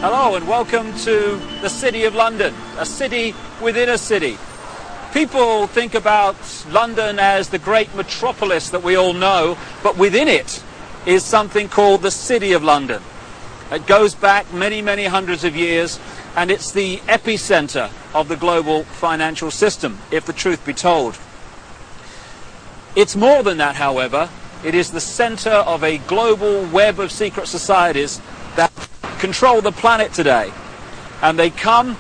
Hello and welcome to the City of London, a city within a city. People think about London as the great metropolis that we all know, but within it is something called the City of London. It goes back many, many hundreds of years, and it's the epicenter of the global financial system, if the truth be told. It's more than that, however. It is the center of a global web of secret societies that control the planet today, and they come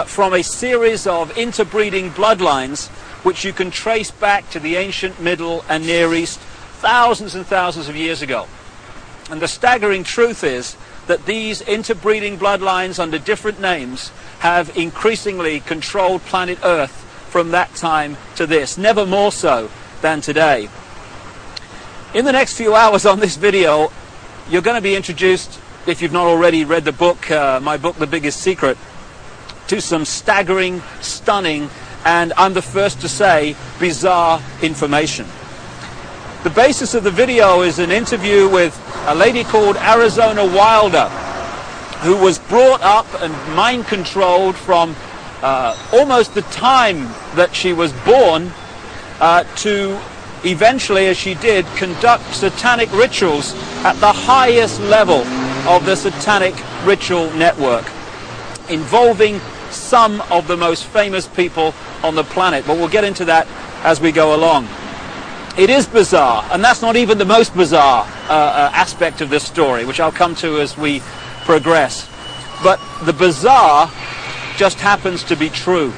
from a series of interbreeding bloodlines which you can trace back to the ancient Middle and Near East thousands and thousands of years ago. And the staggering truth is that these interbreeding bloodlines under different names have increasingly controlled planet Earth from that time to this, never more so than today. In the next few hours on this video, you're going to be introduced, if you've not already read the book, my book, The Biggest Secret, to some staggering, stunning, and I'm the first to say, bizarre information. The basis of the video is an interview with a lady called Arizona Wilder, who was brought up and mind-controlled from almost the time that she was born to eventually, as she did, conduct satanic rituals at the highest level of the satanic ritual network, involving some of the most famous people on the planet. But we'll get into that as we go along. It is bizarre, and that's not even the most bizarre aspect of this story, which I'll come to as we progress. But the bizarre just happens to be true.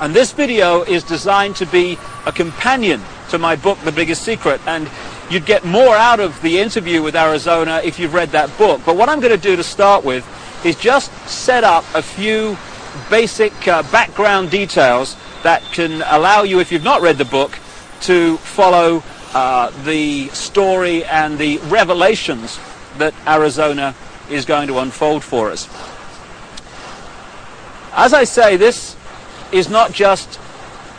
And this video is designed to be a companion to my book, The Biggest Secret, and you'd get more out of the interview with Arizona if you've read that book. But what I'm going to do to start with is just set up a few basic background details that can allow you, if you've not read the book, to follow the story and the revelations that Arizona is going to unfold for us. As I say, this is not just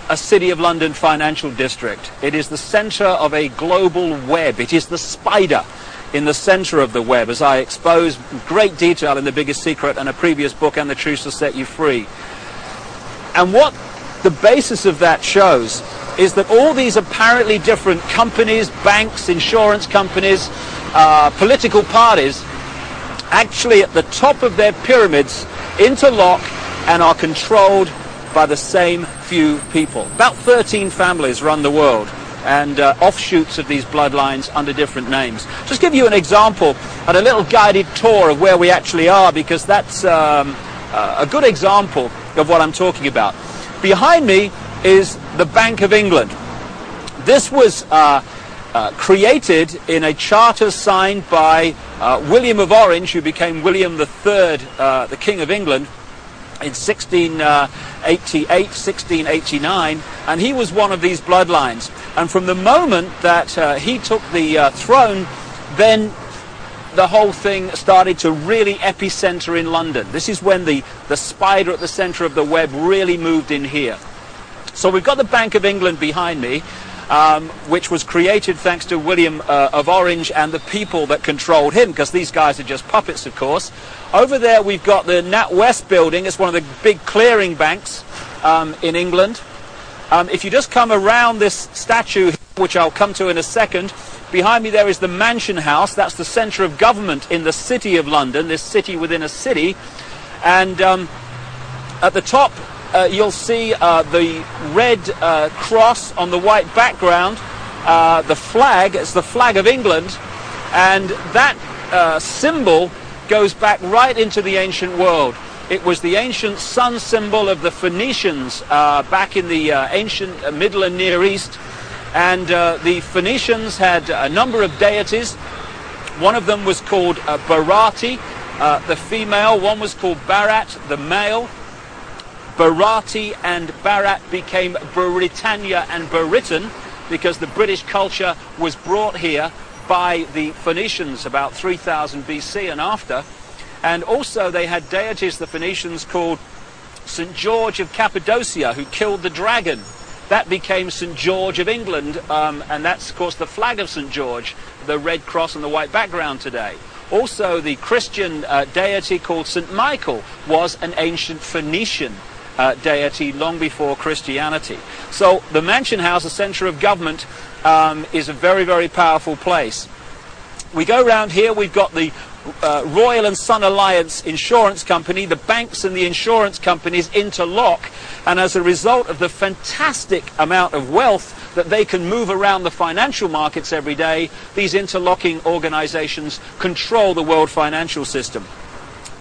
a City of London financial district. It is the center of a global web. It is the spider in the center of the web, as I expose in great detail in The Biggest Secret and a previous book, And the Truth Shall Set You Free. And what the basis of that shows is that all these apparently different companies, banks, insurance companies, political parties, actually at the top of their pyramids interlock and are controlled by the same few people. About 13 families run the world, and offshoots of these bloodlines under different names. Just give you an example and a little guided tour of where we actually are, because that's a good example of what I'm talking about. Behind me is the Bank of England. This was created in a charter signed by William of Orange, who became William III, the King of England, in 1688, 1689, and he was one of these bloodlines. And from the moment that he took the throne, then the whole thing started to really epicenter in London. This is when the spider at the center of the web really moved in here. So we've got the Bank of England behind me, which was created thanks to William of Orange and the people that controlled him, because these guys are just puppets, of course. Over there we've got the NatWest building. It's one of the big clearing banks in England. If you just come around this statue, which I'll come to in a second, behind me there is the Mansion House. That's the centre of government in the City of London, this city within a city. And at the top you'll see the red cross on the white background, the flag. It's the flag of England, and that symbol goes back right into the ancient world. It was the ancient sun symbol of the Phoenicians back in the ancient Middle and Near East, and the Phoenicians had a number of deities. One of them was called Barati, the female. One was called Barat, the male. Barati and Barat became Britannia and Britain because the British culture was brought here by the Phoenicians about 3000 BC and after. And also they had deities, the Phoenicians, called St. George of Cappadocia, who killed the dragon. That became St. George of England, and that's, of course, the flag of St. George, the red cross and the white background today. Also, the Christian deity called St. Michael was an ancient Phoenician deity long before Christianity. So the mansion house, the center of government, is a very, very powerful place. We go around here, we've got the Royal and Son Alliance Insurance Company. The banks and the insurance companies interlock, and as a result of the fantastic amount of wealth that they can move around the financial markets every day, these interlocking organizations control the world financial system.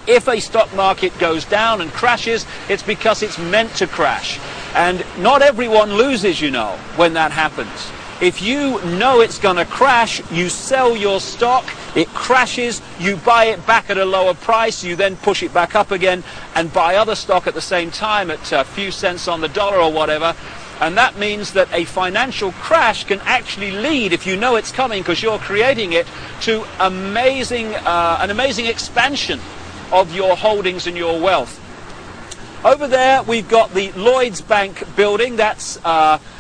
If a stock market goes down and crashes, it's because it's meant to crash. And not everyone loses, you know, when that happens. If you know it's going to crash, you sell your stock, it crashes, you buy it back at a lower price, you then push it back up again and buy other stock at the same time at a few cents on the dollar or whatever. And that means that a financial crash can actually lead, if you know it's coming because you're creating it, to an amazing expansion of your holdings and your wealth. Over there we've got the Lloyd's Bank building. That's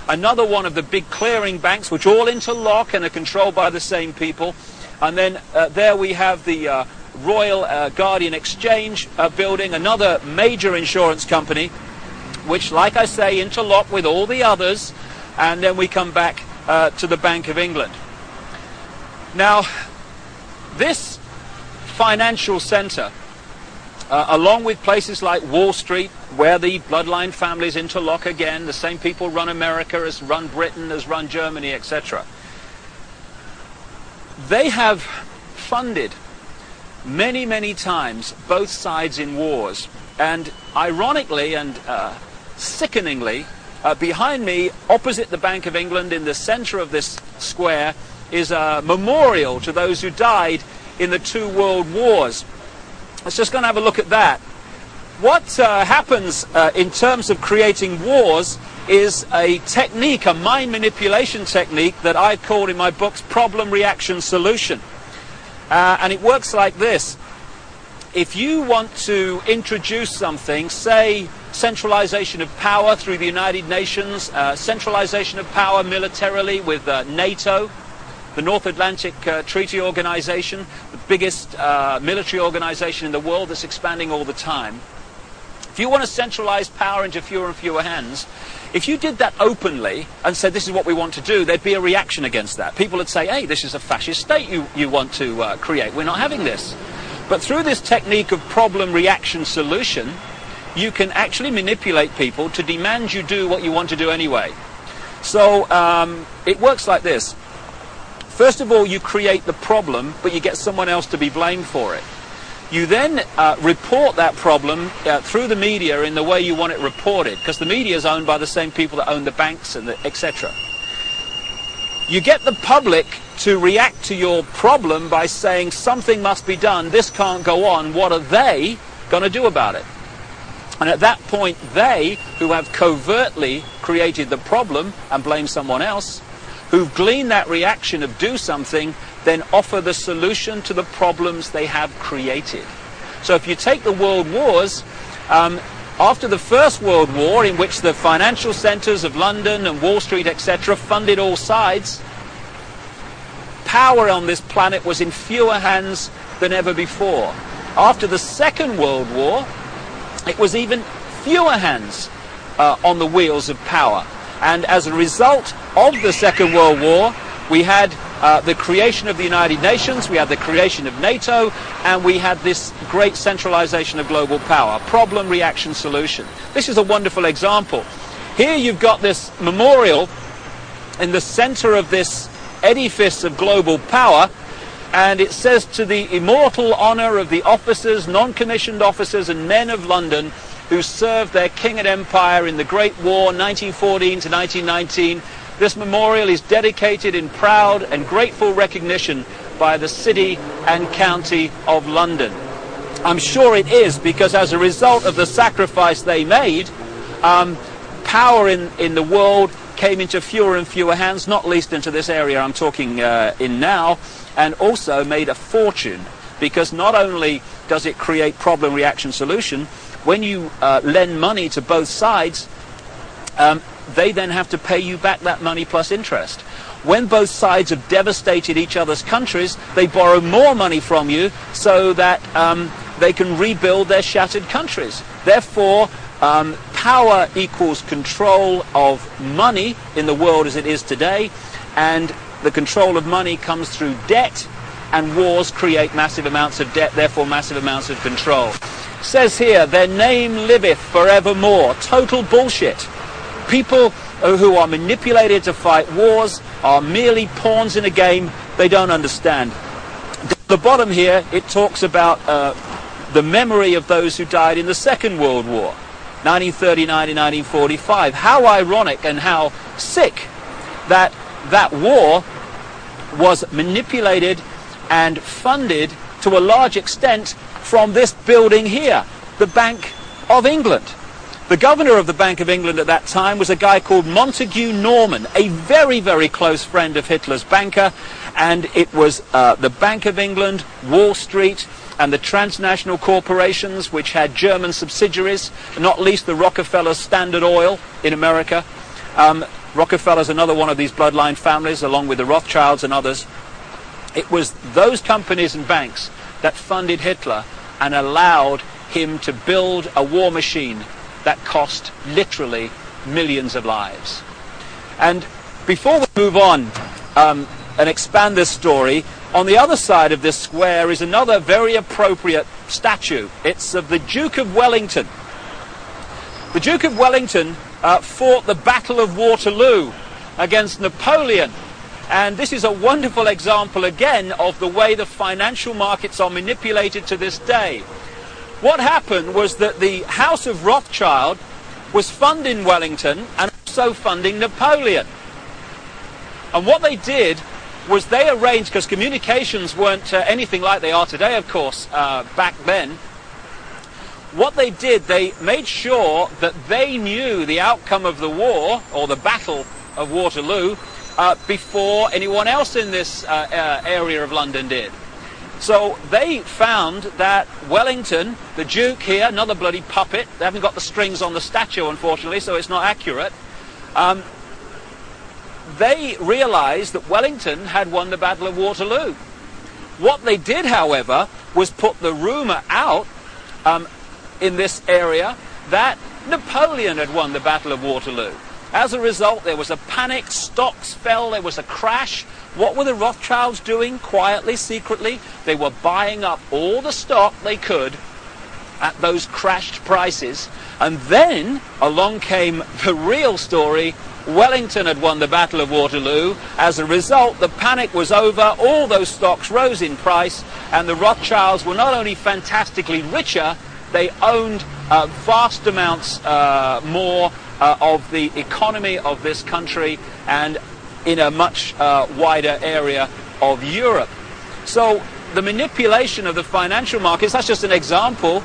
another one of the big clearing banks which all interlock and are controlled by the same people. And then there we have the Royal Guardian Exchange building, another major insurance company which, like I say, interlock with all the others. And then we come back to the Bank of England. Now, this financial center, along with places like Wall Street, where the bloodline families interlock again, the same people run America as run Britain, as run Germany, etc. They have funded many, many times both sides in wars. And ironically and sickeningly, behind me, opposite the Bank of England, in the center of this square, is a memorial to those who died in the 2 world wars. Let's just go and have a look at that. What happens in terms of creating wars is a technique, a mind manipulation technique that I've called in my books problem, reaction, solution. And it works like this. If you want to introduce something, say centralization of power through the United Nations, centralization of power militarily with NATO, the North Atlantic Treaty Organization, the biggest military organization in the world that's expanding all the time. If you want to centralize power into fewer and fewer hands, if you did that openly and said this is what we want to do, there'd be a reaction against that. People would say, hey, this is a fascist state you want to create. We're not having this. But through this technique of problem, reaction, solution, you can actually manipulate people to demand you do what you want to do anyway. So it works like this. First of all, you create the problem, but you get someone else to be blamed for it. You then report that problem through the media in the way you want it reported, because the media is owned by the same people that own the banks and etc. You get the public to react to your problem by saying something must be done, this can't go on, what are they going to do about it? And at that point, they, who have covertly created the problem and blame someone else, who've gleaned that reaction of do something, then offer the solution to the problems they have created. So if you take the world wars, after the First World War, in which the financial centers of London and Wall Street, etc., funded all sides, power on this planet was in fewer hands than ever before. After the Second World War, it was even fewer hands on the wheels of power. And as a result of the Second World War, we had the creation of the United Nations, we had the creation of NATO, and we had this great centralization of global power. Problem, reaction, solution. This is a wonderful example. Here you've got this memorial in the center of this edifice of global power, and it says, to the immortal honor of the officers, non-commissioned officers and men of London who served their king and empire in the Great War 1914 to 1919, this memorial is dedicated in proud and grateful recognition by the City and County of London. I'm sure it is, because as a result of the sacrifice they made, power in the world came into fewer and fewer hands, not least into this area I'm talking in now, and also made a fortune, because not only does it create problem, reaction, solution, when you lend money to both sides, they then have to pay you back that money plus interest. when both sides have devastated each other's countries, they borrow more money from you so that they can rebuild their shattered countries. Therefore, power equals control of money in the world as it is today, and the control of money comes through debt, and wars create massive amounts of debt, therefore massive amounts of control. It says here, their name liveth forevermore. Total bullshit. People who are manipulated to fight wars are merely pawns in a game they don't understand. At the bottom here, it talks about the memory of those who died in the Second World War, 1939 and 1945. How ironic and how sick that that war was manipulated and funded to a large extent from this building here, the Bank of England. The governor of the Bank of England at that time was a guy called Montague Norman, a very, very close friend of Hitler's banker, and it was the Bank of England, Wall Street, and the transnational corporations which had German subsidiaries, not least the Rockefeller Standard Oil in America. Rockefeller's another one of these bloodline families, along with the Rothschilds and others. It was those companies and banks that funded Hitler and allowed him to build a war machine that cost literally millions of lives. And before we move on and expand this story, on the other side of this square is another very appropriate statue. It's of the Duke of Wellington. The Duke of Wellington fought the Battle of Waterloo against Napoleon. And this is a wonderful example again of the way the financial markets are manipulated to this day. What happened was that the House of Rothschild was funding Wellington and also funding Napoleon. And what they did was they arranged, because communications weren't anything like they are today, of course, back then. What they did, they made sure that they knew the outcome of the war, or the Battle of Waterloo, before anyone else in this area of London did. So they found that Wellington, the Duke here, another bloody puppet, they haven't got the strings on the statue unfortunately, so it's not accurate, they realized that Wellington had won the Battle of Waterloo. What they did, however, was put the rumor out in this area that Napoleon had won the Battle of Waterloo. As a result, there was a panic, stocks fell, there was a crash. What were the Rothschilds doing quietly, secretly? They were buying up all the stock they could at those crashed prices. And then along came the real story. Wellington had won the Battle of Waterloo. As a result, the panic was over, all those stocks rose in price, and the Rothschilds were not only fantastically richer, they owned vast amounts more of the economy of this country and in a much wider area of Europe. So the manipulation of the financial markets, that's just an example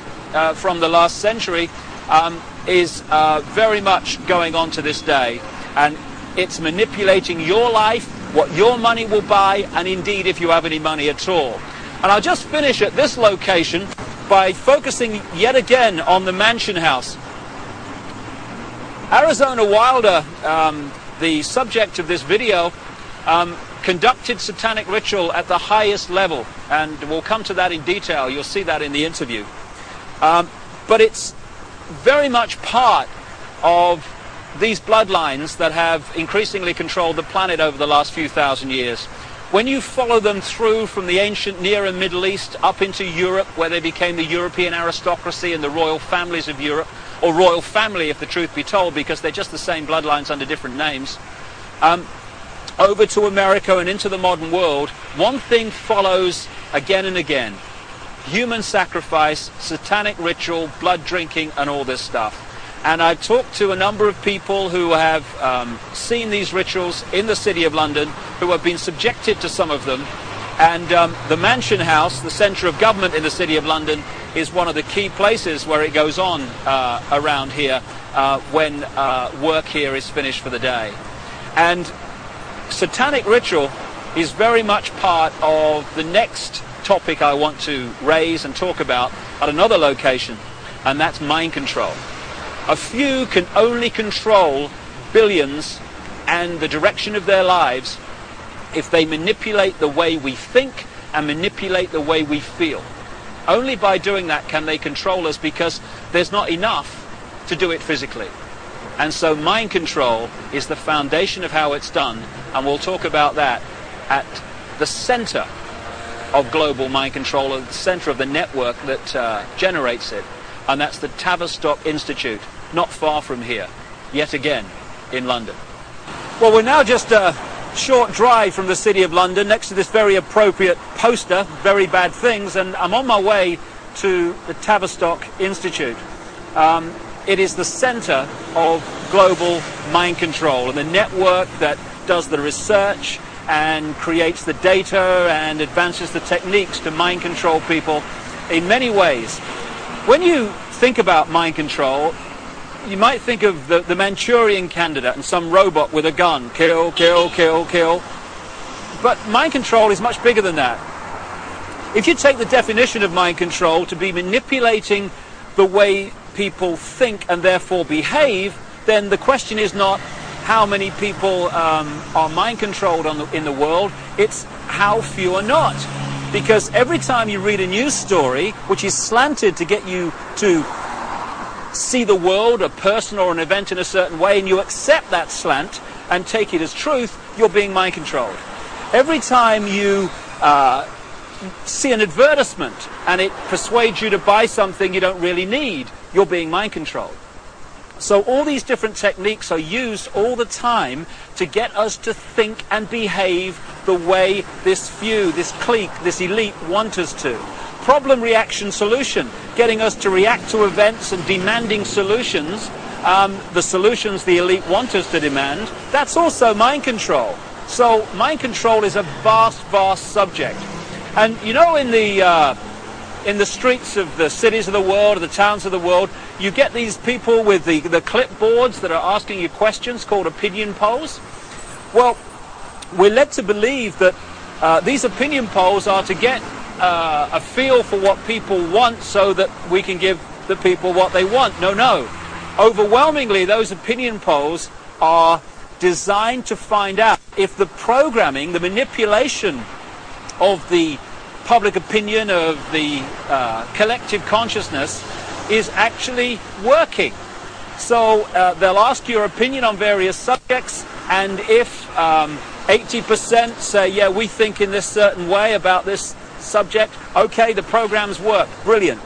from the last century, is very much going on to this day. And it's manipulating your life, what your money will buy, and indeed if you have any money at all. And I'll just finish at this location by focusing yet again on the Mansion House. Arizona Wilder, the subject of this video, conducted satanic ritual at the highest level, and we'll come to that in detail. You'll see that in the interview. But it's very much part of these bloodlines that have increasingly controlled the planet over the last few thousand years. When you follow them through from the ancient Near and Middle East up into Europe, where they became the European aristocracy and the royal families of Europe, or royal family if the truth be told, because they're just the same bloodlines under different names, over to America and into the modern world, one thing follows again and again: human sacrifice, satanic ritual, blood drinking, and all this stuff. And I've talked to a number of people who have seen these rituals in the City of London, who have been subjected to some of them. And the Mansion House, the centre of government in the City of London, is one of the key places where it goes on around here when work here is finished for the day. And satanic ritual is very much part of the next topic I want to raise and talk about at another location, and that's mind control. A few can only control billions and the direction of their lives if they manipulate the way we think and manipulate the way we feel. Only by doing that can they control us, because there's not enough to do it physically. And so mind control is the foundation of how it's done, and we'll talk about that at the center of global mind control, at the center of the network that generates it, and that's the Tavistock Institute, not far from here, yet again in London. Well, we're now just a short drive from the City of London, next to this very appropriate poster, Very Bad Things, and I'm on my way to the Tavistock Institute. It is the center of global mind control, and the network that does the research and creates the data and advances the techniques to mind control people in many ways. When you think about mind control, you might think of the Manchurian candidate and some robot with a gun. Kill, kill, kill, kill. But mind control is much bigger than that. If you take the definition of mind control to be manipulating the way people think and therefore behave, then the question is not how many people are mind controlled in the world, it's how few are not. Because every time you read a news story which is slanted to get you to see the world, a person or an event in a certain way, and you accept that slant and take it as truth, you're being mind controlled. Every time you see an advertisement and it persuades you to buy something you don't really need, you're being mind controlled. So all these different techniques are used all the time to get us to think and behave the way this few, this clique, this elite want us to. Problem, reaction, solution, getting us to react to events and demanding solutions, the solutions the elite want us to demand. That's also mind control. So mind control is a vast, vast subject. And you know, in the streets of the cities of the world, or the towns of the world, you get these people with the clipboards that are asking you questions called opinion polls. Well, we're led to believe that these opinion polls are to get a feel for what people want so that we can give the people what they want. No, no. Overwhelmingly, those opinion polls are designed to find out if the programming, the manipulation of the public opinion, of the collective consciousness, is actually working. So they'll ask your opinion on various subjects, and if 80% say, yeah, we think in this certain way about this subject, okay, the programs work, brilliant.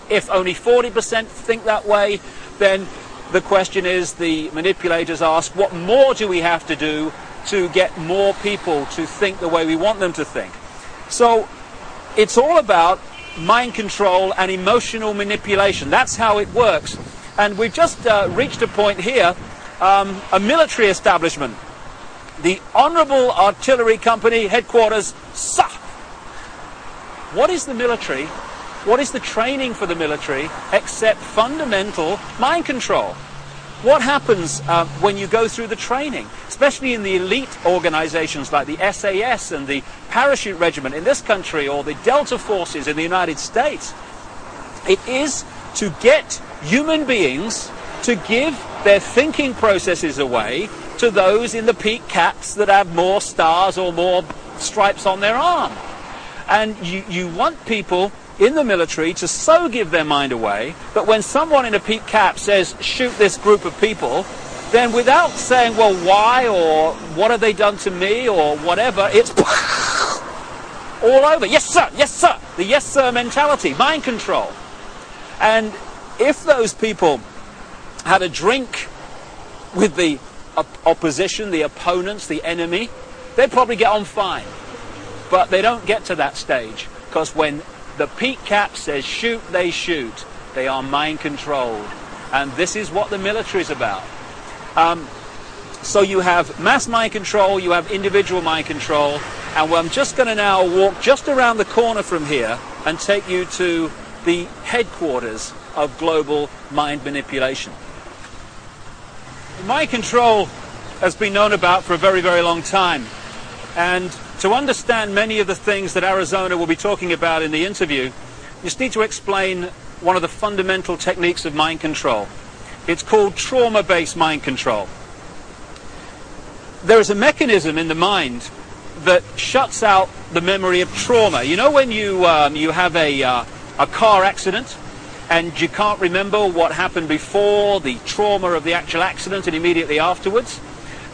If only 40% think that way, then the question is, the manipulators ask, what more do we have to do to get more people to think the way we want them to think? So it's all about mind control and emotional manipulation. That's how it works. And we've just reached a point here, a military establishment. The Honourable Artillery Company headquarters, SAH. What is the military? What is the training for the military except fundamental mind control? What happens when you go through the training, especially in the elite organizations like the SAS and the Parachute Regiment in this country, or the Delta Forces in the United States? It is to get human beings to give their thinking processes away to those in the peak caps that have more stars or more stripes on their arm. And you want people in the military to so give their mind away that when someone in a peak cap says, shoot this group of people, then without saying, well, why, or what have they done to me, or whatever, it's all over. Yes, sir, yes, sir. The yes, sir mentality, mind control. And if those people had a drink with the opposition, the opponents, the enemy, they'd probably get on fine. But they don't get to that stage, because when the peak cap says shoot, they shoot. They are mind controlled. And this is what the military is about. So you have mass mind control, you have individual mind control, and I'm just going to now walk just around the corner from here and take you to the headquarters of global mind manipulation. Mind control has been known about for a very, very long time. And to understand many of the things that Arizona will be talking about in the interview, you just need to explain one of the fundamental techniques of mind control. It's called trauma-based mind control. There is a mechanism in the mind that shuts out the memory of trauma. You know when you have a car accident and you can't remember what happened before, the trauma of the actual accident and immediately afterwards?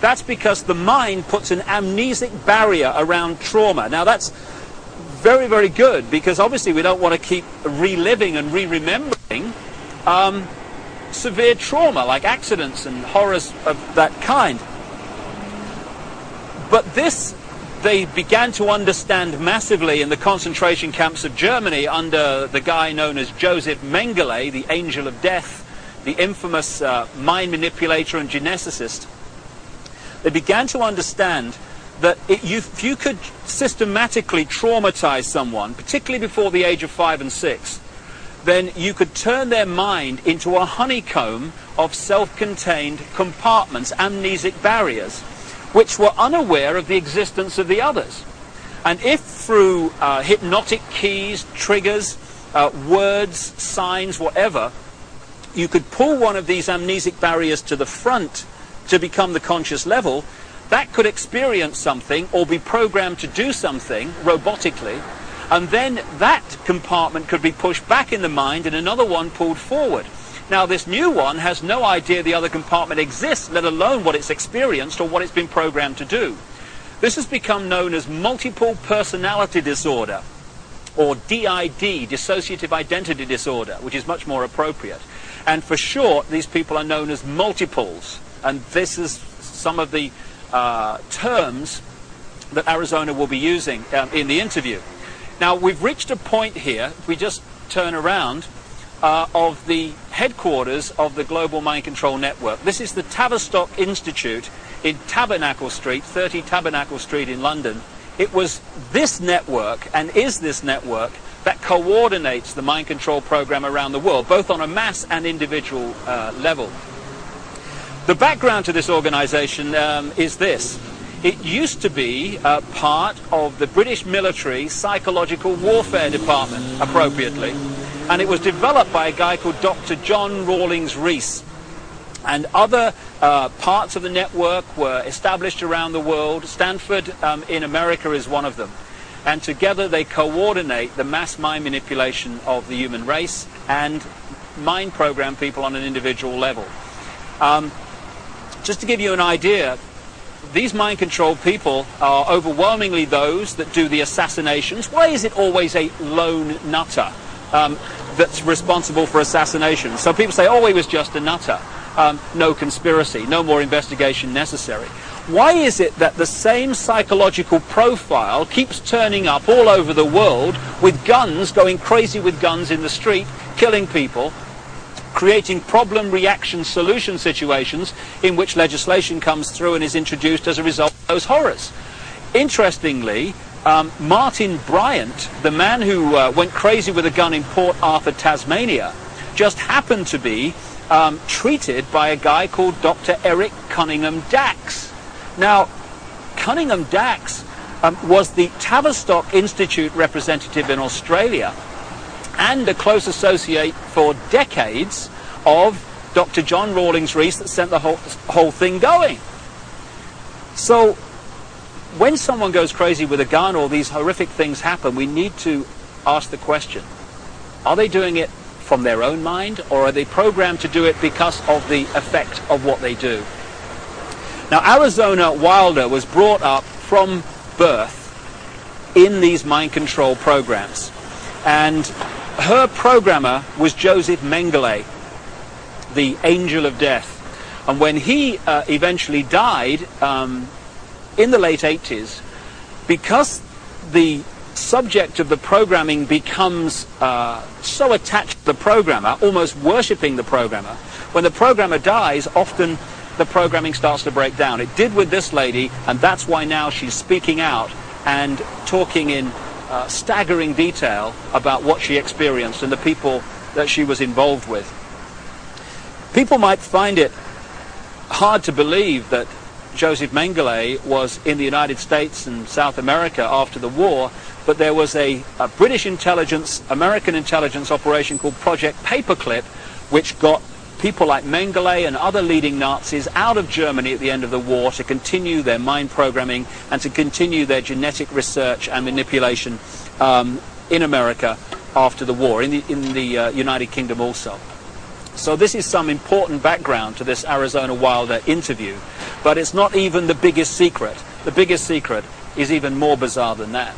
That's because the mind puts an amnesic barrier around trauma. Now that's very, very good, because obviously we don't want to keep reliving and re-remembering severe trauma like accidents and horrors of that kind. But this they began to understand massively in the concentration camps of Germany under the guy known as Josef Mengele, the angel of death, the infamous mind manipulator and geneticist. They began to understand that if you could systematically traumatize someone, particularly before the age of 5 and 6, then you could turn their mind into a honeycomb of self-contained compartments, amnesic barriers, which were unaware of the existence of the others. And if through hypnotic keys, triggers, words, signs, whatever, you could pull one of these amnesic barriers to the front to become the conscious level, that could experience something or be programmed to do something robotically, and then that compartment could be pushed back in the mind and another one pulled forward. Now this new one has no idea the other compartment exists, let alone what it's experienced or what it's been programmed to do. This has become known as multiple personality disorder, or DID, dissociative identity disorder, which is much more appropriate. And for short, these people are known as multiples, and this is some of the terms that Arizona will be using in the interview. Now we've reached a point here, if we just turn around, of the headquarters of the Global Mind Control Network. This is the Tavistock Institute in Tabernacle Street, 30 Tabernacle Street in London. It was this network, and is this network, that coordinates the mind control program around the world, both on a mass and individual level. The background to this organization is this. It used to be part of the British military psychological warfare department, appropriately, and it was developed by a guy called Dr. John Rawlings Rees. And other parts of the network were established around the world. Stanford in America is one of them. And together they coordinate the mass mind manipulation of the human race and mind program people on an individual level. Just to give you an idea, these mind control people are overwhelmingly those that do the assassinations. Why is it always a lone nutter that's responsible for assassination? So people say, oh, he was just a nutter. No conspiracy, no more investigation necessary. Why is it that the same psychological profile keeps turning up all over the world with guns, going crazy with guns in the street, killing people, creating problem, reaction, solution situations in which legislation comes through and is introduced as a result of those horrors? Interestingly, Martin Bryant, the man who went crazy with a gun in Port Arthur, Tasmania, just happened to be treated by a guy called Dr. Eric Cunningham Dax. Now, Cunningham Dax was the Tavistock Institute representative in Australia and a close associate for decades of Dr. John Rawlings Rees that sent the whole thing going. So when someone goes crazy with a gun or these horrific things happen, we need to ask the question, are they doing it from their own mind, or are they programmed to do it because of the effect of what they do? Now, Arizona Wilder was brought up from birth in these mind control programs, and her programmer was Josef Mengele, the angel of death. And when he eventually died in the late 80s, because the subject of the programming becomes so attached to the programmer, almost worshipping the programmer, when the programmer dies, often the programming starts to break down. It did with this lady, and that's why now she's speaking out and talking in staggering detail about what she experienced and the people that she was involved with. People might find it hard to believe that Josef Mengele was in the United States and South America after the war, but there was a British intelligence, American intelligence operation called Project Paperclip, which got people like Mengele and other leading Nazis out of Germany at the end of the war to continue their mind programming and to continue their genetic research and manipulation in America after the war, in the United Kingdom also. So this is some important background to this Arizona Wilder interview, but it's not even the biggest secret. The biggest secret is even more bizarre than that.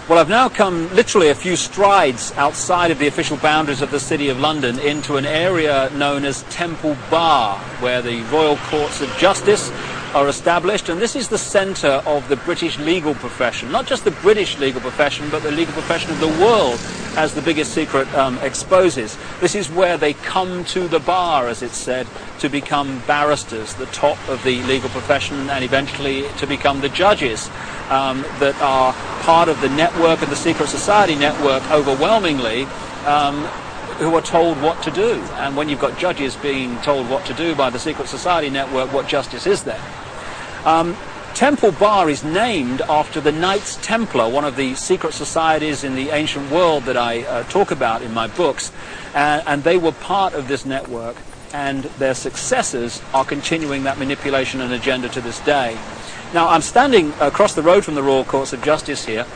Well, I've now come literally a few strides outside of the official boundaries of the City of London into an area known as Temple Bar, where the Royal Courts of Justice are established, and this is the centre of the British legal profession. Not just the British legal profession, but the legal profession of the world, as the biggest secret exposes. This is where they come to the bar, as it's said, to become barristers, the top of the legal profession, and eventually to become the judges that are part of the network, of the secret society network, overwhelmingly, who are told what to do. And when you've got judges being told what to do by the secret society network, what justice is there? Temple Bar is named after the Knights Templar, one of the secret societies in the ancient world that I talk about in my books, and they were part of this network, and their successors are continuing that manipulation and agenda to this day. Now, I'm standing across the road from the Royal Courts of Justice here,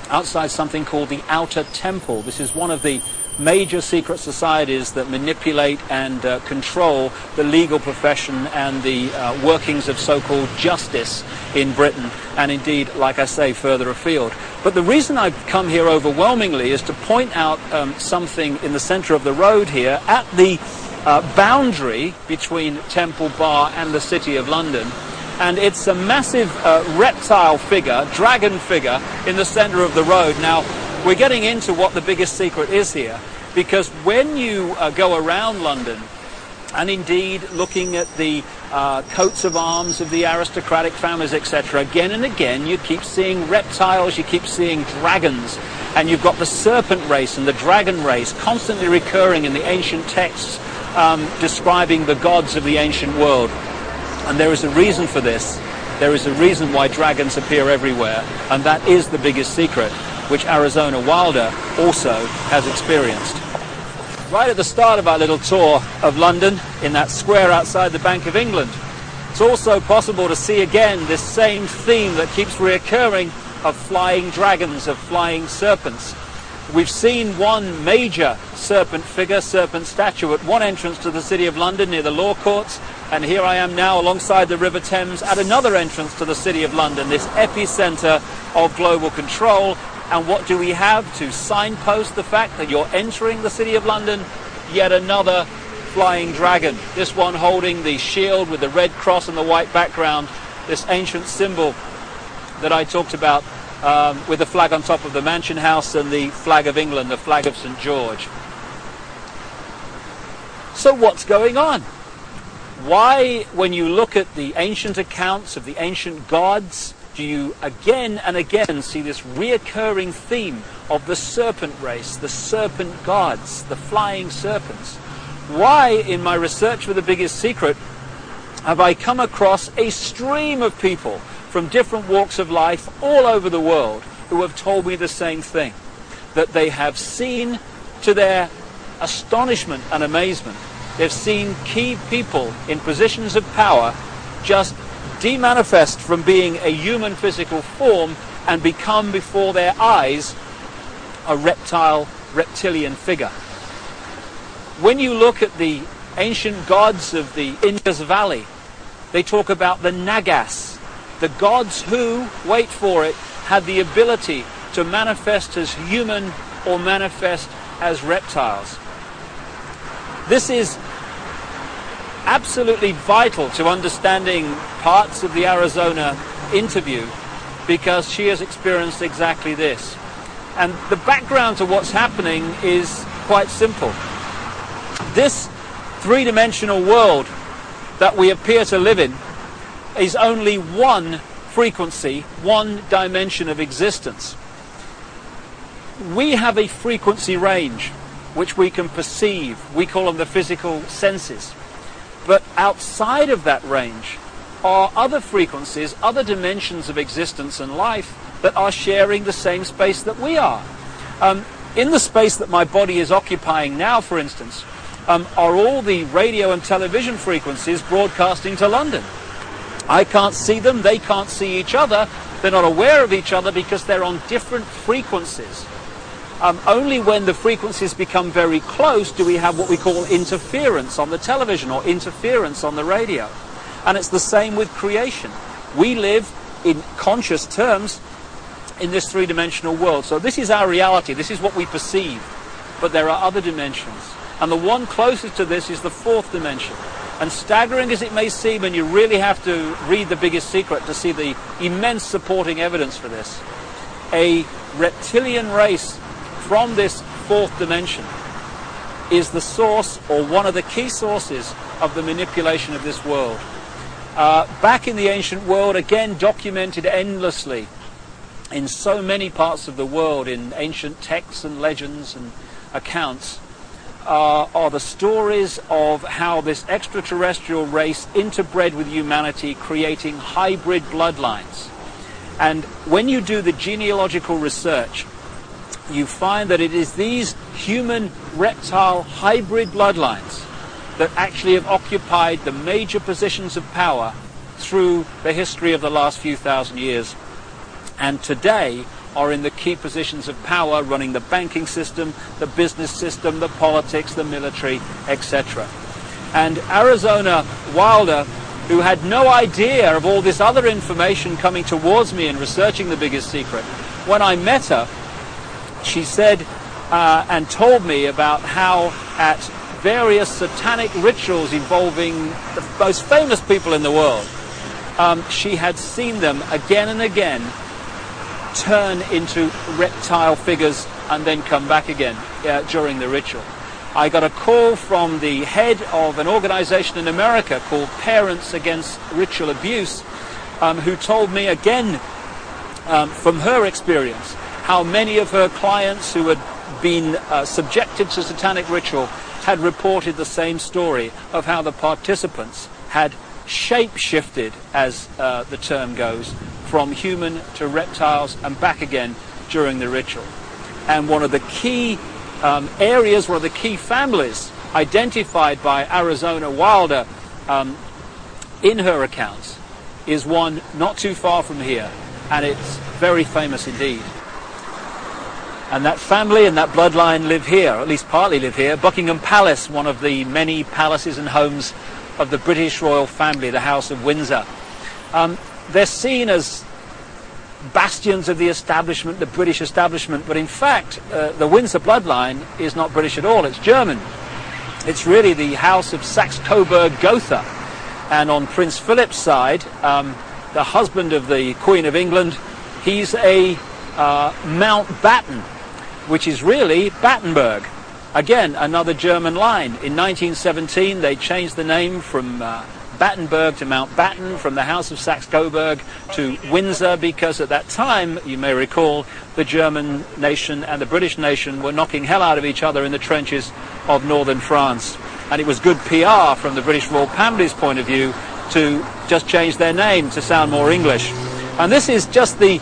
outside something called the Outer Temple. This is one of the major secret societies that manipulate and control the legal profession and the workings of so-called justice in Britain, and indeed, like I say, further afield. But the reason I've come here overwhelmingly is to point out something in the centre of the road here, at the boundary between Temple Bar and the City of London. And it's a massive reptile figure, dragon figure, in the centre of the road. Now, we're getting into what the biggest secret is here, because when you go around London, and indeed looking at the coats of arms of the aristocratic families, etc., again and again you keep seeing reptiles, you keep seeing dragons, and you've got the serpent race and the dragon race constantly recurring in the ancient texts describing the gods of the ancient world. And there is a reason for this. There is a reason why dragons appear everywhere, and that is the biggest secret, which Arizona Wilder also has experienced. Right at the start of our little tour of London, in that square outside the Bank of England, it's also possible to see again this same theme that keeps reoccurring of flying dragons, of flying serpents. We've seen one major serpent figure, serpent statue, at one entrance to the City of London near the Law Courts, and here I am now alongside the River Thames at another entrance to the City of London, this epicenter of global control. And what do we have to signpost the fact that you're entering the City of London? Yet another flying dragon, this one holding the shield with the red cross on the white background, this ancient symbol that I talked about, with the flag on top of the Mansion House and the flag of England, the flag of St. George. So what's going on? Why, when you look at the ancient accounts of the ancient gods, do you again and again see this reoccurring theme of the serpent race, the serpent gods, the flying serpents? Why, in my research for the biggest secret, have I come across a stream of people from different walks of life all over the world who have told me the same thing, that they have seen, to their astonishment and amazement, they've seen key people in positions of power just demanifest from being a human physical form and become before their eyes a reptilian figure. When you look at the ancient gods of the Indus Valley, they talk about the Nagas, the gods who, wait for it, had the ability to manifest as human or manifest as reptiles. This is absolutely vital to understanding parts of the Arizona interview, because she has experienced exactly this. And the background to what's happening is quite simple. This three-dimensional world that we appear to live in is only one frequency, one dimension of existence. We have a frequency range which we can perceive. We call them the physical senses. But outside of that range are other frequencies, other dimensions of existence and life that are sharing the same space that we are. In the space that my body is occupying now, for instance, are all the radio and television frequencies broadcasting to London. I can't see them, they can't see each other, they're not aware of each other because they're on different frequencies. Only when the frequencies become very close do we have what we call interference on the television or interference on the radio. And it's the same with creation. We live in conscious terms in this three-dimensional world. So this is our reality, this is what we perceive. But there are other dimensions. And the one closest to this is the fourth dimension. And staggering as it may seem, and you really have to read The Biggest Secret to see the immense supporting evidence for this, a reptilian race from this fourth dimension is the source, or one of the key sources, of the manipulation of this world. Back in the ancient world, again documented endlessly in so many parts of the world, in ancient texts and legends and accounts, are the stories of how this extraterrestrial race interbred with humanity, creating hybrid bloodlines. And when you do the genealogical research, you find that it is these human-reptile hybrid bloodlines that actually have occupied the major positions of power through the history of the last few thousand years, and today are in the key positions of power, running the banking system, the business system, the politics, the military, etc. And Arizona Wilder, who had no idea of all this other information coming towards me in researching The Biggest Secret, when I met her, she said and told me about how at various satanic rituals involving the most famous people in the world, she had seen them again and again turn into reptile figures and then come back again during the ritual. I got a call from the head of an organization in America called Parents Against Ritual Abuse, who told me again from her experience how many of her clients who had been subjected to satanic ritual had reported the same story of how the participants had shape-shifted, as the term goes, from human to reptiles and back again during the ritual. And one of the key areas, one of the key families identified by Arizona Wilder in her accounts is one not too far from here, and it's very famous indeed. And that family and that bloodline live here, or at least partly live here. Buckingham Palace, one of the many palaces and homes of the British royal family, the House of Windsor. They're seen as bastions of the establishment, the British establishment, but in fact the Windsor bloodline is not British at all, it's German. It's really the House of Saxe-Coburg-Gotha. And on Prince Philip's side, the husband of the Queen of England, he's a Mountbatten, which is really Battenberg. Again, another German line. In 1917 they changed the name from Battenberg to Mountbatten, from the House of Saxe-Coburg to Windsor, because at that time, you may recall, the German nation and the British nation were knocking hell out of each other in the trenches of northern France. And it was good PR from the British royal family's point of view to just change their name to sound more English. And this is just the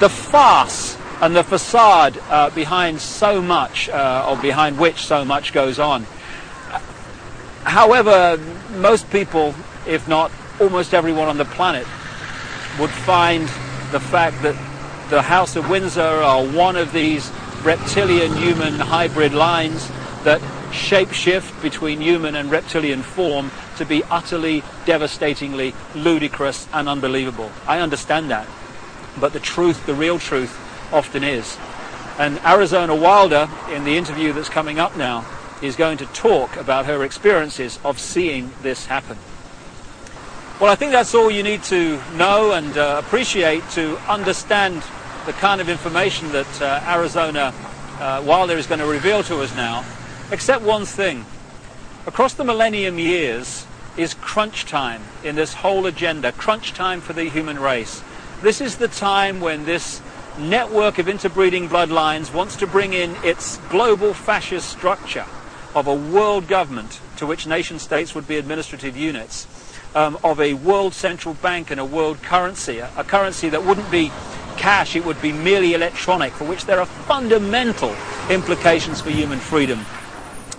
farce and the facade behind so much, or behind which so much goes on. However, most people, if not almost everyone on the planet, would find the fact that the House of Windsor are one of these reptilian-human hybrid lines that shape-shift between human and reptilian form to be utterly, devastatingly ludicrous and unbelievable. I understand that, but the truth, the real truth, often is. And Arizona Wilder, in the interview that's coming up now, is going to talk about her experiences of seeing this happen. Well, I think that's all you need to know and appreciate to understand the kind of information that Arizona Wilder is going to reveal to us now, except one thing. Across the millennium years is crunch time in this whole agenda, crunch time for the human race. This is the time when this network of interbreeding bloodlines wants to bring in its global fascist structure of a world government to which nation states would be administrative units, of a world central bank and a world currency, a currency that wouldn't be cash, it would be merely electronic, for which there are fundamental implications for human freedom.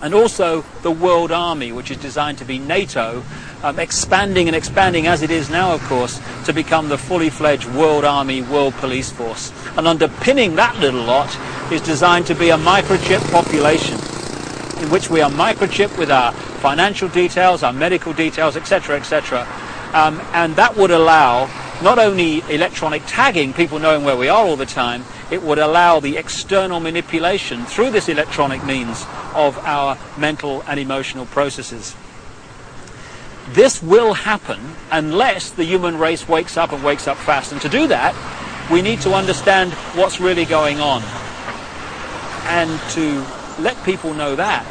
and also the world army, which is designed to be NATO, expanding and expanding as it is now, of course, to become the fully fledged world army, world police force. And underpinning that little lot is designed to be a microchip population, in which we are microchipped with our financial details, our medical details, etc., etc. And that would allow not only electronic tagging, people knowing where we are all the time, it would allow the external manipulation through this electronic means of our mental and emotional processes. This will happen unless the human race wakes up and wakes up fast. And to do that, we need to understand what's really going on. And to let people know that,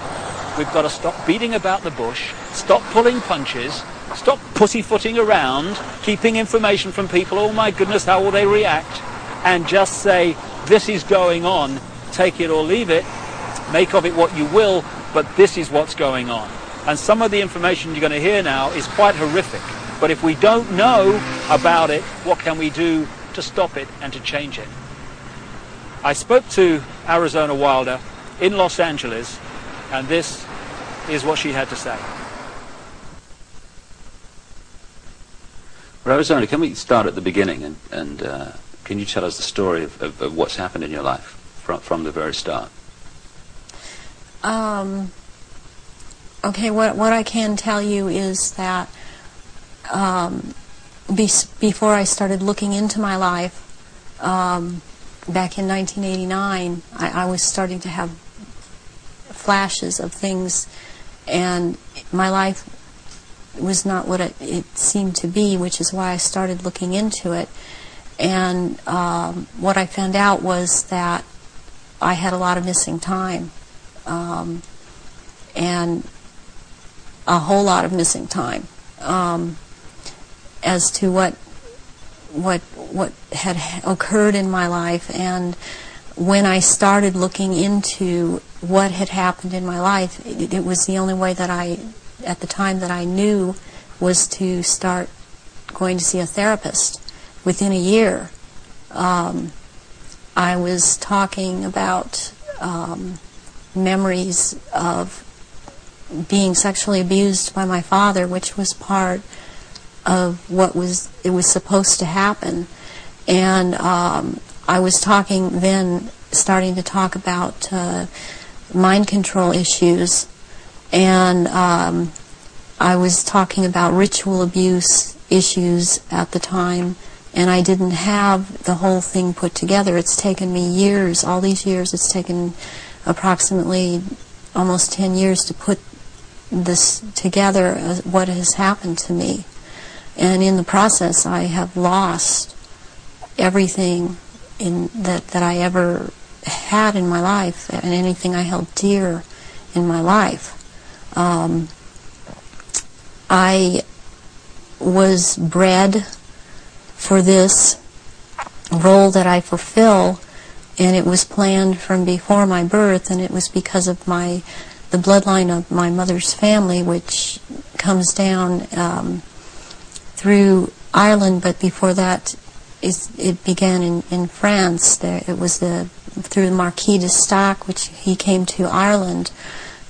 we've got to stop beating about the bush, stop pulling punches, stop pussyfooting around, keeping information from people, oh my goodness, how will they react, and just say, this is going on, take it or leave it, make of it what you will, but this is what's going on. And some of the information you're going to hear now is quite horrific, but if we don't know about it, what can we do to stop it and to change it? I spoke to Arizona Wilder in Los Angeles, and this is what she had to say. Arizona, can we start at the beginning, and can you tell us the story of what's happened in your life from the very start? Okay, what I can tell you is that before I started looking into my life, back in 1989, I was starting to have flashes of things, and my life was not what it seemed to be, which is why I started looking into it. And what I found out was that I had a lot of missing time, and a whole lot of missing time, as to what had occurred in my life. And when I started looking into what had happened in my life, it was the only way that at the time that I knew, was to start going to see a therapist. Within a year, I was talking about memories of being sexually abused by my father, which was part of what was supposed to happen. And I was starting to talk about mind control issues, and I was talking about ritual abuse issues at the time, and I didn't have the whole thing put together. It's taken me years, all these years, it's taken approximately almost 10 years to put this together, what has happened to me. And in the process, I have lost everything that I ever had in my life, and anything I held dear in my life. I was bred for this role that I fulfill, and it was planned from before my birth, and it was because of the bloodline of my mother's family, which comes down through Ireland, but before that it began in France. It was through the Marquis de Stac, which he came to Ireland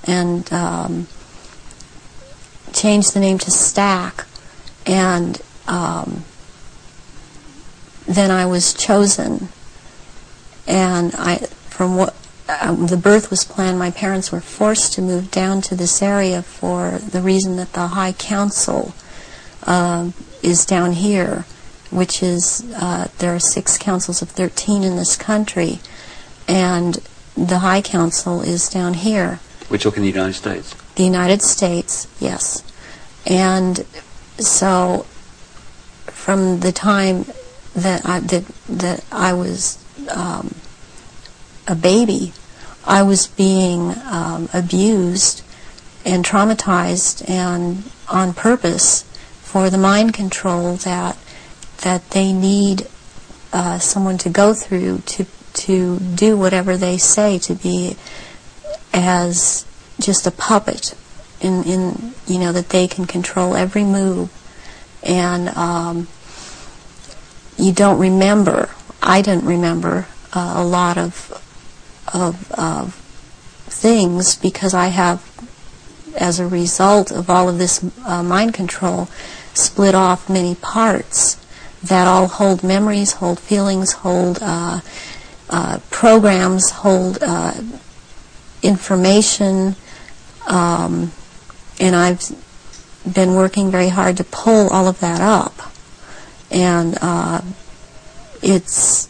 and changed the name to Stack, and then I was chosen, and the birth was planned. My parents were forced to move down to this area for the reason that the High Council is down here, which is, there are 6 councils of 13 in this country, and the High Council is down here. We're talking the United States? The United States, yes. And so from the time that I was a baby, I was being abused and traumatized, and on purpose, for the mind control that they need someone to go through to do whatever they say, to be as just a puppet in that they can control every move. And you don't remember, I didn't remember a lot of things, because I have as a result of all of this mind control, split off many parts that all hold memories, hold feelings, hold programs, hold information, and I've been working very hard to pull all of that up. And it's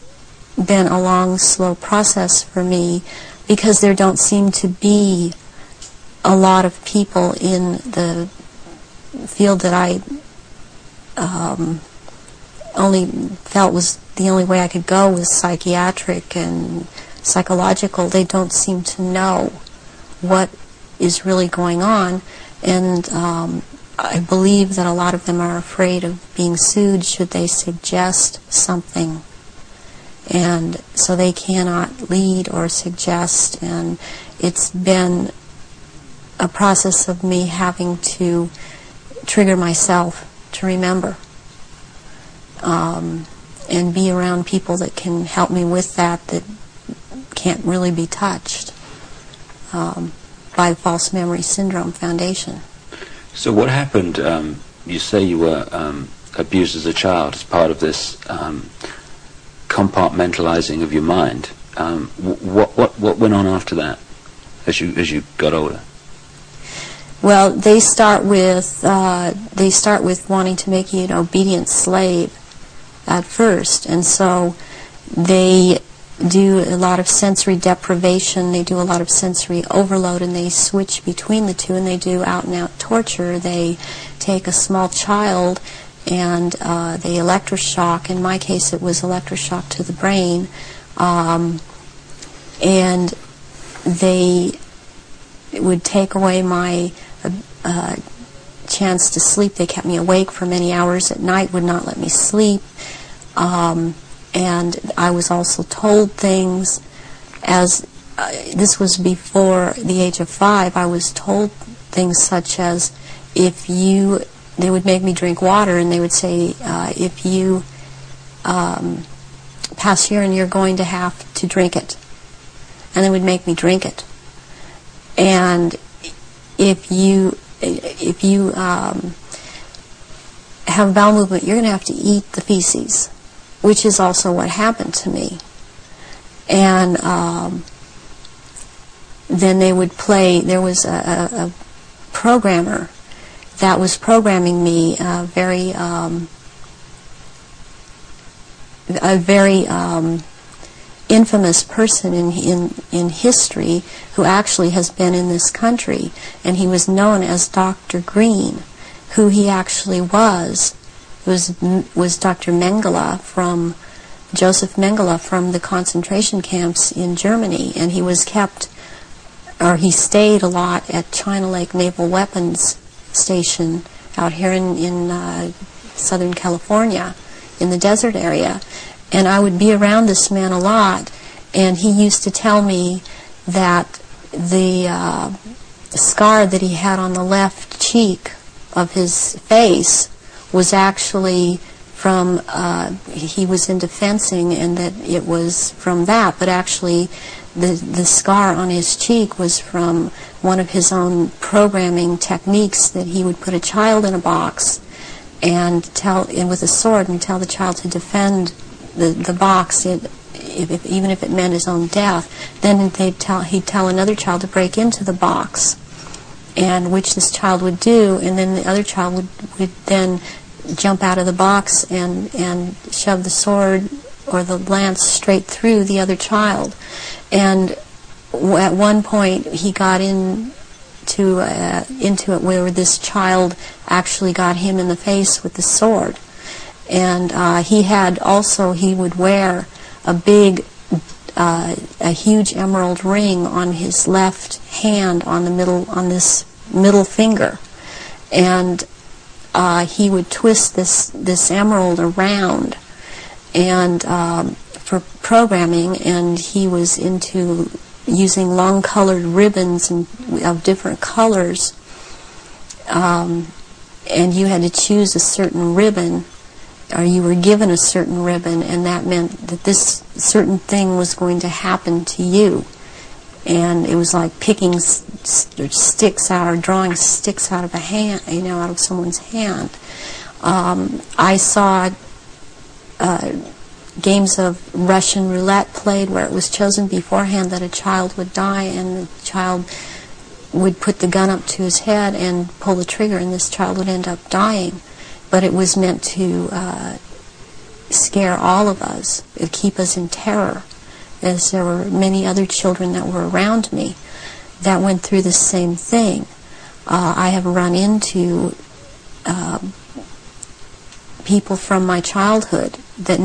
been a long, slow process for me, because there don't seem to be a lot of people in the field that I only felt was the only way I could go was psychiatric and psychological. They don't seem to know what is really going on, and I believe that a lot of them are afraid of being sued should they suggest something, and so they cannot lead or suggest. And it's been a process of me having to trigger myself to remember, and be around people that can help me with that can't really be touched by the False Memory Syndrome Foundation. So what happened? You say you were abused as a child as part of this compartmentalizing of your mind. What went on after that, as you got older? Well, they start with wanting to make you an obedient slave at first, and so they do a lot of sensory deprivation, they do a lot of sensory overload, and they switch between the two, and they do out-and-out torture. They take a small child and they electroshock. In my case, it was electroshock to the brain, and they would take away my chance to sleep. They kept me awake for many hours at night, would not let me sleep. And I was also told things, as this was before the age of 5, I was told things such as, they would make me drink water, and they would say, if you pass urine, you're going to have to drink it. And they would make me drink it. And if you have bowel movement, you're going to have to eat the feces, which is also what happened to me. And then they would play, there was a programmer that was programming me, a very infamous person in history, who actually has been in this country, and he was known as Dr. Green. Who he actually was Dr. Mengele, from Josef Mengele, from the concentration camps in Germany, and he stayed a lot at China Lake Naval Weapons Station out here in Southern California, in the desert area. And I would be around this man a lot, and he used to tell me that the scar that he had on the left cheek of his face was actually from, he was into fencing, and that it was from that, but actually the scar on his cheek was from one of his own programming techniques, that he would put a child in a box and with a sword and tell the child to defend the box, even if it meant his own death. Then he'd tell another child to break into the box, and which this child would do, and then the other child would then jump out of the box and shove the sword or the lance straight through the other child. And at one point he got into it where this child actually got him in the face with the sword. And he would wear a huge emerald ring on his left hand, on this middle finger, and he would twist this emerald around, and for programming, and he was into using long-colored ribbons of different colors, and you had to choose a certain ribbon, or you were given a certain ribbon, and that meant that this certain thing was going to happen to you. and it was like picking sticks out or drawing sticks out of a hand, out of someone's hand. I saw games of Russian roulette played where it was chosen beforehand that a child would die, and the child would put the gun up to his head and pull the trigger, and this child would end up dying. But it was meant to scare all of us, keep us in terror, as there were many other children that were around me that went through the same thing. I have run into people from my childhood that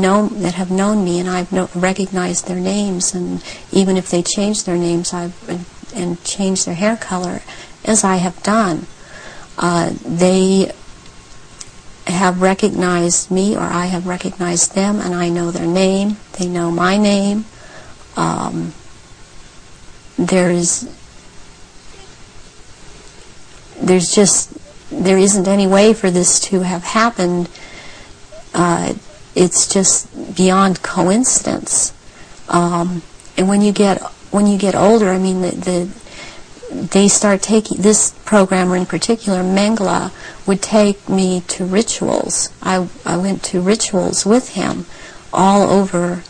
have known me, and I've recognized their names, and even if they change their names and change their hair color, as I have done, they have recognized me, or I have recognized them, and I know their name. They know my name. There isn't any way for this to have happened. It's just beyond coincidence. And when you get older, I mean, they start taking, this programmer in particular, Mengele, would take me to rituals. I went to rituals with him all over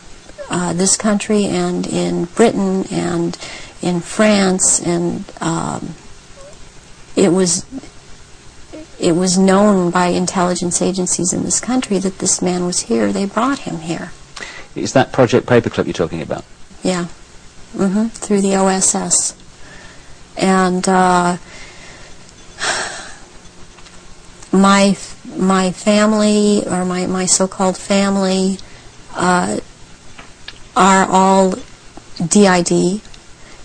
this country and in Britain and in France, and it was known by intelligence agencies in this country that this man was here. They brought him here. Is that Project Paperclip you're talking about? Yeah. Through the OSS. And my family, or my so-called family, are all DID.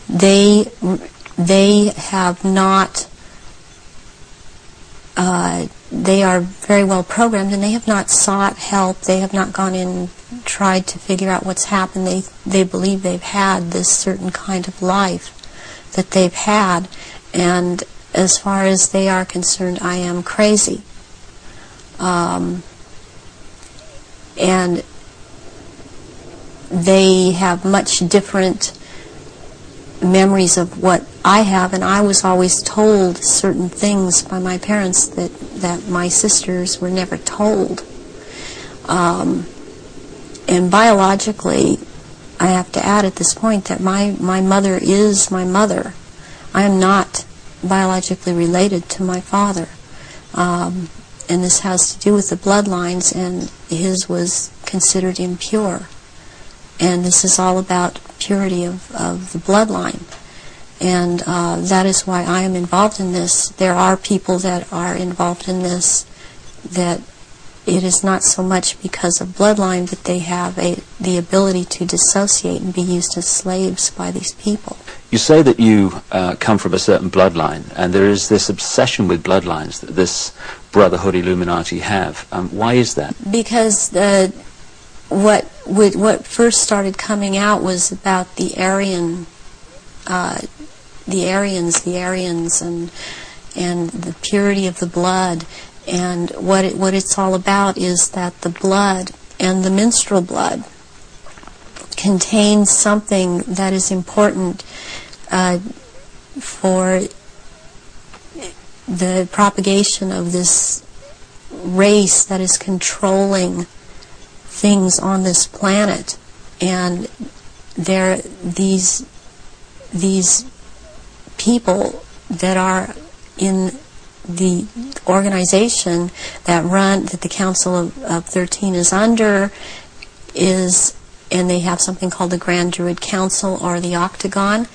They have not. They are very well programmed, and they have not sought help. They have not gone in, tried to figure out what's happened. They believe they've had this certain kind of life that they've had, and as far as they are concerned, I am crazy. And they have much different memories of what I have, and I was always told certain things by my parents that my sisters were never told. And biologically, I have to add at this point that my mother is my mother. I am not biologically related to my father. And this has to do with the bloodlines, and his was considered impure. And this is all about purity of the bloodline. And that is why I am involved in this. There are people that are involved in this that it is not so much because of bloodline, but they have the ability to dissociate and be used as slaves by these people. You say that you come from a certain bloodline, and there is this obsession with bloodlines that this Brotherhood Illuminati have. Why is that? Because what first started coming out was about the Aryans, and the purity of the blood. And what it's all about is that the blood and the menstrual blood contains something that is important for the propagation of this race that is controlling things on this planet. And these people that are in the organization that the Council of 13 is under, and they have something called the Grand Druid Council, or the Octagon,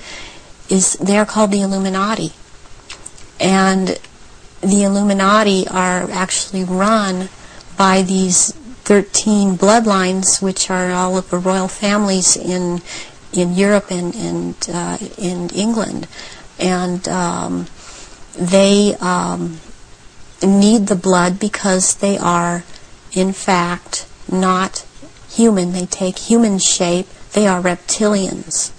they're called the Illuminati. And the Illuminati are actually run by these 13 bloodlines, which are all of the royal families in Europe and in England. And they need the blood because they are, in fact, not human. They take human shape. They are reptilians.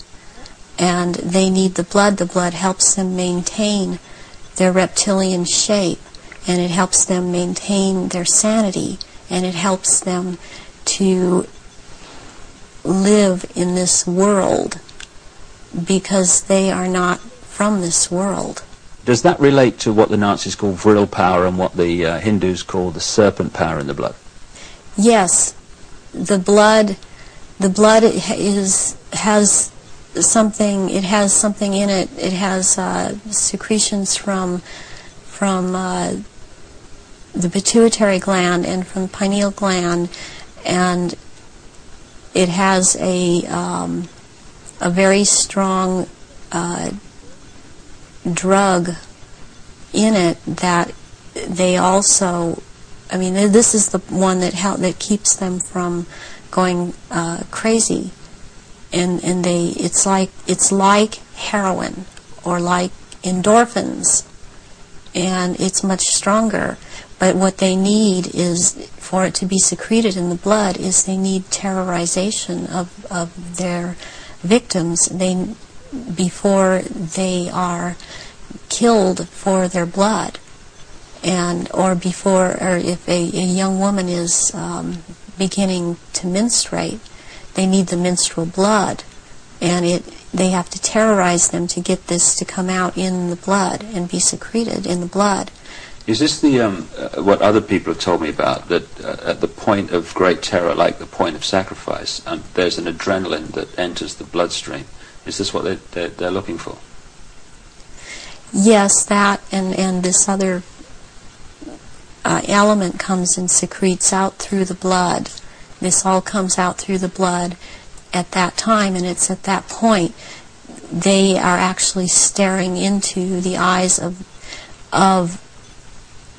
And they need the blood. The blood helps them maintain their reptilian shape, and it helps them maintain their sanity, and it helps them to live in this world because they are not from this world. Does that relate to what the Nazis call vril power and what the Hindus call the serpent power in the blood? Yes, the blood has something. It has something in it. It has secretions from the pituitary gland and from the pineal gland, and it has a very strong drug in it that they also. I mean, this is the one that keeps them from going crazy, and it's like heroin or like endorphins, and it's much stronger. But what they need is, for it to be secreted in the blood, is they need terrorization of their victims before they are killed for their blood. Or if a young woman is beginning to menstruate, they need the menstrual blood, and they have to terrorize them to get this to come out in the blood and be secreted in the blood. Is this the what other people have told me about, that at the point of great terror, like the point of sacrifice, there's an adrenaline that enters the bloodstream? Is this what they're looking for? Yes, that and this other element comes and secretes out through the blood. This all comes out through the blood at that time, and it's at that point they are actually staring into the eyes of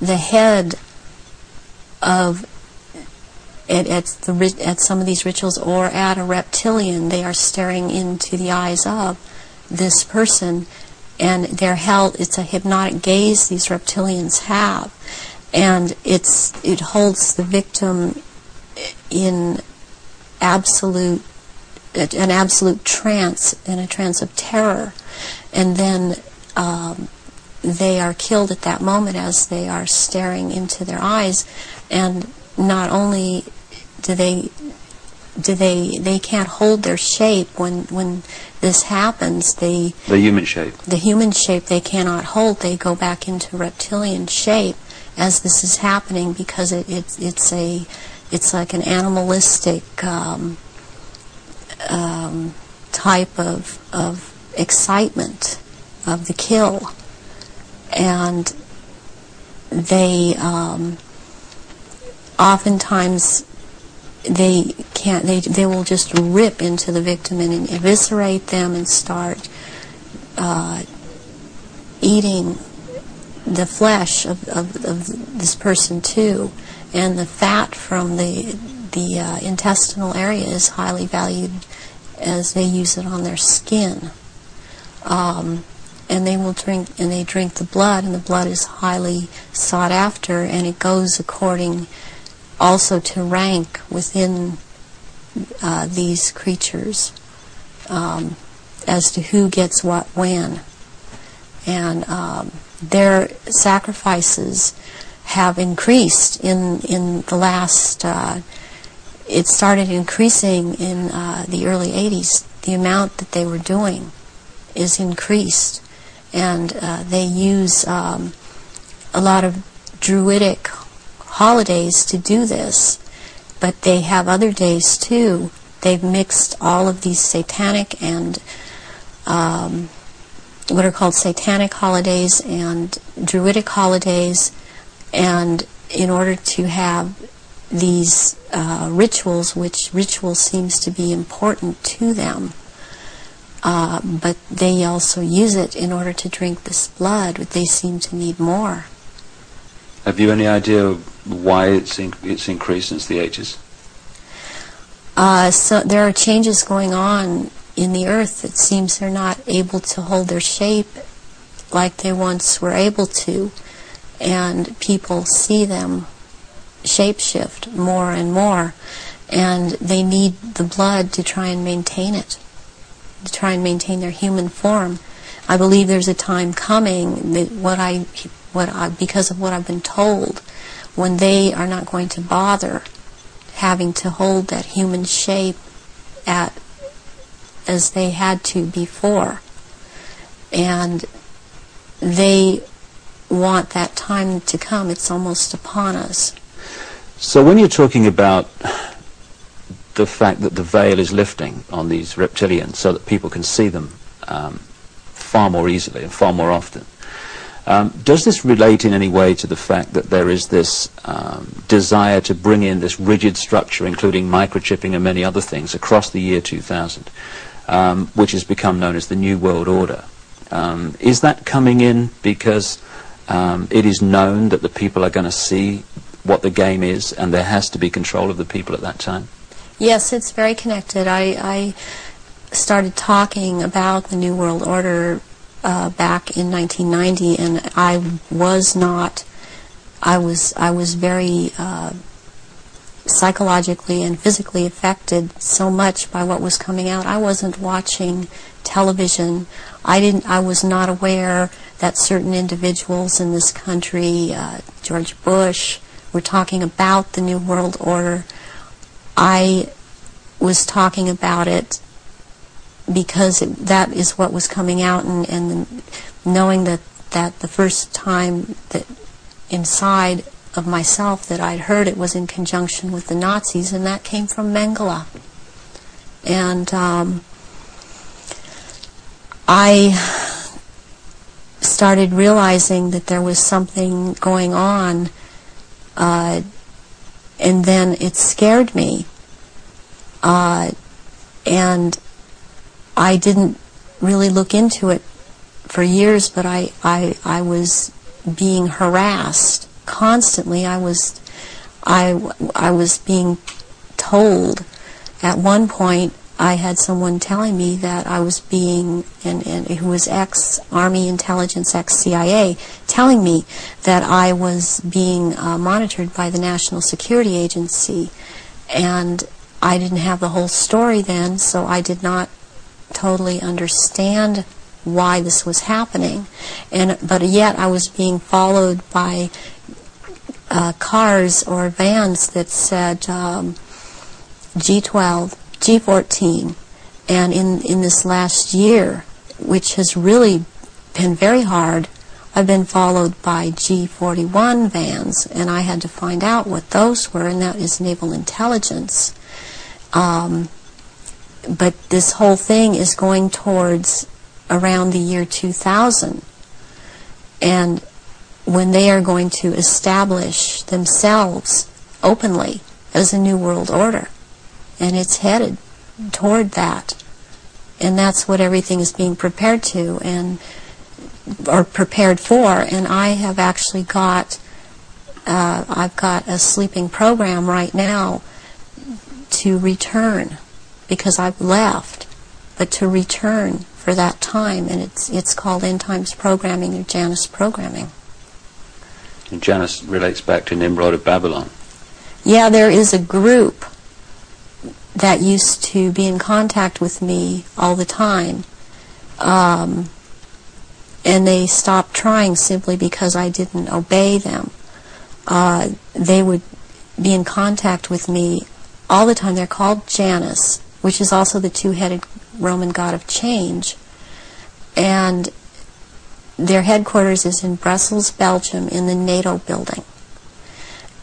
the head of at some of these rituals, or at a reptilian. They are staring into the eyes of this person, and they're held. It's a hypnotic gaze these reptilians have, and it holds the victim in an absolute trance, in a trance of terror, and then they are killed at that moment as they are staring into their eyes. And not only do they can't hold their shape when this happens. The human shape they cannot hold. They go back into reptilian shape as this is happening, because it's like an animalistic type of excitement of the kill. And they oftentimes they will just rip into the victim and eviscerate them and start eating the flesh of this person too. And the fat from the intestinal area is highly valued, as they use it on their skin. And they will drink the blood, and the blood is highly sought after, and it goes according also to rank within these creatures, as to who gets what when. And their sacrifices have increased in the last, it started increasing in the early 80s. The amount that they were doing is increased. And they use a lot of druidic holidays to do this, but they have other days too. They've mixed all of these satanic and what are called satanic holidays and druidic holidays, and in order to have these rituals, which ritual seems to be important to them. But they also use it in order to drink this blood, but they seem to need more. Have you any idea why it's increased since the 80s? So there are changes going on in the earth. It seems they're not able to hold their shape like they once were able to, and people see them shapeshift more and more, and they need the blood to try and maintain it, to try and maintain their human form. I believe there's a time coming that because of what I've been told, when they are not going to bother having to hold that human shape at as they had to before. And they want that time to come. It's almost upon us. So when you're talking about the fact that the veil is lifting on these reptilians so that people can see them far more easily and far more often, does this relate in any way to the fact that there is this desire to bring in this rigid structure, including microchipping and many other things, across the year 2000, which has become known as the New World Order? Is that coming in because it is known that the people are going to see what the game is and there has to be control of the people at that time? Yes, it's very connected. I started talking about the New World Order back in 1990, and I was very psychologically and physically affected so much by what was coming out. I wasn't watching television. I was not aware that certain individuals in this country, George Bush, were talking about the New World Order. I was talking about it because that is what was coming out, and knowing that the first time that inside of myself that I'd heard it was in conjunction with the Nazis, and that came from Mengele. And I started realizing that there was something going on, and then it scared me. And I didn't really look into it for years, but I was being harassed constantly. I was being told. At one point, I had someone telling me that I was being, and who was ex-Army intelligence, ex-CIA, telling me that I was being monitored by the National Security Agency, and I didn't have the whole story then, so I did not totally understand why this was happening. But yet I was being followed by cars or vans that said G12, G14, and in this last year, which has really been very hard, I've been followed by G41 vans, and I had to find out what those were, and that is naval intelligence. But this whole thing is going towards around the year 2000, and when they are going to establish themselves openly as a new world order, and it's headed toward that, and that's what everything is being prepared to or prepared for. And I have actually got I've got a sleeping program right now to return, because I've left, but to return for that time, and it's called End Times Programming or Janus Programming. And Janus relates back to Nimrod of Babylon. Yeah, there is a group that used to be in contact with me all the time, and they stopped trying simply because I didn't obey them. They would be in contact with me all the time. They're called Janus, which is also the two-headed Roman god of change, and their headquarters is in Brussels, Belgium, in the NATO building.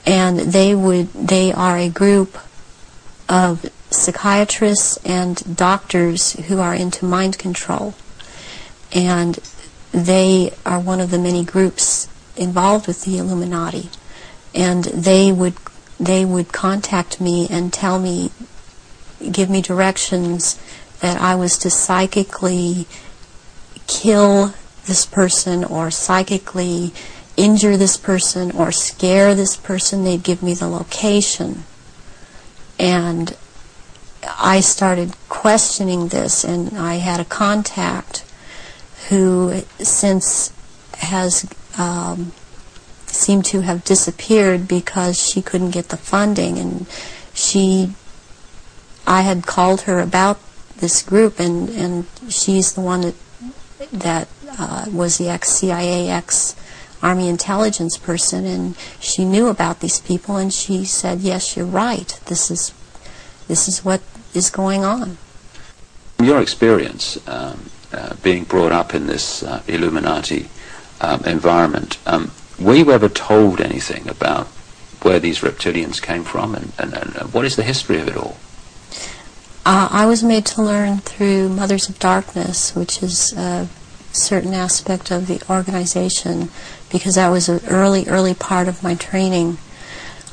And they are a group of psychiatrists and doctors who are into mind control, and they are one of the many groups involved with the Illuminati. And they would contact me and tell me, give me directions that I was to psychically kill this person, or psychically injure this person, or scare this person. They'd give me the location. And I started questioning this, and I had a contact who since has seemed to have disappeared because she couldn't get the funding, and I had called her about this group, and she's the one that was the ex-CIA, ex-Army intelligence person, and she knew about these people, and she said, yes, you're right, this is what is going on. Your experience being brought up in this Illuminati environment, were you ever told anything about where these reptilians came from, and what is the history of it all? I was made to learn through Mothers of Darkness, which is a certain aspect of the organization, because that was an early part of my training,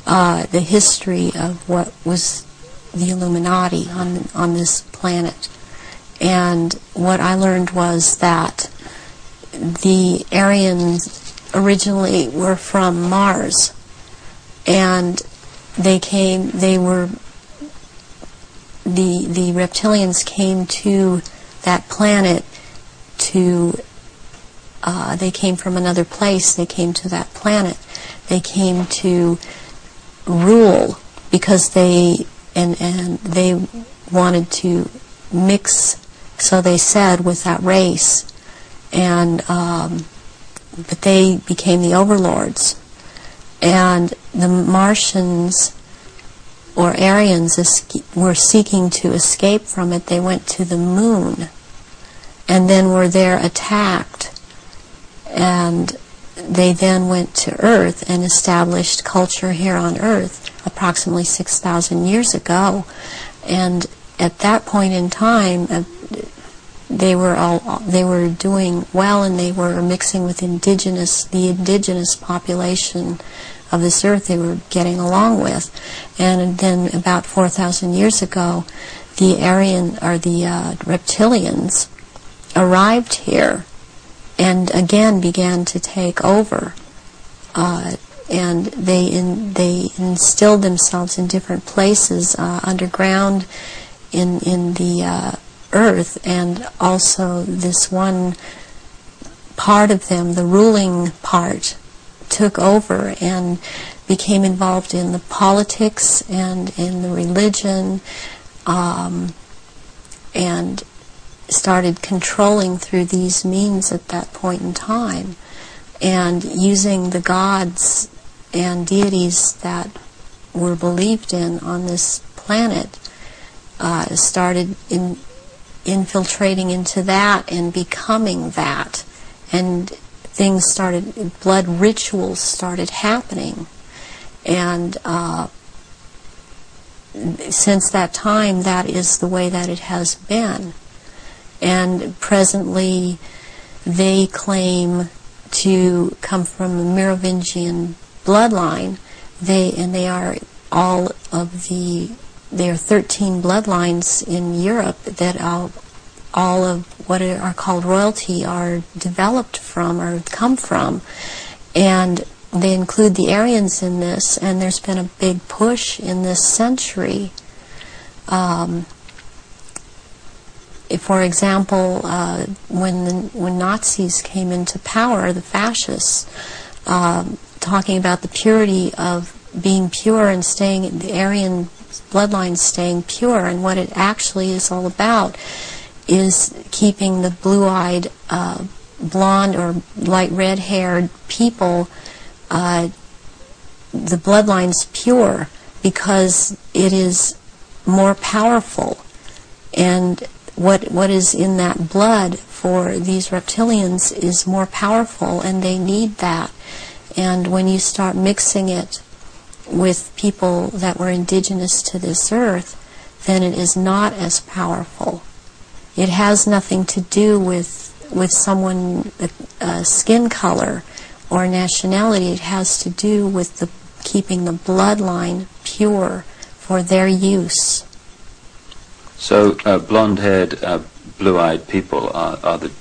the history of what was the Illuminati on this planet. And what I learned was that the Aryans originally were from Mars, and the reptilians came to that planet they came from another place. They came to that planet. They came to rule, because they wanted to mix, so they said, with that race, and but they became the overlords, and the Martians or Aryans were seeking to escape from it. They went to the moon, and then were there attacked, and they then went to Earth and established culture here on Earth approximately 6,000 years ago. And at that point in time, they were doing well, and they were mixing with the indigenous population of this Earth. They were getting along with. And then about 4,000 years ago, the reptilians arrived here and again began to take over, and they instilled themselves in different places underground in the Earth, and also this one part of them, the ruling part, took over and became involved in the politics and in the religion, and started controlling through these means at that point in time, and using the gods and deities that were believed in on this planet, started infiltrating into that and becoming that, and things started, blood rituals started happening, and since that time, that is the way that it has been. And presently, they claim to come from a Merovingian bloodline. They are all of there are 13 bloodlines in Europe that all of what are called royalty are developed from or come from, and they include the Aryans in this. And there's been a big push in this century. For example, when Nazis came into power, the fascists, talking about the purity of being pure and staying, the Aryan bloodline staying pure, and what it actually is all about is keeping the blue-eyed, blonde or light red-haired people, the bloodline's pure, because it is more powerful. And what is in that blood for these reptilians is more powerful, and they need that. And when you start mixing it with people that were indigenous to this earth, then it is not as powerful. It has nothing to do with someone, skin color or nationality. It has to do with keeping the bloodline pure for their use. So blonde-haired, blue-eyed people are the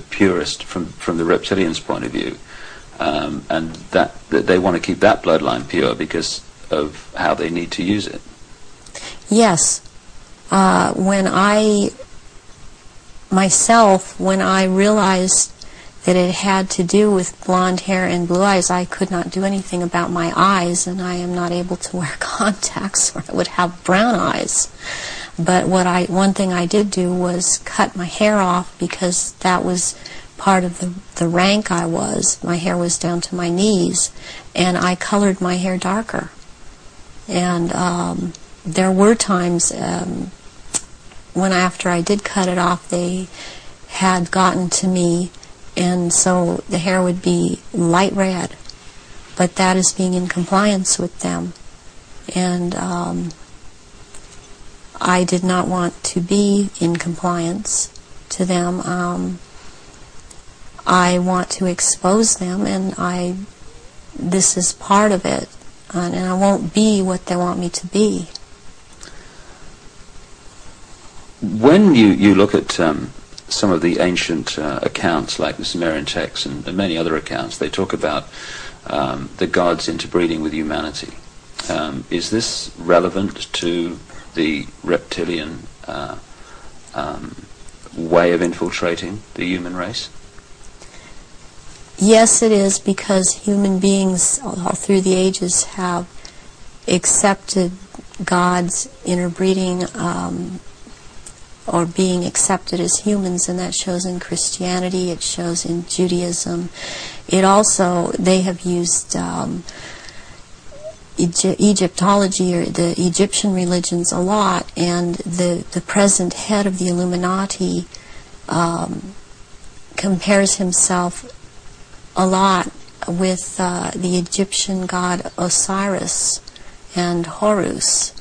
purest from the reptilians' point of view, and that they want to keep that bloodline pure because of how they need to use it. Yes. When I realized that it had to do with blonde hair and blue eyes, I could not do anything about my eyes, and I am not able to wear contacts, or I would have brown eyes. But one thing I did do was cut my hair off, because that was part of the rank I was. My hair was down to my knees, and I colored my hair darker. And there were times after I did cut it off, they had gotten to me, and so the hair would be light red. But that is being in compliance with them. And I did not want to be in compliance to them. I want to expose them, and this is part of it. And I won't be what they want me to be. When you look at some of the ancient accounts, like the Sumerian texts and many other accounts, they talk about the gods interbreeding with humanity. Is this relevant to the reptilian way of infiltrating the human race? Yes, it is, because human beings all through the ages have accepted gods interbreeding or being accepted as humans, and that shows in Christianity, it shows in Judaism. It also, they have used Egyptology, or the Egyptian religions, a lot, and the present head of the Illuminati compares himself a lot with the Egyptian god Osiris and Horus,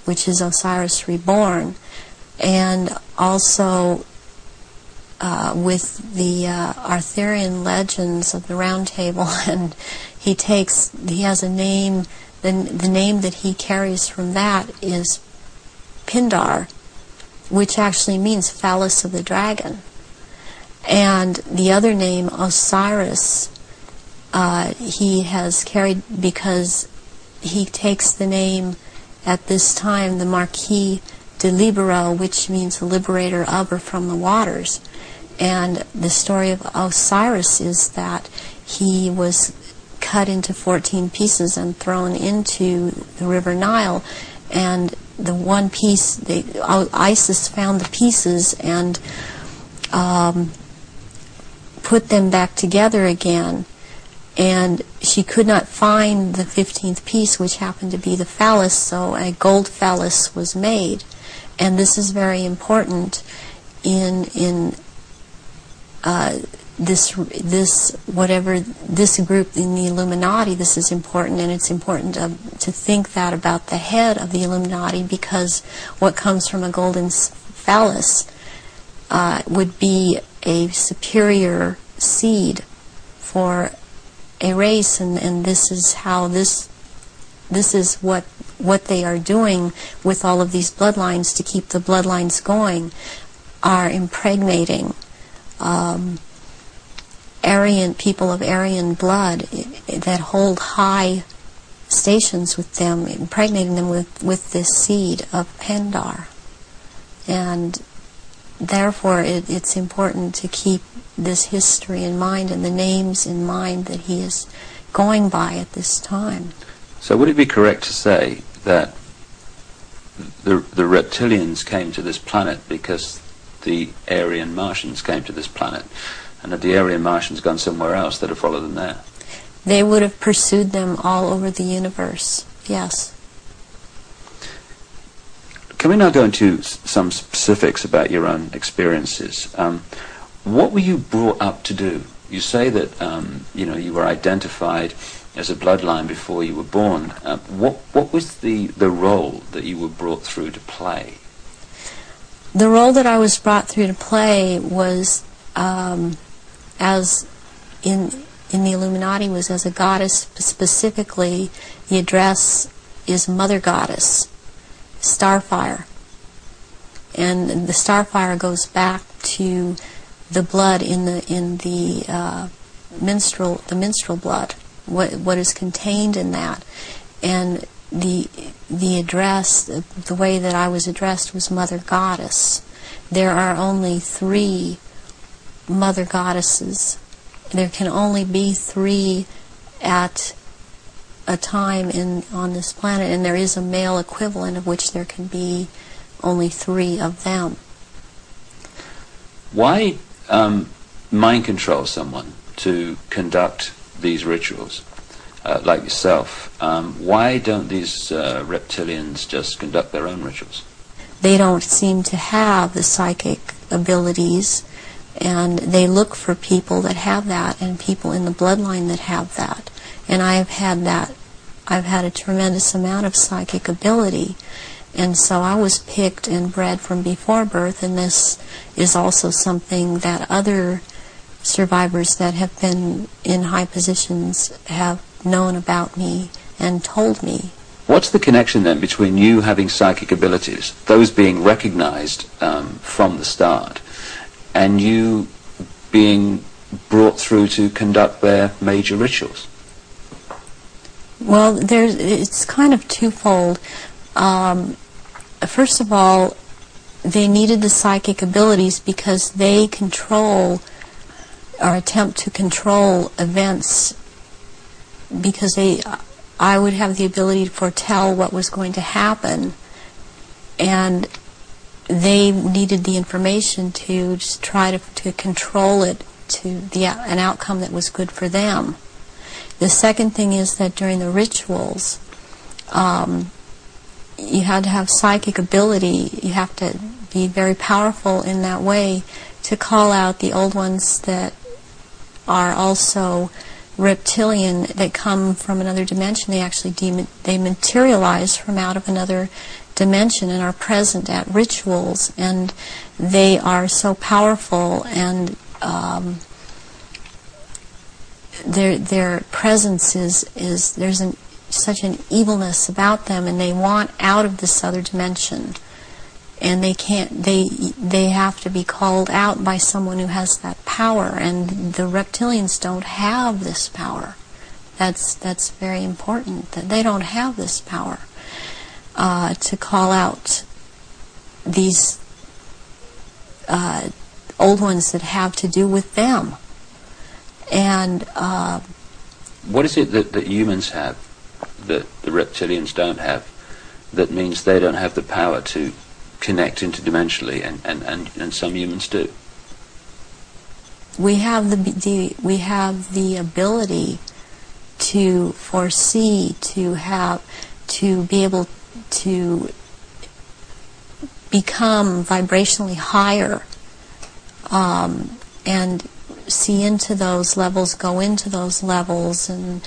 which is Osiris reborn, and also with the Arthurian legends of the Round Table. And he has a name. The name that he carries from that is Pindar, which actually means phallus of the dragon. And the other name, Osiris, he has carried because he takes the name at this time, the Marquis de Libero, which means the liberator of or from the waters. And the story of Osiris is that he was cut into 14 pieces and thrown into the river Nile, and the one piece, Isis found the pieces and put them back together again, and she could not find the 15th piece, which happened to be the phallus, so a gold phallus was made. And this is very important in this group in the Illuminati. This is important, and it's important to think that about the head of the Illuminati, because what comes from a golden phallus would be a superior seed for a race, and this is how this is what they are doing with all of these bloodlines to keep the bloodlines going, are impregnating Aryan people of Aryan blood that hold high stations with them, impregnating them with this seed of Pindar. And therefore it's important to keep this history in mind and the names in mind that he is going by at this time. So would it be correct to say that the reptilians came to this planet because the Aryan Martians came to this planet, and had the Aryan Martians gone somewhere else, they'd have followed them there? They would have pursued them all over the universe, yes. Can we now go into some specifics about your own experiences? What were you brought up to do? You say that you were identified as a bloodline before you were born. What was the role that you were brought through to play? The role that I was brought through to play was, as in the Illuminati, was as a goddess. Specifically, the address is Mother Goddess, Starfire. And the Starfire goes back to the blood in the menstrual blood, what is contained in that. And the address, the way that I was addressed, was Mother Goddess. There are only 3 Mother Goddesses. There can only be 3 at a time on this planet, and there is a male equivalent of which there can be only 3 of them. Why mind control someone to conduct these rituals, like yourself? Why don't these reptilians just conduct their own rituals? they don't seem to have the psychic abilities, and they look for people that have that, and people in the bloodline that have that. And I've had that. I've had a tremendous amount of psychic ability, and so I was picked and bred from before birth, and this is also something that other survivors that have been in high positions have known about me and told me. What's the connection then between you having psychic abilities, those being recognized from the start, and you being brought through to conduct their major rituals? Well, it's kind of twofold. First of all, they needed the psychic abilities because they control or attempt to control events, because I would have the ability to foretell what was going to happen, and they needed the information to just try to control it to an outcome that was good for them. The second thing is that during the rituals, you had to have psychic ability. You have to be very powerful in that way to call out the old ones that are also reptilian, that come from another dimension. They actually they materialize from out of another dimension and are present at rituals, and they are so powerful, and their presence is there's such an evilness about them, and they want out of this other dimension, and they can't. They have to be called out by someone who has that power, and the reptilians don't have this power. That's very important, that they don't have this power to call out these old ones that have to do with them. And what is it that humans have that the reptilians don't have, that means they don't have the power to connect interdimensionally, and some humans do? We have the ability to foresee, to be able to become vibrationally higher, and see into those levels, go into those levels, and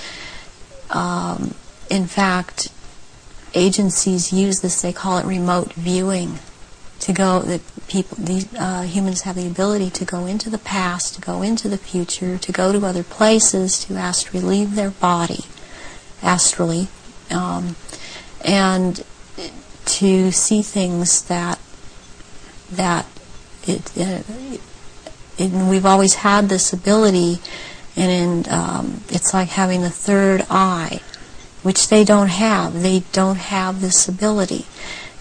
in fact, agencies use this. They call it remote viewing. Humans have the ability to go into the past, to go into the future, to go to other places, to astrally leave their body, astrally, and to see things that we've always had this ability, and it's like having the third eye, which they don't have. They don't have this ability.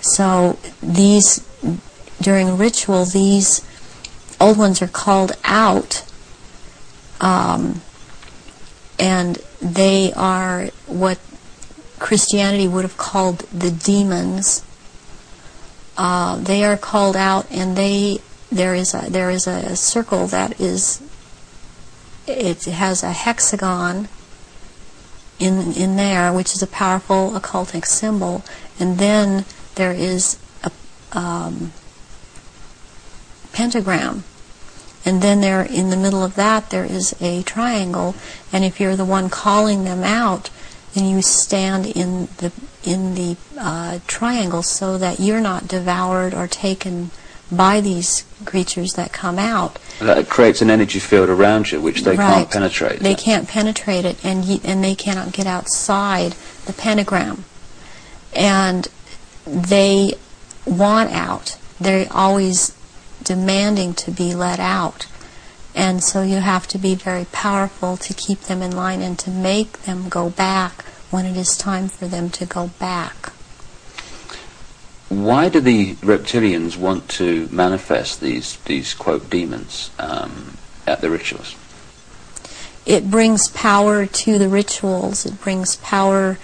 So during ritual, these old ones are called out, and they are what Christianity would have called the demons. They are called out, and there is a circle that it has a hexagon in there, which is a powerful occultic symbol, and then there is a pentagram, and then there, in the middle of that, there is a triangle, and if you're the one calling them out, then you stand in the triangle, so that you're not devoured or taken by these creatures that come out. That creates an energy field around you, which they can't penetrate. They can't penetrate it, and they cannot get outside the pentagram. And they want out. They're always demanding to be let out. And so you have to be very powerful to keep them in line and to make them go back when it is time for them to go back. Why do the reptilians want to manifest these quote demons at the rituals? It brings power to the rituals. It brings power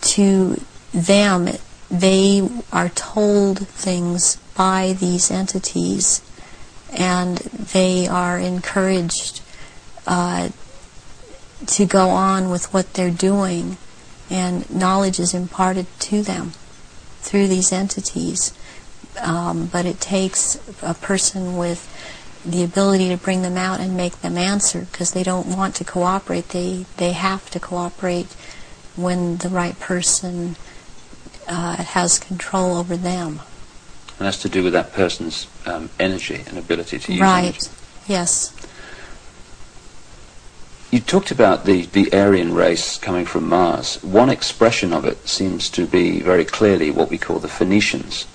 to them. They are told things by these entities, and they are encouraged to go on with what they're doing, and knowledge is imparted to them through these entities. but it takes a person with the ability to bring them out and make them answer, because they don't want to cooperate. They have to cooperate when the right person has control over them. And that's to do with that person's energy and ability to use right. energy. Yes. You talked about the Aryan race coming from Mars. One expression of it seems to be very clearly what we call the Phoenicians.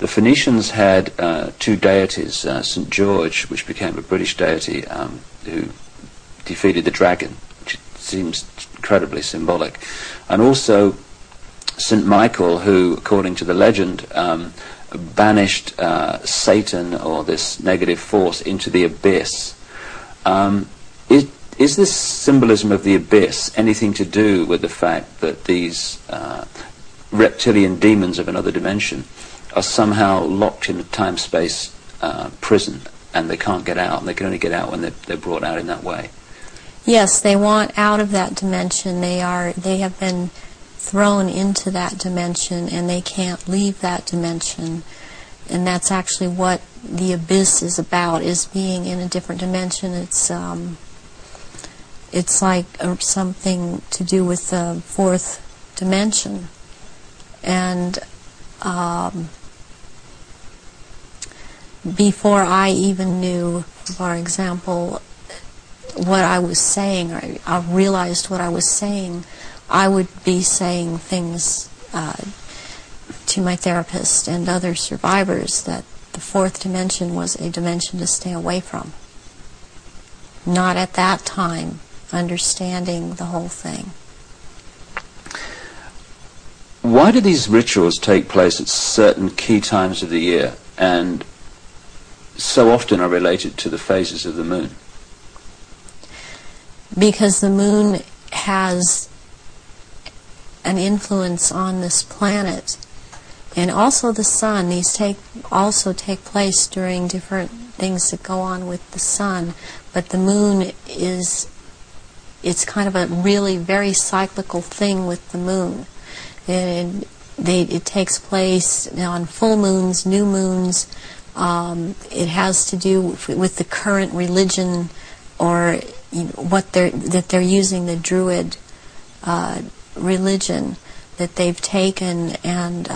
The Phoenicians had two deities, St. George, which became a British deity, who defeated the dragon, which seems incredibly symbolic, and also St. Michael, who, according to the legend, banished Satan, or this negative force, into the abyss. Is this symbolism of the abyss anything to do with the fact that these reptilian demons of another dimension are somehow locked in a time-space prison, and they can't get out, and they can only get out when they're brought out in that way? Yes, they want out of that dimension. They have been thrown into that dimension, and they can't leave that dimension. And that's actually what the abyss is about, is being in a different dimension. It's like something to do with the fourth dimension. And before I even knew, for example, what I was saying, or I realized what I was saying, I would be saying things to my therapist and other survivors that the fourth dimension was a dimension to stay away from. Not at that time understanding the whole thing. Why do these rituals take place at certain key times of the year, and so often are related to the phases of the moon? Because the moon has an influence on this planet, and also the sun. These also take place during different things that go on with the sun, but the moon it's kind of a really very cyclical thing with the moon. It takes place on full moons, new moons. It has to do with the current religion, or what they're using, the Druid religion that they've taken and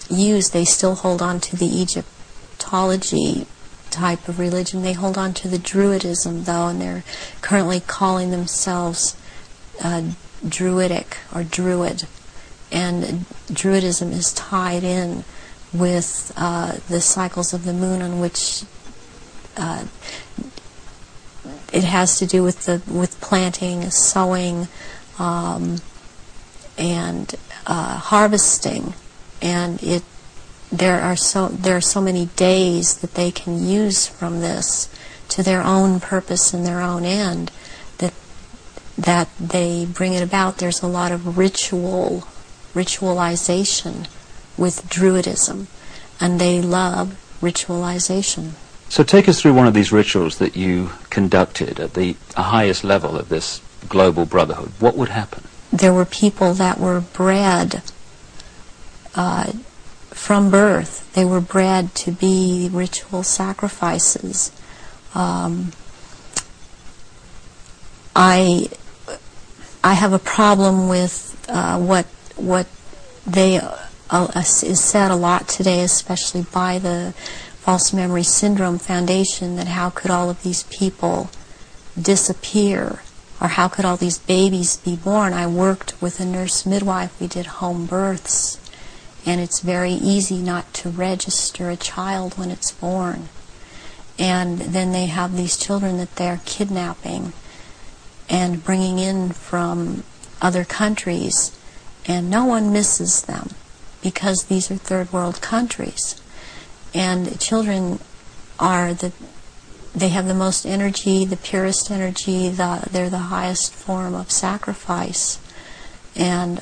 used. They still hold on to the Egyptology type of religion. They hold on to the Druidism, though, and they're currently calling themselves Druidic or Druid. And Druidism is tied in with the cycles of the moon, on which it has to do with planting, sowing, and harvesting, and there are so many days that they can use from this to their own purpose and their own end, that they bring it about. There's a lot of ritualization with Druidism, and they love ritualization. So take us through one of these rituals that you conducted at the highest level of this global brotherhood. What would happen? There were people that were bred from birth. They were bred to be ritual sacrifices. I have a problem with what they is said a lot today, especially by the False Memory Syndrome Foundation, that how could all of these people disappear, or how could all these babies be born? I worked with a nurse midwife. We did home births, and it's very easy not to register a child when it's born. And then they have these children that they're kidnapping and bringing in from other countries, and no one misses them because these are third world countries. And children they have the most energy, the purest energy, they're the highest form of sacrifice. And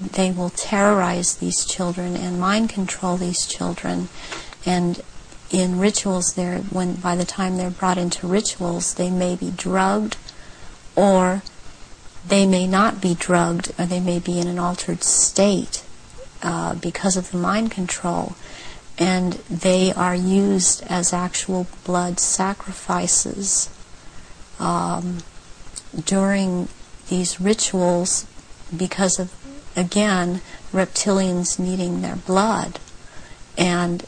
they will terrorize these children and mind control these children. And in rituals, by the time they're brought into rituals, they may be drugged, or they may not be drugged, or they may be in an altered state because of the mind control. and they are used as actual blood sacrifices during these rituals because of, again, reptilians needing their blood. And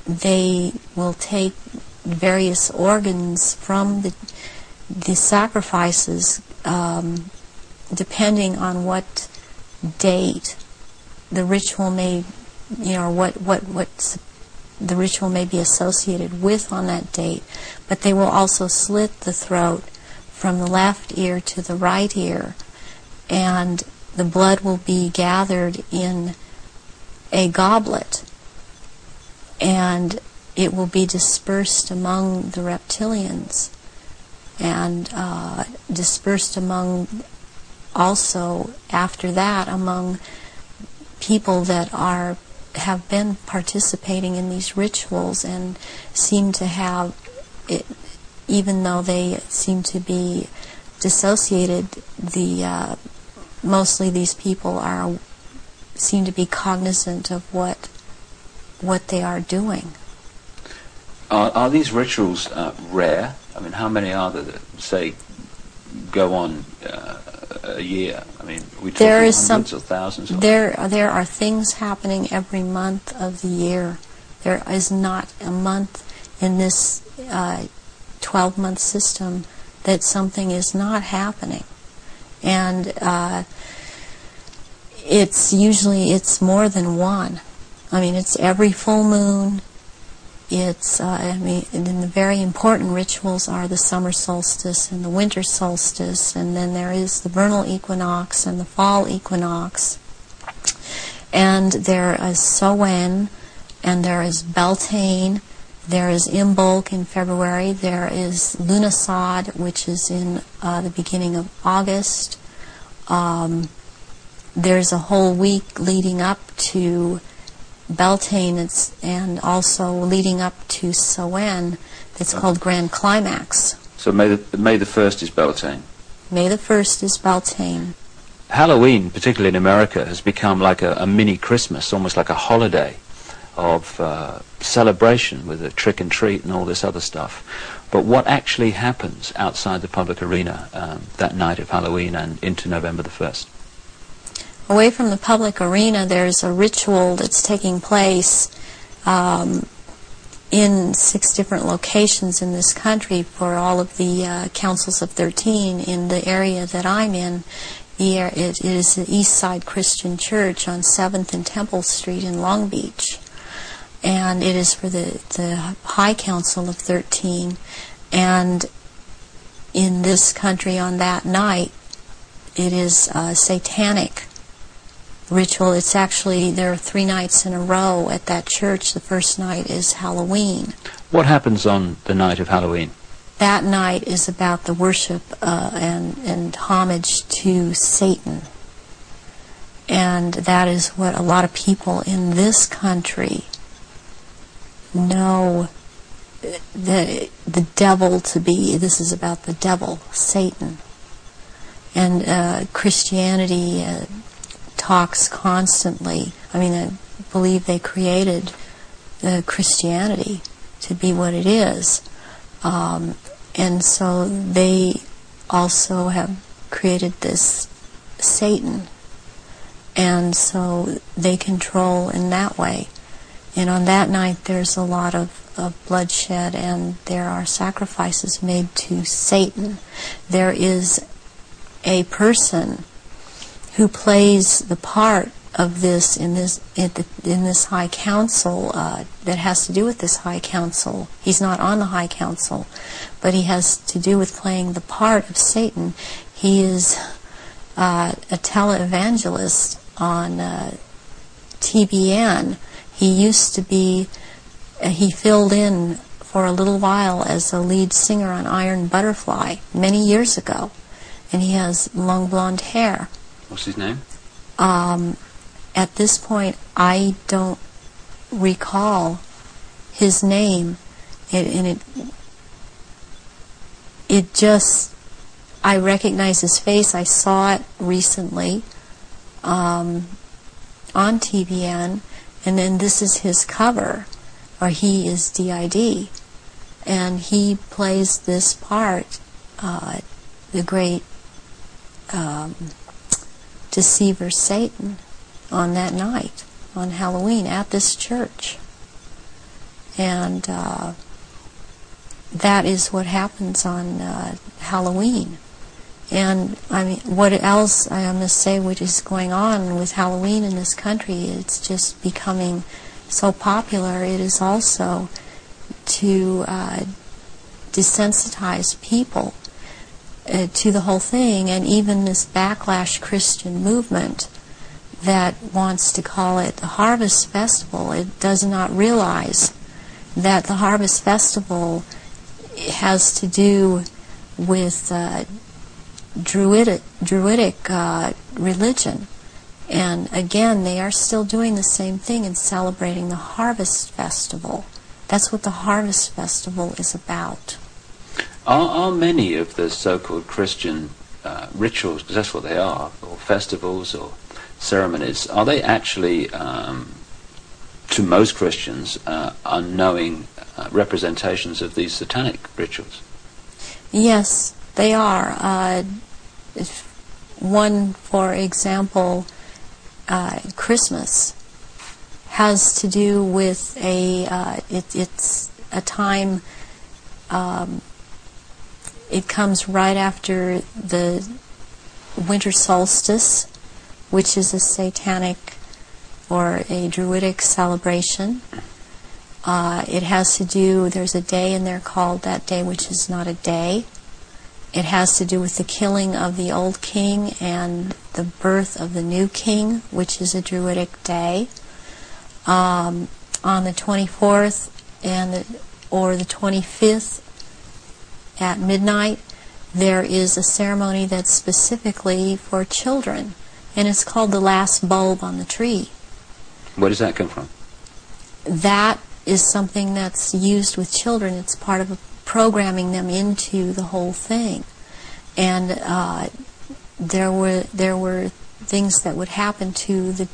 they will take various organs from the sacrifices depending on what date the ritual may, what the ritual may be associated with on that date. But they will also slit the throat from the left ear to the right ear, and the blood will be gathered in a goblet, and it will be dispersed among the reptilians, and dispersed among, also after that, among people that have been participating in these rituals and seem to have it, even though they seem to be dissociated. Mostly these people seem to be cognizant of what they are doing. Are these rituals rare? I mean, how many are there that, say, go on a year? I mean, we talking hundreds or thousands? There are things happening every month of the year. There is not a month in this 12-month system that something is not happening. And it's more than one. I mean, it's every full moon. It's, and the very important rituals are the summer solstice and the winter solstice, and then there is the vernal equinox and the fall equinox. And there is Samhain, and there is Beltane, there is Imbolc in February, there is Lughnasadh, which is in the beginning of August. There's a whole week leading up to Beltane, and also leading up to Samhain, that's called Grand Climax. So May the 1st is Beltane. May the 1st is Beltane. Halloween, particularly in America, has become like a mini Christmas, almost like a holiday of celebration with a trick and treat and all this other stuff. But what actually happens outside the public arena that night of Halloween and into November the 1st? Away from the public arena, there's a ritual that's taking place in 6 different locations in this country for all of the councils of 13 in the area that I'm in. It is the East Side Christian Church on 7th and Temple Street in Long Beach. And it is for the High Council of 13. And in this country on that night, it is a satanic ritual. It's actually, there are 3 nights in a row at that church. The first night is Halloween. What happens on the night of Halloween? That night is about the worship and homage to Satan. And that is what a lot of people in this country know the devil to be. This is about the devil, Satan. And Christianity talks constantly. I mean, I believe they created Christianity to be what it is. And so they also have created this Satan. And so they control in that way. And on that night there's a lot of bloodshed, and there are sacrifices made to Satan. There is a person who plays the part of this in this High Council that has to do with this High Council. He's not on the High Council, but he has to do with playing the part of Satan. He is a televangelist on TBN. He used to be, he filled in for a little while as a lead singer on Iron Butterfly many years ago, and he has long blonde hair. What's his name? At this point, I don't recall his name, and it just, I recognize his face. I saw it recently on TBN, And then this is his cover, or he is DID. And he plays this part, the great deceiver Satan, on that night, on Halloween, at this church. And that is what happens on Halloween. And I mean, what else I must say, what is going on with Halloween in this country? It's just becoming so popular. It is also to desensitize people to the whole thing, and even this backlash Christian movement that wants to call it the Harvest Festival. It does not realize that the Harvest Festival has to do with Druidic religion. And again, they are still doing the same thing and celebrating the Harvest Festival. That's what the Harvest Festival is about. Are many of the so-called Christian rituals, because that's what they are, or festivals or ceremonies, are they actually, to most Christians, unknowing representations of these satanic rituals? Yes, they are. One, for example, Christmas has to do with it's a time, it comes right after the winter solstice, which is a satanic or a Druidic celebration. It has to do, there's a day in there called that day which is not a day. It has to do with the killing of the old king and the birth of the new king, which is a Druidic day. On the 24th or the 25th at midnight, there is a ceremony that's specifically for children, and it's called the last bulb on the tree. Where does that come from? That is something that's used with children. It's part of programming them into the whole thing. And there were things that would happen to the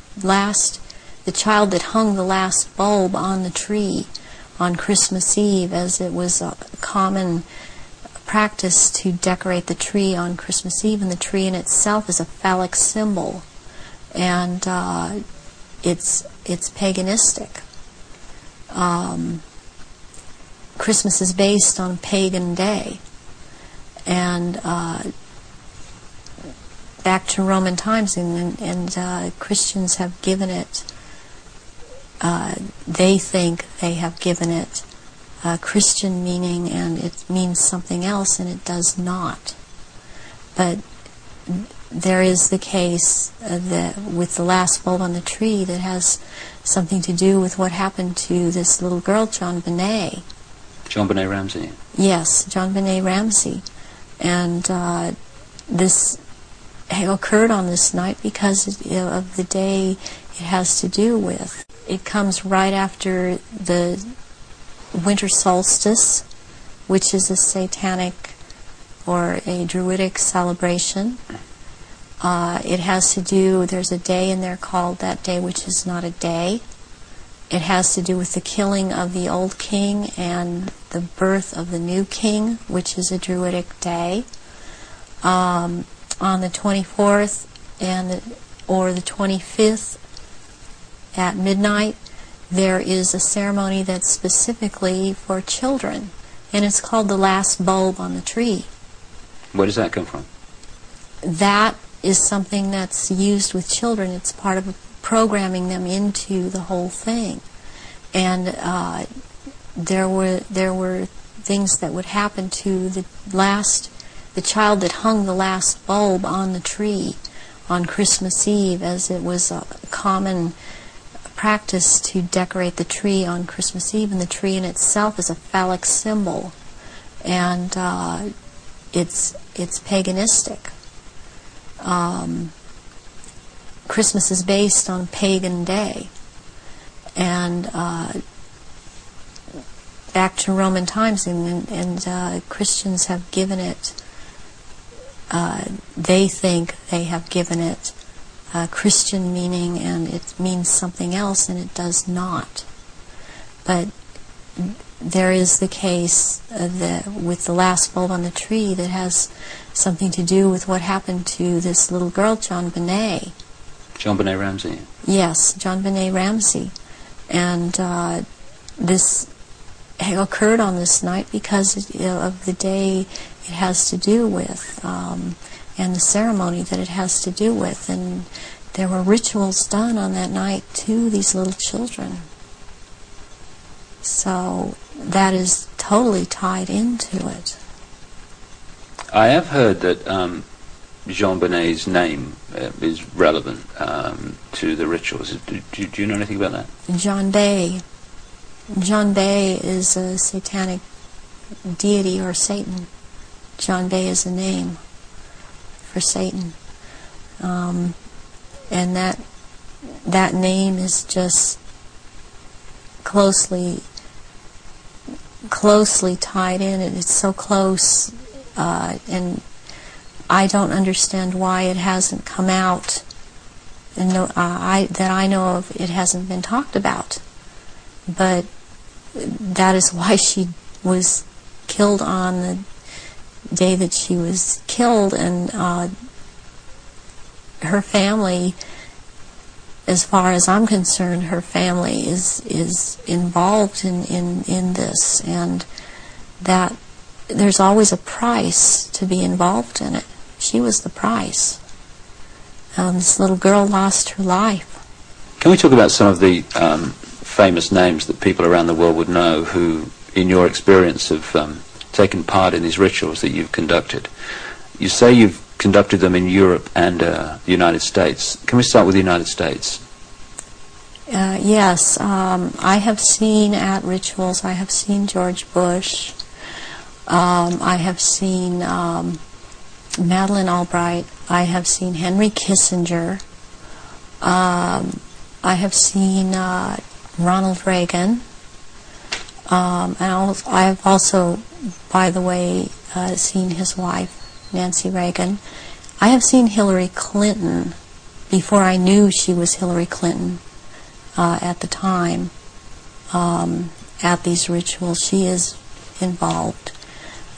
child that hung the last bulb on the tree on Christmas Eve, as it was a common practice to decorate the tree on Christmas Eve, and the tree in itself is a phallic symbol, and it's paganistic. Christmas is based on a pagan day, and back to Roman times, and Christians have given it, they think they have given it Christian meaning, and it means something else, and it does not. But there is the case with the last bulb on the tree that has something to do with what happened to this little girl, John Benet. John Benet Ramsey? Yes, John Benet Ramsey. And this occurred on this night because of the day it has to do with. It comes right after the winter solstice, which is a satanic or a Druidic celebration. It has to do, there's a day in there called that day which is not a day. It has to do with the killing of the old king and the birth of the new king, which is a Druidic day. On the 24th or the 25th at midnight, there is a ceremony that's specifically for children, and it's called the last bulb on the tree. Where does that come from? That is something that's used with children. It's part of programming them into the whole thing. And there were things that would happen to the child that hung the last bulb on the tree on Christmas Eve, as it was a common practice to decorate the tree on Christmas Eve, and the tree in itself is a phallic symbol, and it's paganistic. Christmas is based on a pagan day, and back to Roman times, and Christians have given it, they think they have given it Christian meaning, and it means something else, and it does not. But there is the case with the last bulb on the tree that has something to do with what happened to this little girl, John Benet. John Benet Ramsey. Yes, John Benet Ramsey. And this occurred on this night because of the day it has to do with, and the ceremony that it has to do with. And there were rituals done on that night to these little children. So that is totally tied into it. I have heard that Jean Benet's name is relevant to the rituals. Do you know anything about that? John Bay. John Bay is a satanic deity, or Satan. John Bay is a name for Satan. And that name is just closely tied in, and it's so close, and I don't understand why it hasn't come out, and that I know of, it hasn't been talked about. But that is why she was killed on the day that she was killed, and her family, as far as I'm concerned, her family is involved in this, and that there's always a price to be involved in it. She was the price. This little girl lost her life. Can we talk about some of the famous names that people around the world would know who, in your experience, have taken part in these rituals that you've conducted? You say you've conducted them in Europe and the United States. Can we start with the United States? Yes, I have seen at rituals, I have seen George Bush, I have seen Madeleine Albright, I have seen Henry Kissinger, I have seen Ronald Reagan, and I have also, by the way, seen his wife, Nancy Reagan. I have seen Hillary Clinton before I knew she was Hillary Clinton at the time at these rituals. She is involved.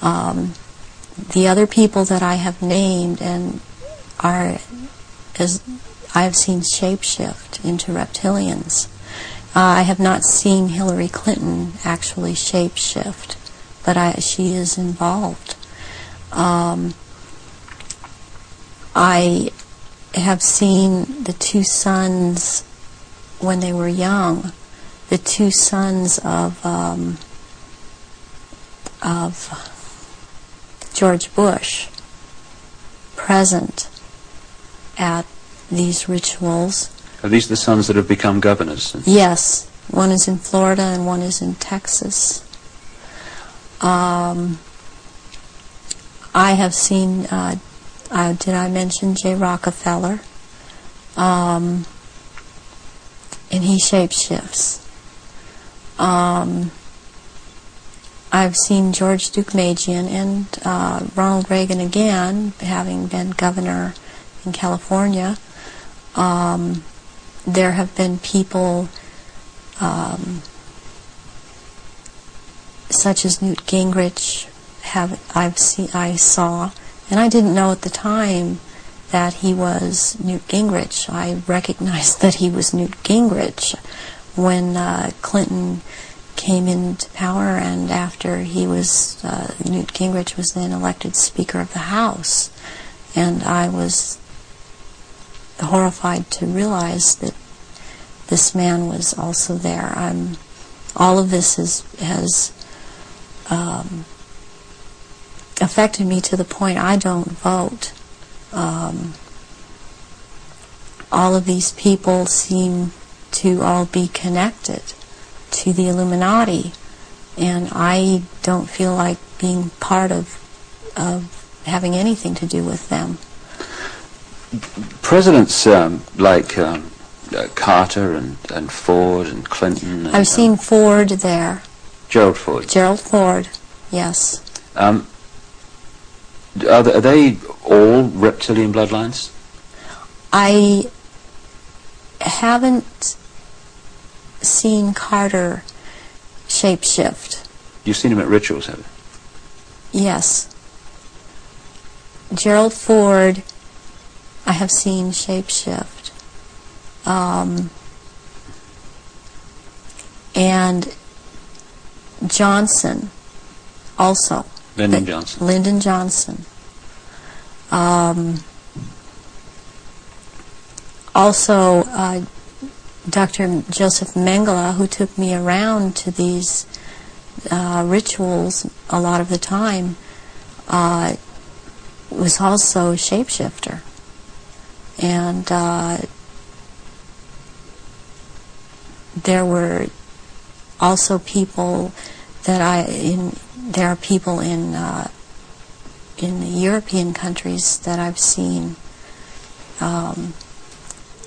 The other people that I have named and are, as I have seen shapeshift into reptilians. I have not seen Hillary Clinton actually shapeshift, but she is involved. I have seen the two sons when they were young, the two sons of George Bush present at these rituals. Are these the sons that have become governors? Yes. One is in Florida and one is in Texas. I have seen, did I mention J. Rockefeller? And he shapeshifts. I've seen George Deukmejian and Ronald Reagan again, having been governor in California. There have been people such as Newt Gingrich. I saw, and I didn't know at the time that he was Newt Gingrich. I recognized that he was Newt Gingrich when Clinton came into power, and after he was, Newt Gingrich was then elected Speaker of the House. And I was horrified to realize that this man was also there. All of this has affected me to the point I don't vote. All of these people seem to all be connected to the Illuminati, and I don't feel like being part of having anything to do with them. Presidents like Carter and Ford and Clinton. And, I've seen Ford there. Gerald Ford. Gerald Ford, yes. Are they all reptilian bloodlines? I haven't seen Carter shapeshift. You've seen him at rituals, have you? Yes. Gerald Ford, I have seen shapeshift. And Johnson, also. Lyndon Johnson. Lyndon Johnson. Also, Dr. Josef Mengele, who took me around to these rituals a lot of the time, was also a shapeshifter. And there were also people that there are people in the European countries that I've seen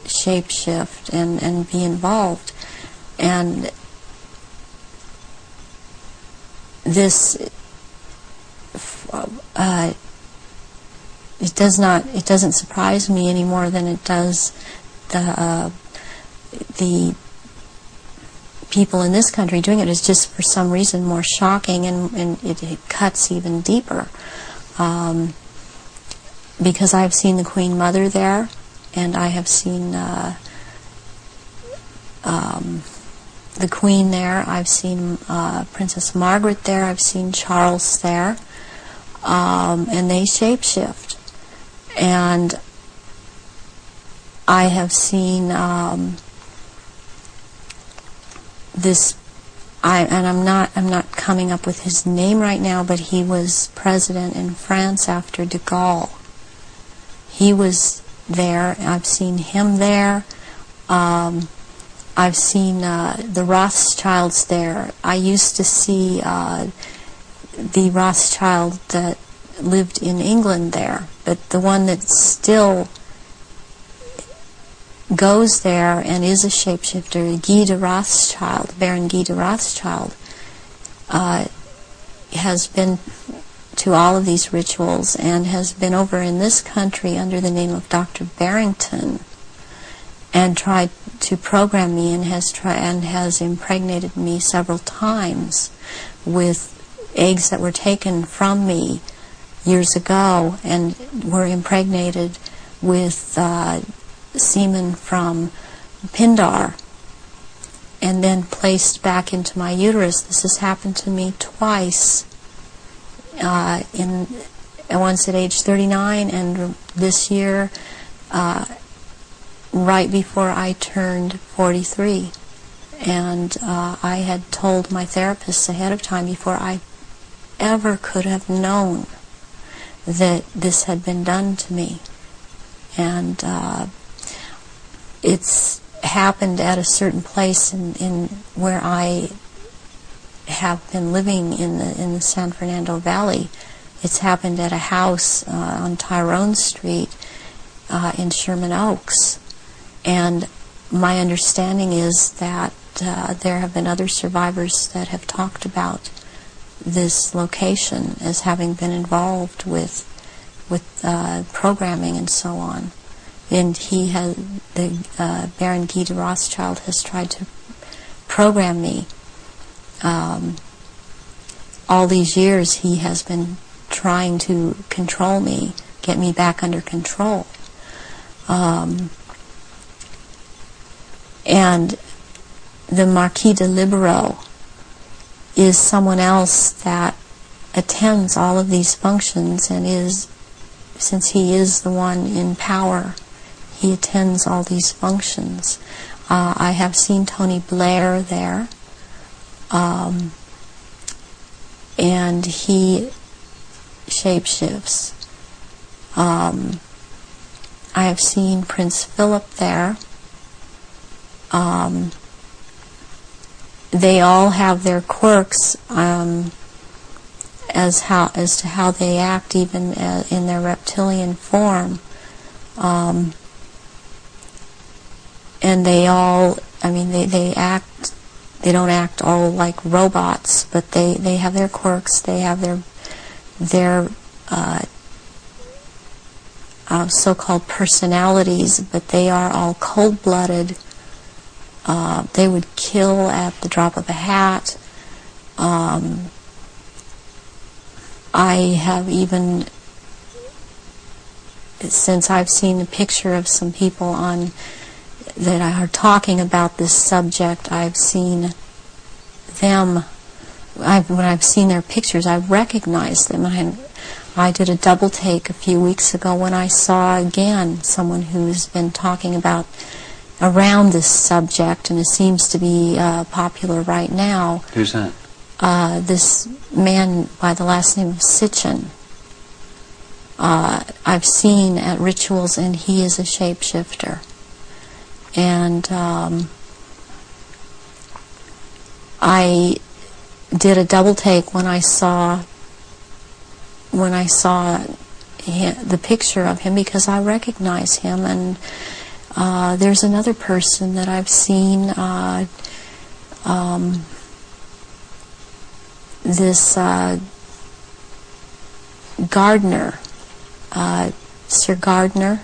shapeshift and be involved. And this it doesn't surprise me any more than it does the people in this country doing it. Is just for some reason more shocking, and it cuts even deeper, because I've seen the Queen Mother there, and I have seen the Queen there. I've seen Princess Margaret there. I've seen Charles there, and they shapeshift. And I have seen this. I'm not coming up with his name right now, but he was president in France after de Gaulle. He was there. I've seen him there. I've seen the Rothschilds there. I used to see the Rothschild that lived in England there, but the one that still goes there and is a shapeshifter, Guy de Rothschild, Baron Guy de Rothschild, has been to all of these rituals and has been over in this country under the name of Dr. Barrington and tried to program me, and has impregnated me several times with eggs that were taken from me years ago and were impregnated with semen from Pindar and then placed back into my uterus. This has happened to me twice, once at age 39 and this year right before I turned 43. And I had told my therapists ahead of time, before I ever could have known that this had been done to me. And it's happened at a certain place in where I have been living in the San Fernando Valley. It's happened at a house on Tyrone Street in Sherman Oaks. And my understanding is that there have been other survivors that have talked about this location as having been involved with programming and so on. And the Baron Guy de Rothschild has tried to program me. All these years he has been trying to control me, get me back under control. And the Marquis de Libero is someone else that attends all of these functions and is, since he is the one in power, he attends all these functions. I have seen Tony Blair there, and he shapeshifts. I have seen Prince Philip there. They all have their quirks as to how they act, even in their reptilian form. And they all, they act. They don't act all like robots, but they have their quirks. They have their so-called personalities, but they are all cold-blooded. They would kill at the drop of a hat. I have even, since I've seen a picture of some people on that are talking about this subject, I've seen them. When I've seen their pictures, I've recognized them. I did a double take a few weeks ago when I saw again someone who's been talking about around this subject, and it seems to be popular right now. Who's that? This man by the last name of Sitchin. I've seen at rituals, and he is a shapeshifter. And I did a double take when I saw the picture of him, because I recognize him. And there's another person that I've seen, this Gardner, Sir Gardner.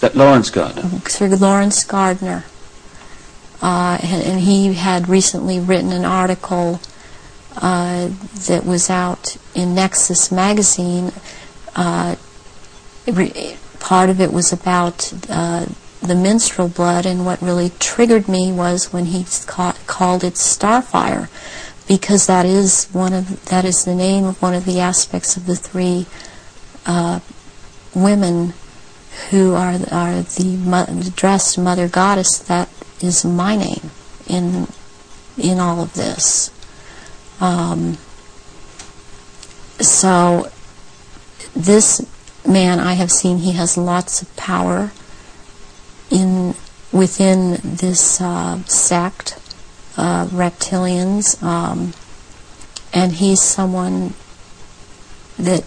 That Lawrence Gardner? Sir Lawrence Gardner. And he had recently written an article that was out in Nexus magazine. Part of it was about the menstrual blood, and what really triggered me was when he called it starfire, because that is the name of one of the aspects of the three women who are the dressed mother goddess. That is my name in all of this. So this man I have seen, he has lots of power within this sect, reptilians, and he's someone that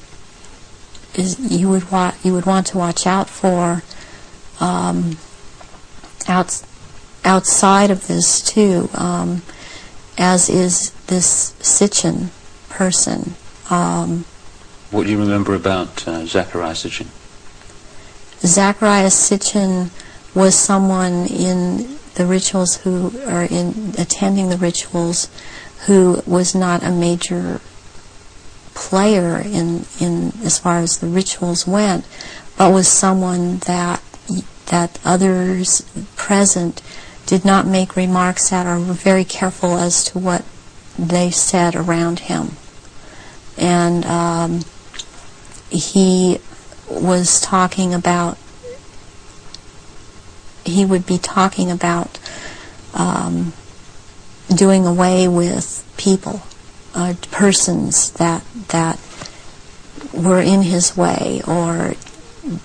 you would want to watch out for outside of this too, as is this Sitchin person. What do you remember about Zachariah Sitchin? Zachariah Sitchin was someone in the rituals attending the rituals who was not a major player in as far as the rituals went, but was someone that others present did not make remarks at, or were very careful as to what they said around him. And he was talking about, he would be talking about doing away with people, persons that were in his way, or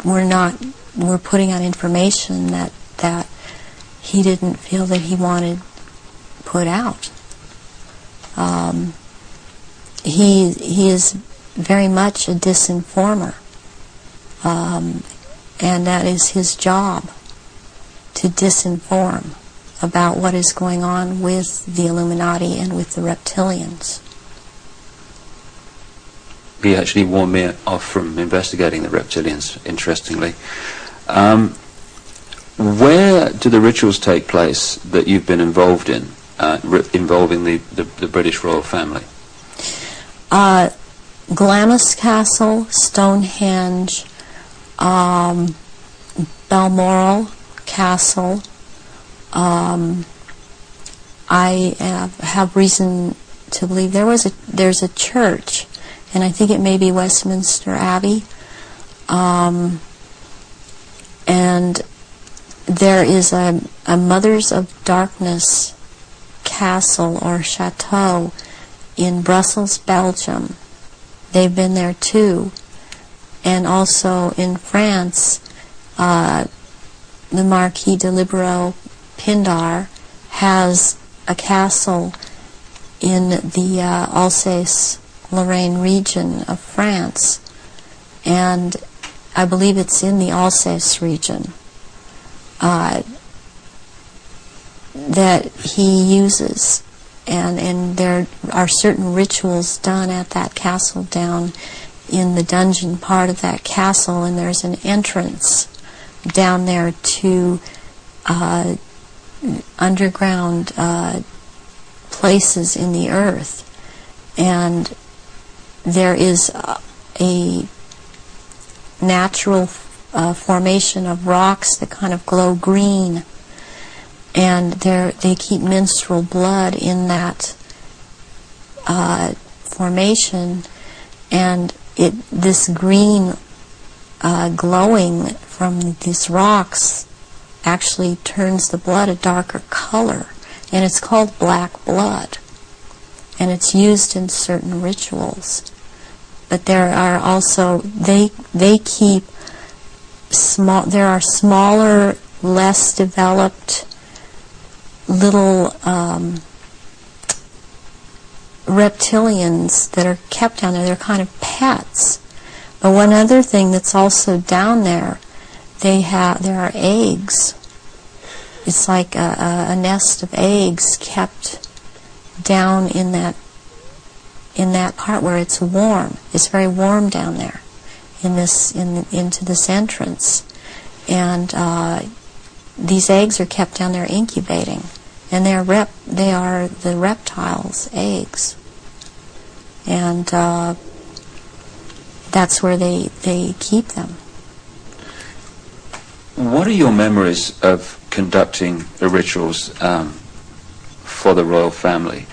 were putting out information that he didn't feel that he wanted put out. He is very much a disinformer, and that is his job, to disinform about what is going on with the Illuminati and with the reptilians. He actually warned me off from investigating the reptilians, interestingly. Where do the rituals take place that you've been involved in, involving the British royal family? Glamis Castle, Stonehenge, Balmoral Castle. I have reason to believe there's a church, and I think it may be Westminster Abbey, and there is a Mothers of Darkness castle or chateau in Brussels, Belgium. They've been there too. And also in France, the Marquis de Libero Pindar has a castle in the Alsace-Lorraine region of France, and I believe it's in the Alsace region, that he uses, and there are certain rituals done at that castle down in the dungeon part of that castle, and there's an entrance down there to underground places in the earth, and there is a natural formation of rocks that kind of glow green, and they keep menstrual blood in that formation, and this green glowing from these rocks actually turns the blood a darker color, and it's called black blood, and it's used in certain rituals. But there are also, they keep small, there are smaller, less developed little reptilians that are kept down there. They're kind of pets. But one other thing that's also down there, there are eggs. It's like a nest of eggs kept down in that part where it's warm. It's very warm down there into this entrance, and these eggs are kept down there incubating, and they are the reptiles' eggs, and that's where they keep them. What are your memories of conducting the rituals for the royal family?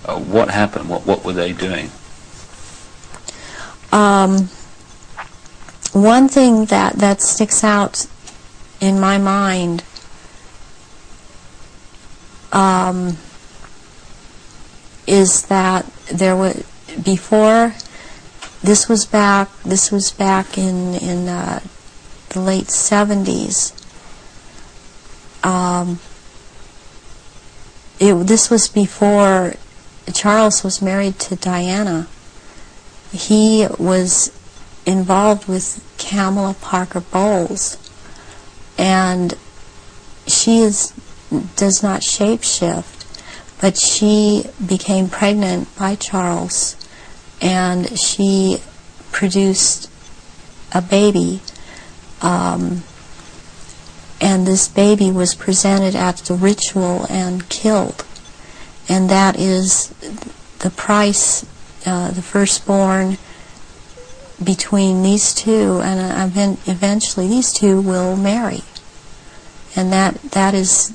What happened? What were they doing? One thing that sticks out in my mind is that there was before. This was back in the late 70s. This was before Charles was married to Diana. He was involved with Kamala Parker Bowles, and she does not shapeshift, but she became pregnant by Charles, and she produced a baby, and this baby was presented at the ritual and killed, and that is the price, the firstborn between these two, and eventually these two will marry, and that is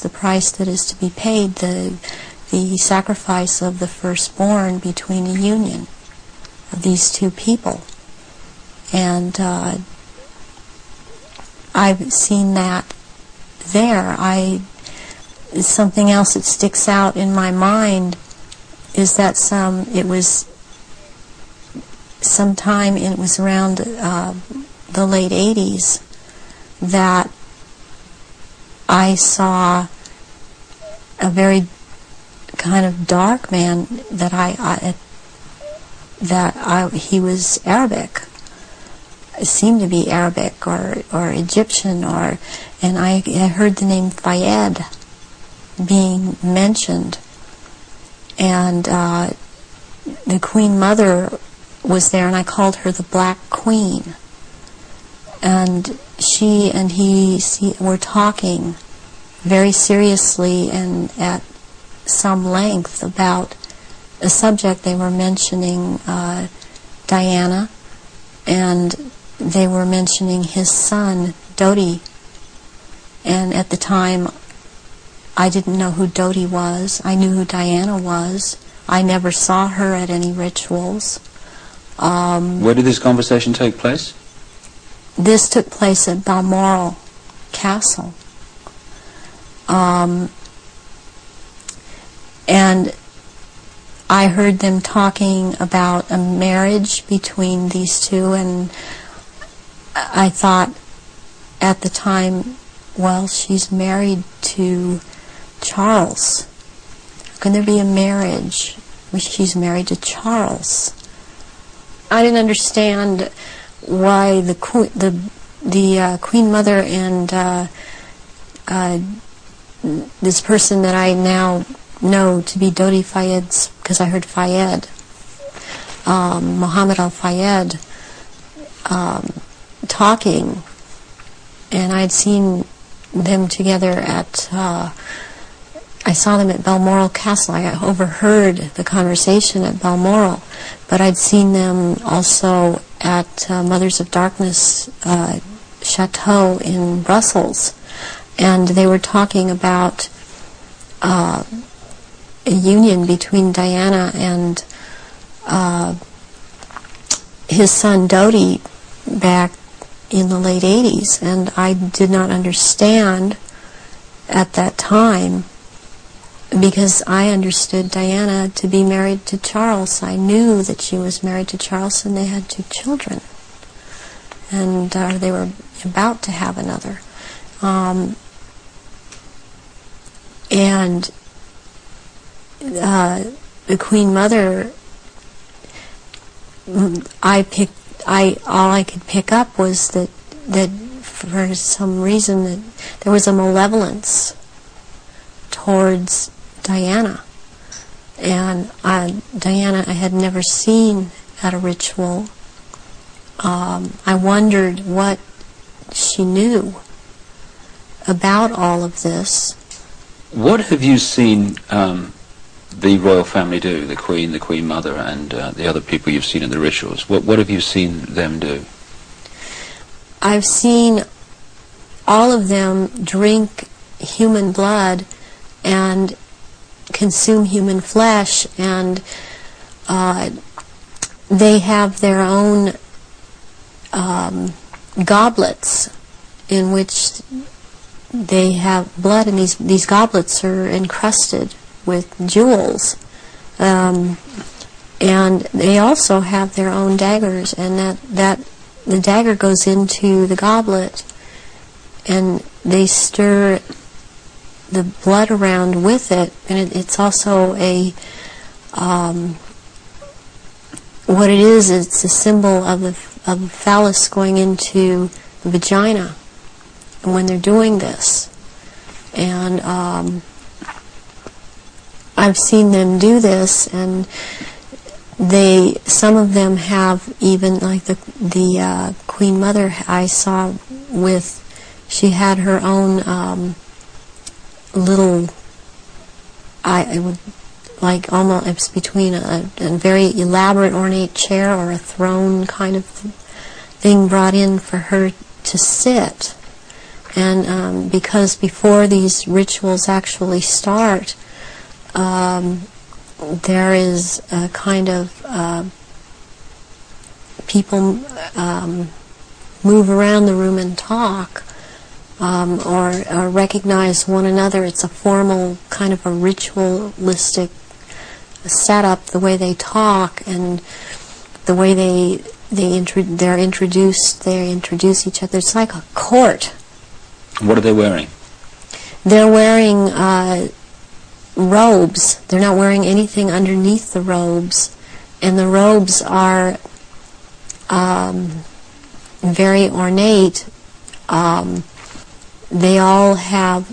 the price that is to be paid, the sacrifice of the firstborn between a union of these two people. And I've seen that there. Something else that sticks out in my mind is that it was around the late 80s that I saw a very kind of dark man he was Arabic. It seemed to be Arabic or Egyptian, and I heard the name Fayed being mentioned, and the Queen Mother was there, and I called her the Black Queen, and she and he were talking very seriously and at some length about a subject. They were mentioning Diana, and they were mentioning his son Dodi, and at the time I didn't know who Dodi was. I knew who Diana was. I never saw her at any rituals. Where did this conversation take place? This took place at Balmoral Castle. And I heard them talking about a marriage between these two, and I thought at the time, well, she's married to Charles. How can there be a marriage? She's married to Charles. I didn't understand why the Queen Mother and this person that I now know to be Dodi Fayed, because I heard Fayed, Muhammad al-Fayed talking, and I'd seen them together at, I saw them at Balmoral Castle. I overheard the conversation at Balmoral, but I'd seen them also at Mothers of Darkness Chateau in Brussels, and they were talking about a union between Diana and his son Dodi back in the late 80s, and I did not understand at that time, because I understood Diana to be married to Charles. I knew that she was married to Charles, and they had 2 children, and they were about to have another. And the Queen Mother, all I could pick up was that for some reason that there was a malevolence towards Diana. And Diana I had never seen at a ritual. I wondered what she knew about all of this. What have you seen the royal family do, the Queen Mother, and the other people you've seen in the rituals? What have you seen them do? I've seen all of them drink human blood and consume human flesh, and they have their own goblets in which they have blood, and these goblets are encrusted with jewels, and they also have their own daggers, and that the dagger goes into the goblet, and they stir the blood around with it, and it's also a what it is. It's a symbol of the phallus going into the vagina, and when they're doing this, and I've seen them do this, and some of them have even, like the Queen Mother I saw with, she had her own little, it would like almost, it's between a very elaborate ornate chair or a throne kind of thing brought in for her to sit. And because before these rituals actually start, there is a kind of people move around the room and talk, or recognize one another. It's a formal kind of a ritualistic setup, the way they talk and the way they introduce each other. It's like a court. What are they wearing? They're wearing robes. They're not wearing anything underneath the robes, and the robes are very ornate. They all have,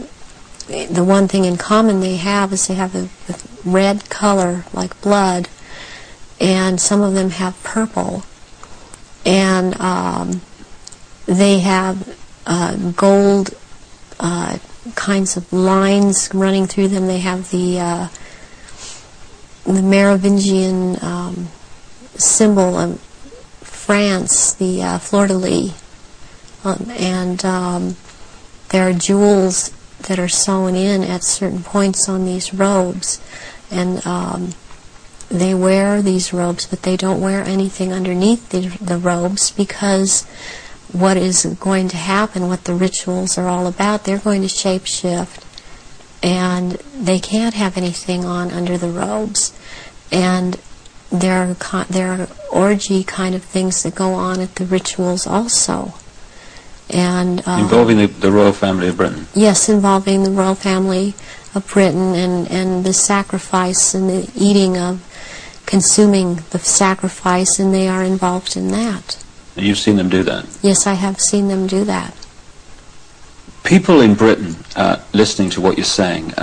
the one thing in common they have is they have a red color like blood, and some of them have purple, and they have gold kinds of lines running through them. They have the Merovingian symbol of France, the fleur-de-lis, and there are jewels that are sewn in at certain points on these robes, and they wear these robes, but they don't wear anything underneath the robes, because what is going to happen, what the rituals are all about, they're going to shape-shift, and they can't have anything on under the robes. And there are orgy kind of things that go on at the rituals also. And involving the royal family of Britain? Yes, involving the royal family of Britain, and the sacrifice and the eating of, consuming the sacrifice, and they are involved in that. You've seen them do that? Yes, I have seen them do that. People in Britain, listening to what you're saying,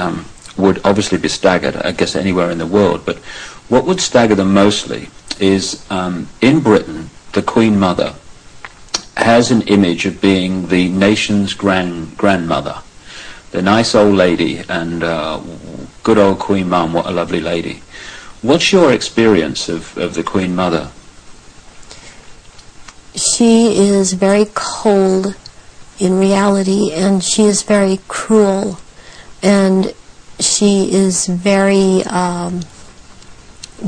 would obviously be staggered, I guess anywhere in the world, but what would stagger them mostly is in Britain, the Queen Mother has an image of being the nation's grandmother. The nice old lady, and good old Queen Mum, what a lovely lady. What's your experience of the Queen Mother? She is very cold in reality, and she is very cruel, and she is very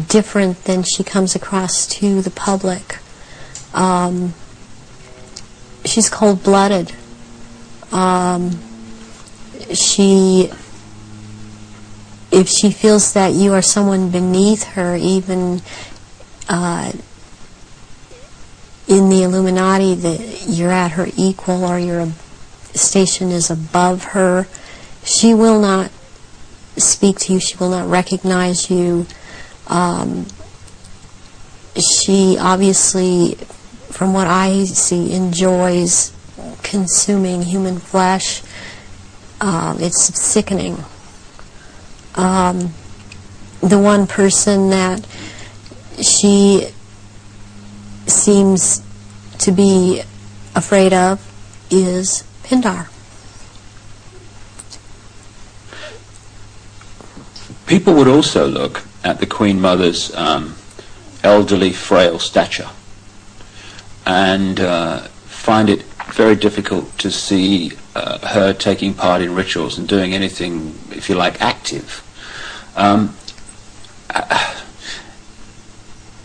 different than she comes across to the public. She's cold-blooded. If she feels that you are someone beneath her, even in the Illuminati, that you're at her equal or your station is above her, she will not speak to you, she will not recognize you. She obviously, from what I see, enjoys consuming human flesh. It's sickening. The one person that she seems to be afraid of is Pindar. People would also look at the Queen Mother's elderly, frail stature and find it very difficult to see her taking part in rituals and doing anything, if you like, active.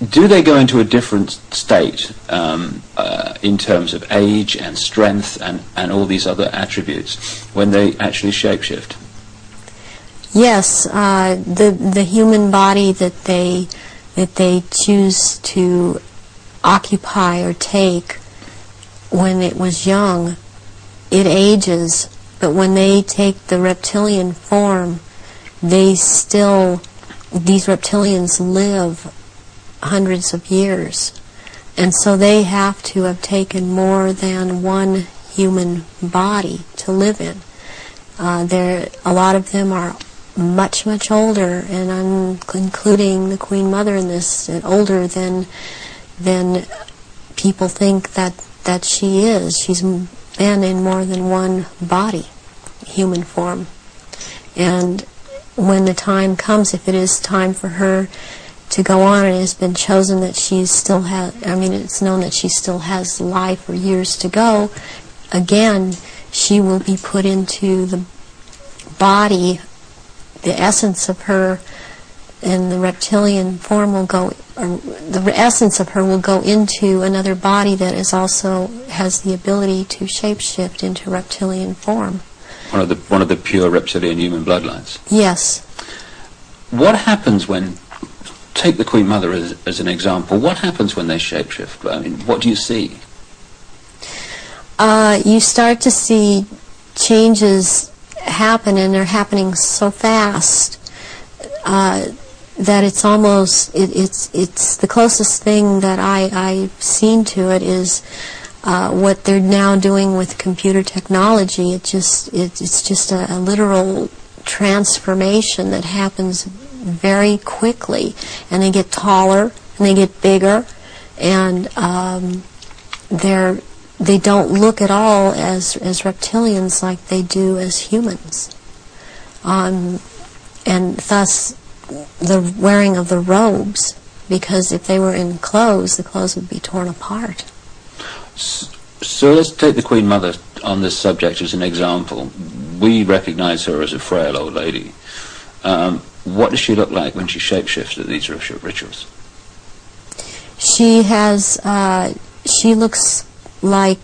Do they go into a different state in terms of age and strength and all these other attributes when they actually shapeshift? Yes, the human body that they choose to occupy or take when it was young, it ages, but when they take the reptilian form, these reptilians live hundreds of years, and so they have to have taken more than one human body to live in. A lot of them are much, much older, and I'm including the Queen Mother in this, older than people think that she is. She's been in more than one body, human form. And when the time comes, if it is time for her to go on, and it has been chosen that she still has, it's known that she still has life or years to go, again, she will be put into the body, the essence of her, and the reptilian form will go, or the essence of her will go into another body that is also has the ability to shapeshift into reptilian form. One of the pure reptilian human bloodlines. Yes. What happens when, take the Queen Mother as an example, what happens when they shapeshift? I mean, what do you see? You start to see changes happen, and they're happening so fast that it's almost, it's the closest thing that I've seen to it is what they're now doing with computer technology. It's just a literal transformation that happens very quickly, and they get taller and they get bigger, and they don't look at all as reptilians like they do as humans, and thus the wearing of the robes, because if they were in clothes, the clothes would be torn apart. So let's take the Queen Mother on this subject as an example. We recognize her as a frail old lady. What does she look like when she shapeshifts at these rituals? She looks like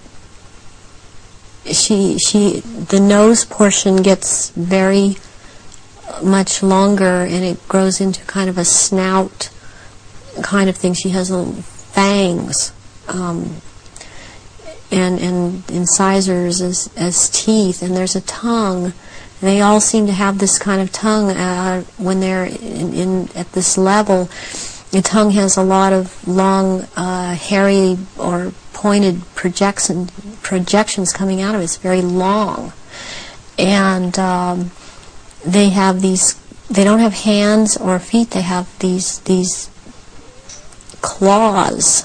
the nose portion gets very much longer, and it grows into kind of a snout kind of thing. She has little fangs and incisors as teeth, and there's a tongue. They all seem to have this kind of tongue when they're at this level. The tongue has a lot of long, hairy or pointed projections coming out of it. It's very long, and they have these. They don't have hands or feet. They have these claws,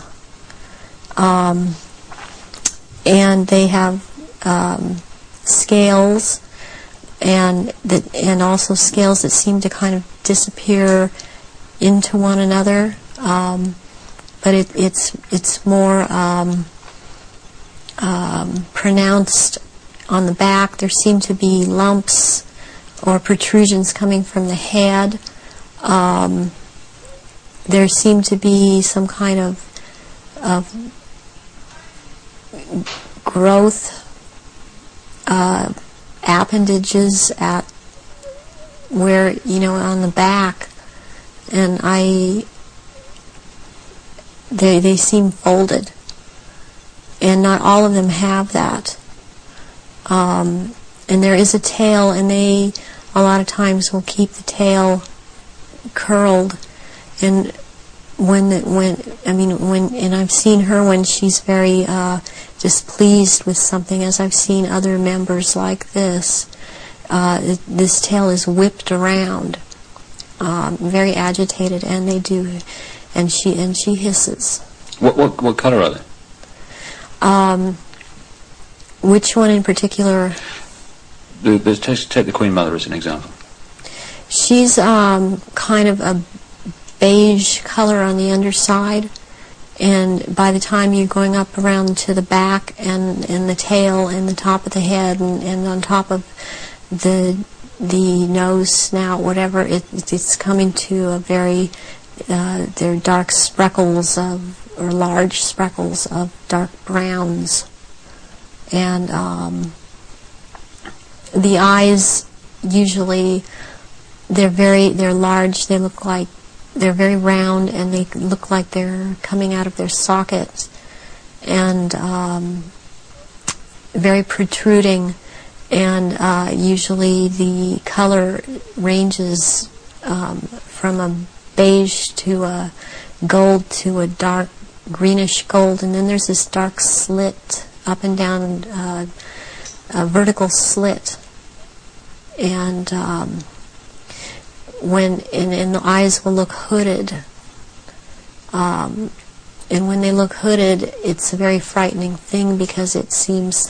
and they have scales, and also scales that seem to kind of disappear into one another. But it's more pronounced on the back. There seem to be lumps or protrusions coming from the head. There seem to be some kind of growth appendages at where, on the back, and they seem folded, and not all of them have that. And there is a tail, and they a lot of times will keep the tail curled. And and I've seen her when she's very displeased with something, as I've seen other members like this. This tail is whipped around, very agitated, and they do, and she hisses. What color are they? Which one in particular? Take the Queen Mother as an example. She's kind of a beige color on the underside, and by the time you're going up around to the back and the tail and the top of the head and on top of the nose, snout, whatever, it's coming to a very they're dark speckles or large speckles of dark browns, and the eyes usually they're large. They look like they're very round, and they look like they're coming out of their sockets, and very protruding, and usually the color ranges from a beige to a gold to a dark greenish gold, and then there's this dark slit up and down, a vertical slit, and and the eyes will look hooded, and when they look hooded, it's a very frightening thing, because it seems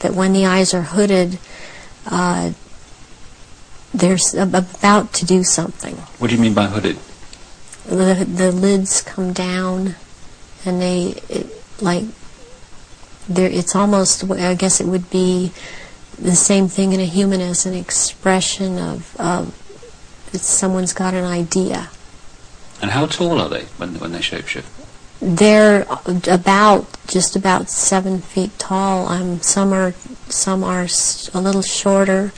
that when the eyes are hooded, they're about to do something. What do you mean by hooded? The lids come down, and it's almost, I guess it would be the same thing in a human as an expression of someone's got an idea. And how tall are they when they shapeshift? They're just about 7 feet tall. Some are a little shorter,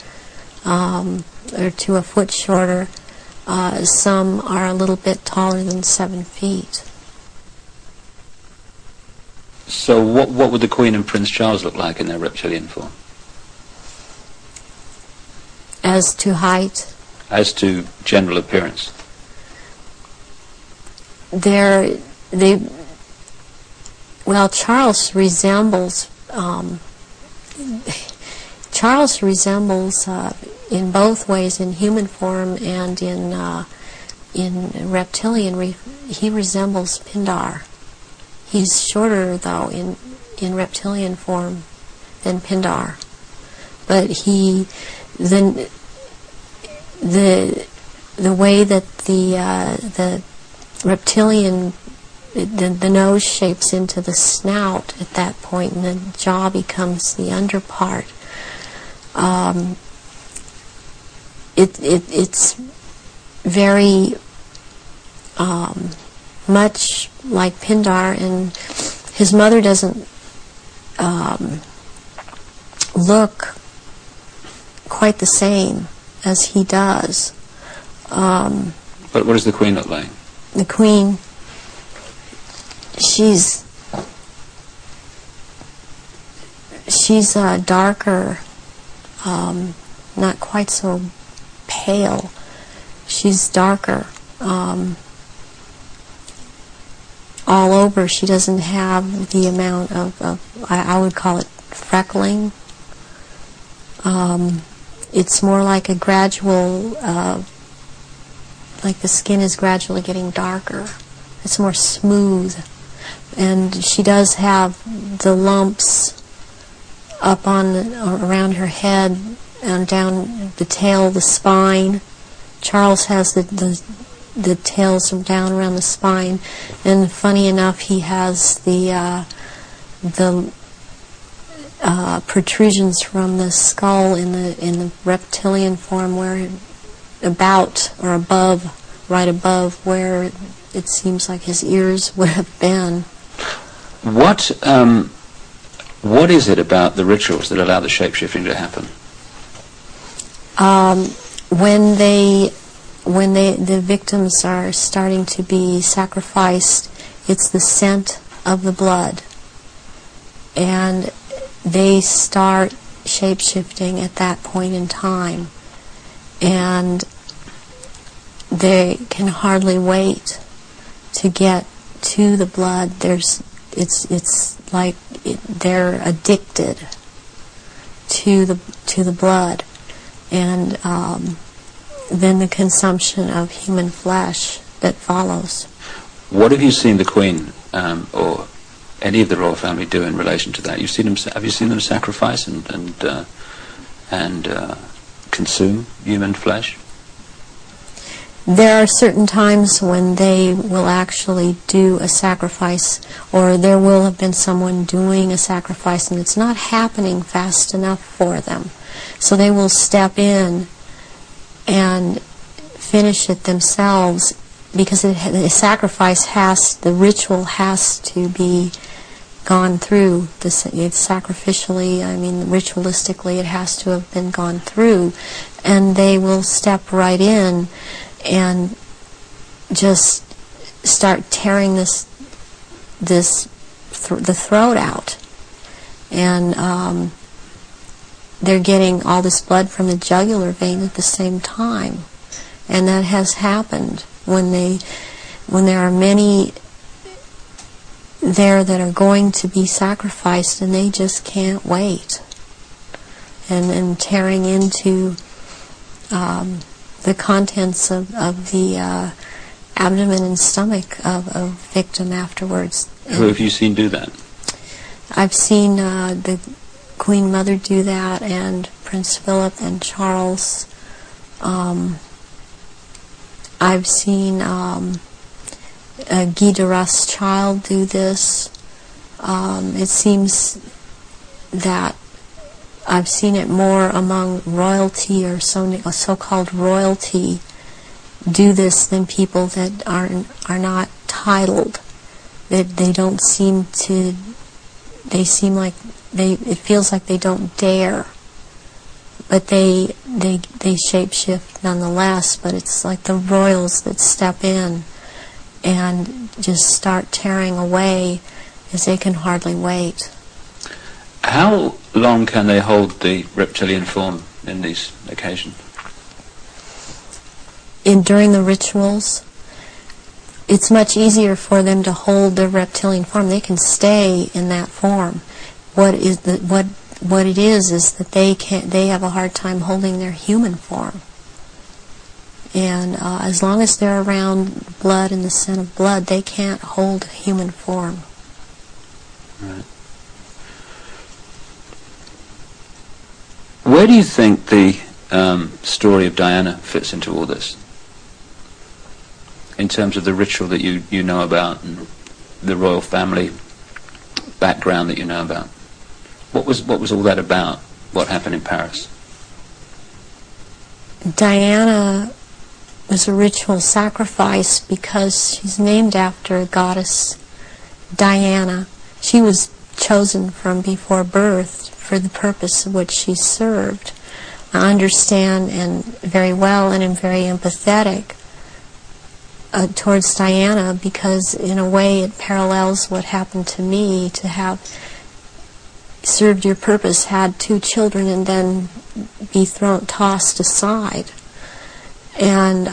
or to a foot shorter. Some are a little bit taller than 7 feet. So what would the Queen and Prince Charles look like in their reptilian form? As to height? As to general appearance? Charles resembles in both ways, in human form and in reptilian. He resembles Pindar. He's shorter, though, in reptilian form than Pindar, but the way that the reptilian, the nose shapes into the snout at that point, and the jaw becomes the underpart. It's very much like Pindar, and his mother doesn't look quite the same as he does. But what does the Queen look like? The Queen, she's darker, not quite so pale. She's darker. All over, she doesn't have the amount of I would call it freckling. It's more like a gradual, like the skin is gradually getting darker it's more smooth. And she does have the lumps up on around her head and down the tail, the spine. Charles has the tails from down around the spine, and funny enough, he has the protrusions from the skull in the reptilian form, where about or above, right above where it seems like his ears would have been. What is it about the rituals that allow the shape-shifting to happen? When the victims are starting to be sacrificed, it's the scent of the blood, and they start shape-shifting at that point in time, and they can hardly wait to get to the blood. It's like they're addicted to the blood, and then the consumption of human flesh that follows. What have you seen the Queen or any of the royal family do in relation to that? Have you seen them sacrifice and consume human flesh? There are certain times when they will actually do a sacrifice, or there will have been someone doing a sacrifice, and it's not happening fast enough for them. So they will step in and finish it themselves, because the sacrifice the ritual has to be gone through. It's sacrificially, ritualistically, it has to have been gone through, and they will step right in and just start tearing the throat out, and they're getting all this blood from the jugular vein at the same time, and that has happened when there are many there that are going to be sacrificed, and they just can't wait, and tearing into the contents of the abdomen and stomach of a victim afterwards. Who have you seen do that? I've seen the Queen Mother do that, and Prince Philip and Charles. I've seen Guy de Rothschild do this. It seems that I've seen it more among royalty, or so-called royalty, do this than people that are not titled. That they don't seem to. They seem like it feels like they don't dare, but they shape-shift nonetheless. But it's like the royals that step in and just start tearing away, as they can hardly wait. How long can they hold the reptilian form in these occasions? During the rituals, it's much easier for them to hold their reptilian form. They can stay in that form. What it is that they have a hard time holding their human form. And as long as they're around blood and the scent of blood, they can't hold human form. Right. Where do you think the story of Diana fits into all this, in terms of the ritual that you know about and the royal family background that you know about? What was all that about? What happened in Paris? Diana was a ritual sacrifice because she's named after a goddess, Diana. She was chosen from before birth for the purpose of which she served. I understand and very well, and am very empathetic towards Diana, because in a way it parallels what happened to me, to have served your purpose, had 2 children, and then be tossed aside. And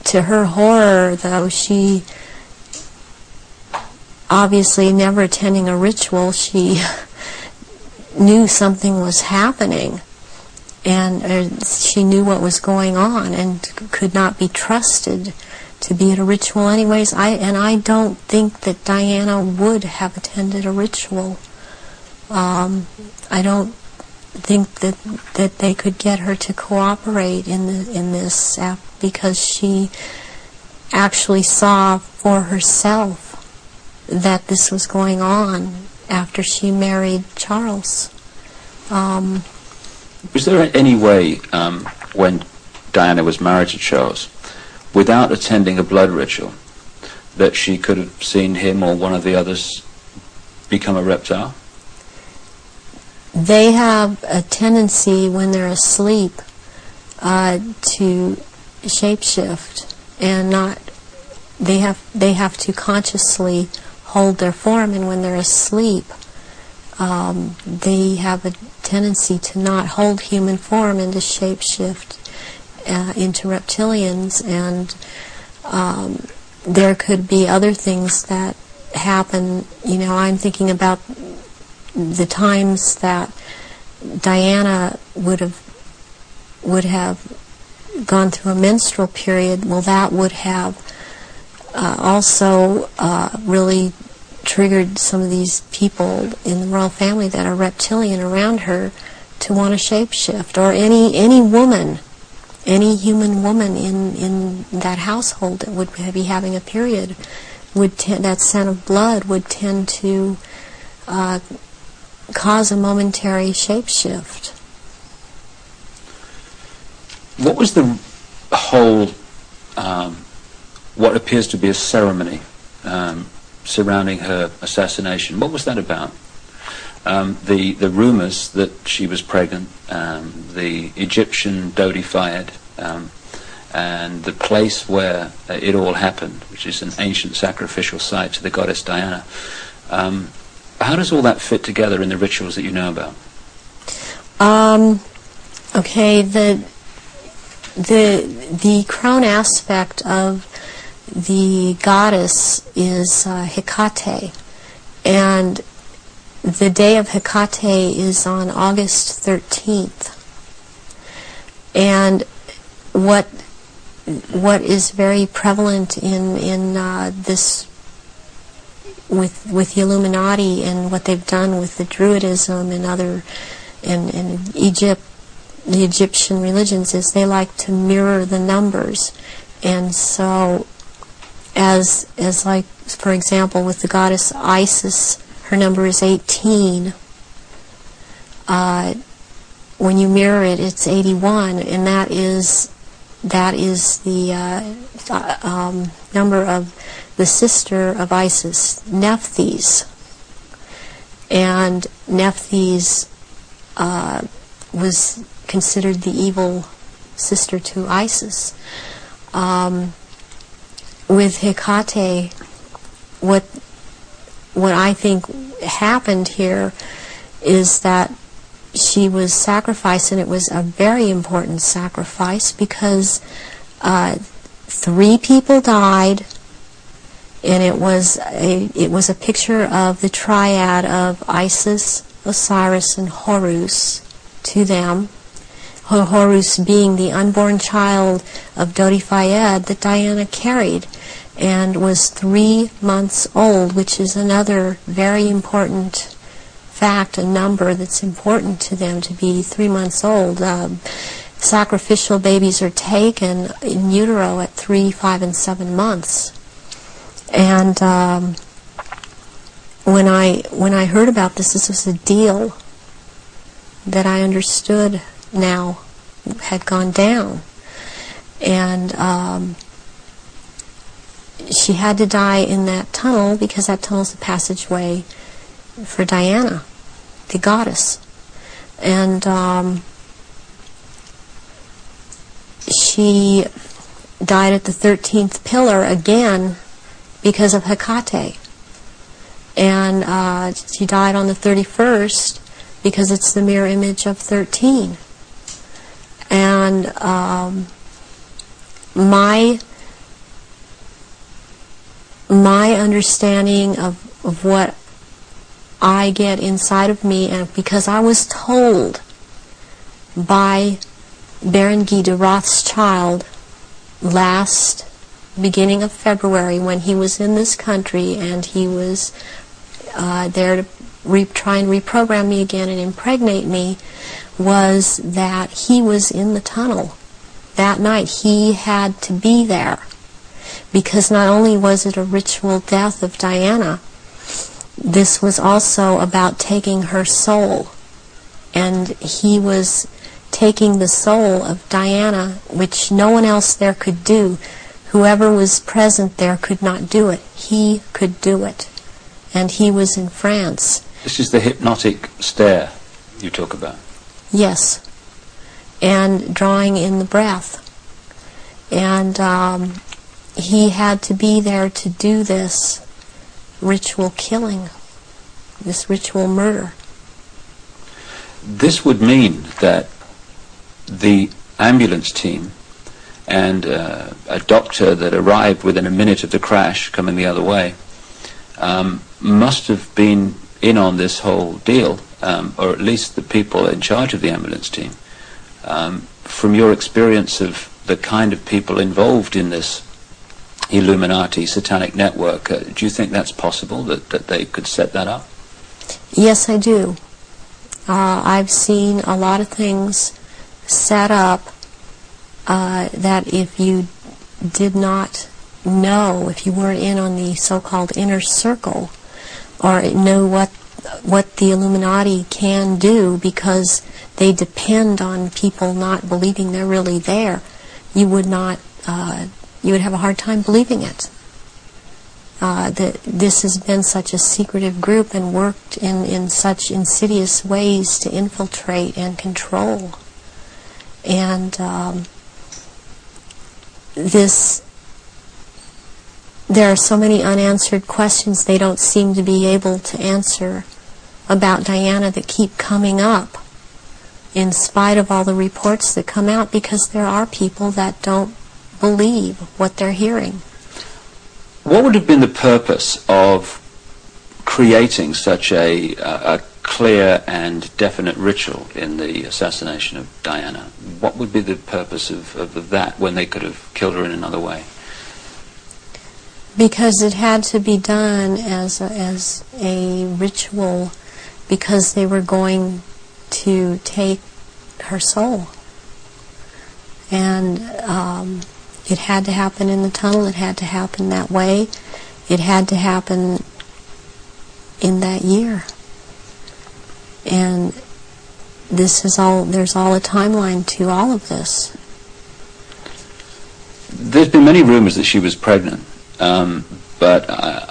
to her horror, though, she obviously never attending a ritual, she knew something was happening, and she knew what was going on, and could not be trusted to be at a ritual anyways. I don't think that Diana would have attended a ritual. I don't think that they could get her to cooperate in this because she actually saw for herself that this was going on after she married Charles. Was there any way, when Diana was married to Charles, without attending a blood ritual, that she could have seen him or one of the others become a reptile? They have a tendency when they're asleep to shapeshift, and they have to consciously hold their form, and when they're asleep they have a tendency to not hold human form and to shapeshift into reptilians, and there could be other things that happen. I'm thinking about the times that Diana would have gone through a menstrual period. Well, that would have also really triggered some of these people in the royal family that are reptilian around her to want to shapeshift, or any woman, any human woman in that household that would be having a period, that scent of blood would tend to cause a momentary shapeshift. What was the whole, what appears to be a ceremony surrounding her assassination? What was that about? The rumours that she was pregnant, the Egyptian Dodi-Fayed, and the place where it all happened, which is an ancient sacrificial site to the goddess Diana. How does all that fit together in the rituals that you know about? Okay, the crown aspect of the goddess is Hecate, and the day of Hecate is on August 13th. And what is very prevalent in this with the Illuminati and what they've done with the Druidism and other and Egypt, the Egyptian religions, is they like to mirror the numbers. And so as like, for example, with the goddess Isis, her number is 18. When you mirror it, it's 81, and that is the number of the sister of Isis, Nephthys. And Nephthys was considered the evil sister to Isis. With Hecate, what I think happened here is that she was sacrificed, and it was a very important sacrifice because 3 people died, and it was a picture of the triad of Isis, Osiris, and Horus to them. Horus being the unborn child of Dodi-Fayed that Diana carried, and was 3 months old, which is another very important fact, a number that's important to them, to be 3 months old. Sacrificial babies are taken in utero at 3, 5, and 7 months. And when I heard about this was a deal that I understood now had gone down. And she had to die in that tunnel because that tunnel's the passageway for Diana, the goddess. And she died at the 13th pillar again because of Hecate. And she died on the 31st because it's the mirror image of 13. And my understanding of what I get inside of me, and because I was told by Baron Guy de Rothschild last beginning of February, when he was in this country and he was there to try and reprogram me again and impregnate me, was that he was in the tunnel that night. He had to be there, because not only was it a ritual death of Diana, this was also about taking her soul. And he was taking the soul of Diana, which no one else there could do. Whoever was present there could not do it. He could do it. And he was in France. This is the hypnotic stare you talk about. Yes. And drawing in the breath. And he had to be there to do this ritual killing, this ritual murder. This would mean that the ambulance team and a doctor that arrived within a minute of the crash coming the other way must have been in on this whole deal, or at least the people in charge of the ambulance team. From your experience of the kind of people involved in this Illuminati satanic network, do you think that's possible, that they could set that up? Yes, I do. I've seen a lot of things set up that if you did not know, if you weren't in on the so-called inner circle, or know what the Illuminati can do, because they depend on people not believing they're really there, you would not, you would have a hard time believing it. That this has been such a secretive group and worked in such insidious ways to infiltrate and control. And there are so many unanswered questions they don't seem to be able to answer about Diana that keep coming up, in spite of all the reports that come out, because there are people that don't believe what they're hearing. What would have been the purpose of creating such a clear and definite ritual in the assassination of Diana? What would be the purpose of that when they could have killed her in another way? Because it had to be done as a ritual, because they were going to take her soul. And it had to happen in the tunnel. It had to happen that way. It had to happen in that year. And this is all, there's all a timeline to all of this. There's been many rumors that she was pregnant, but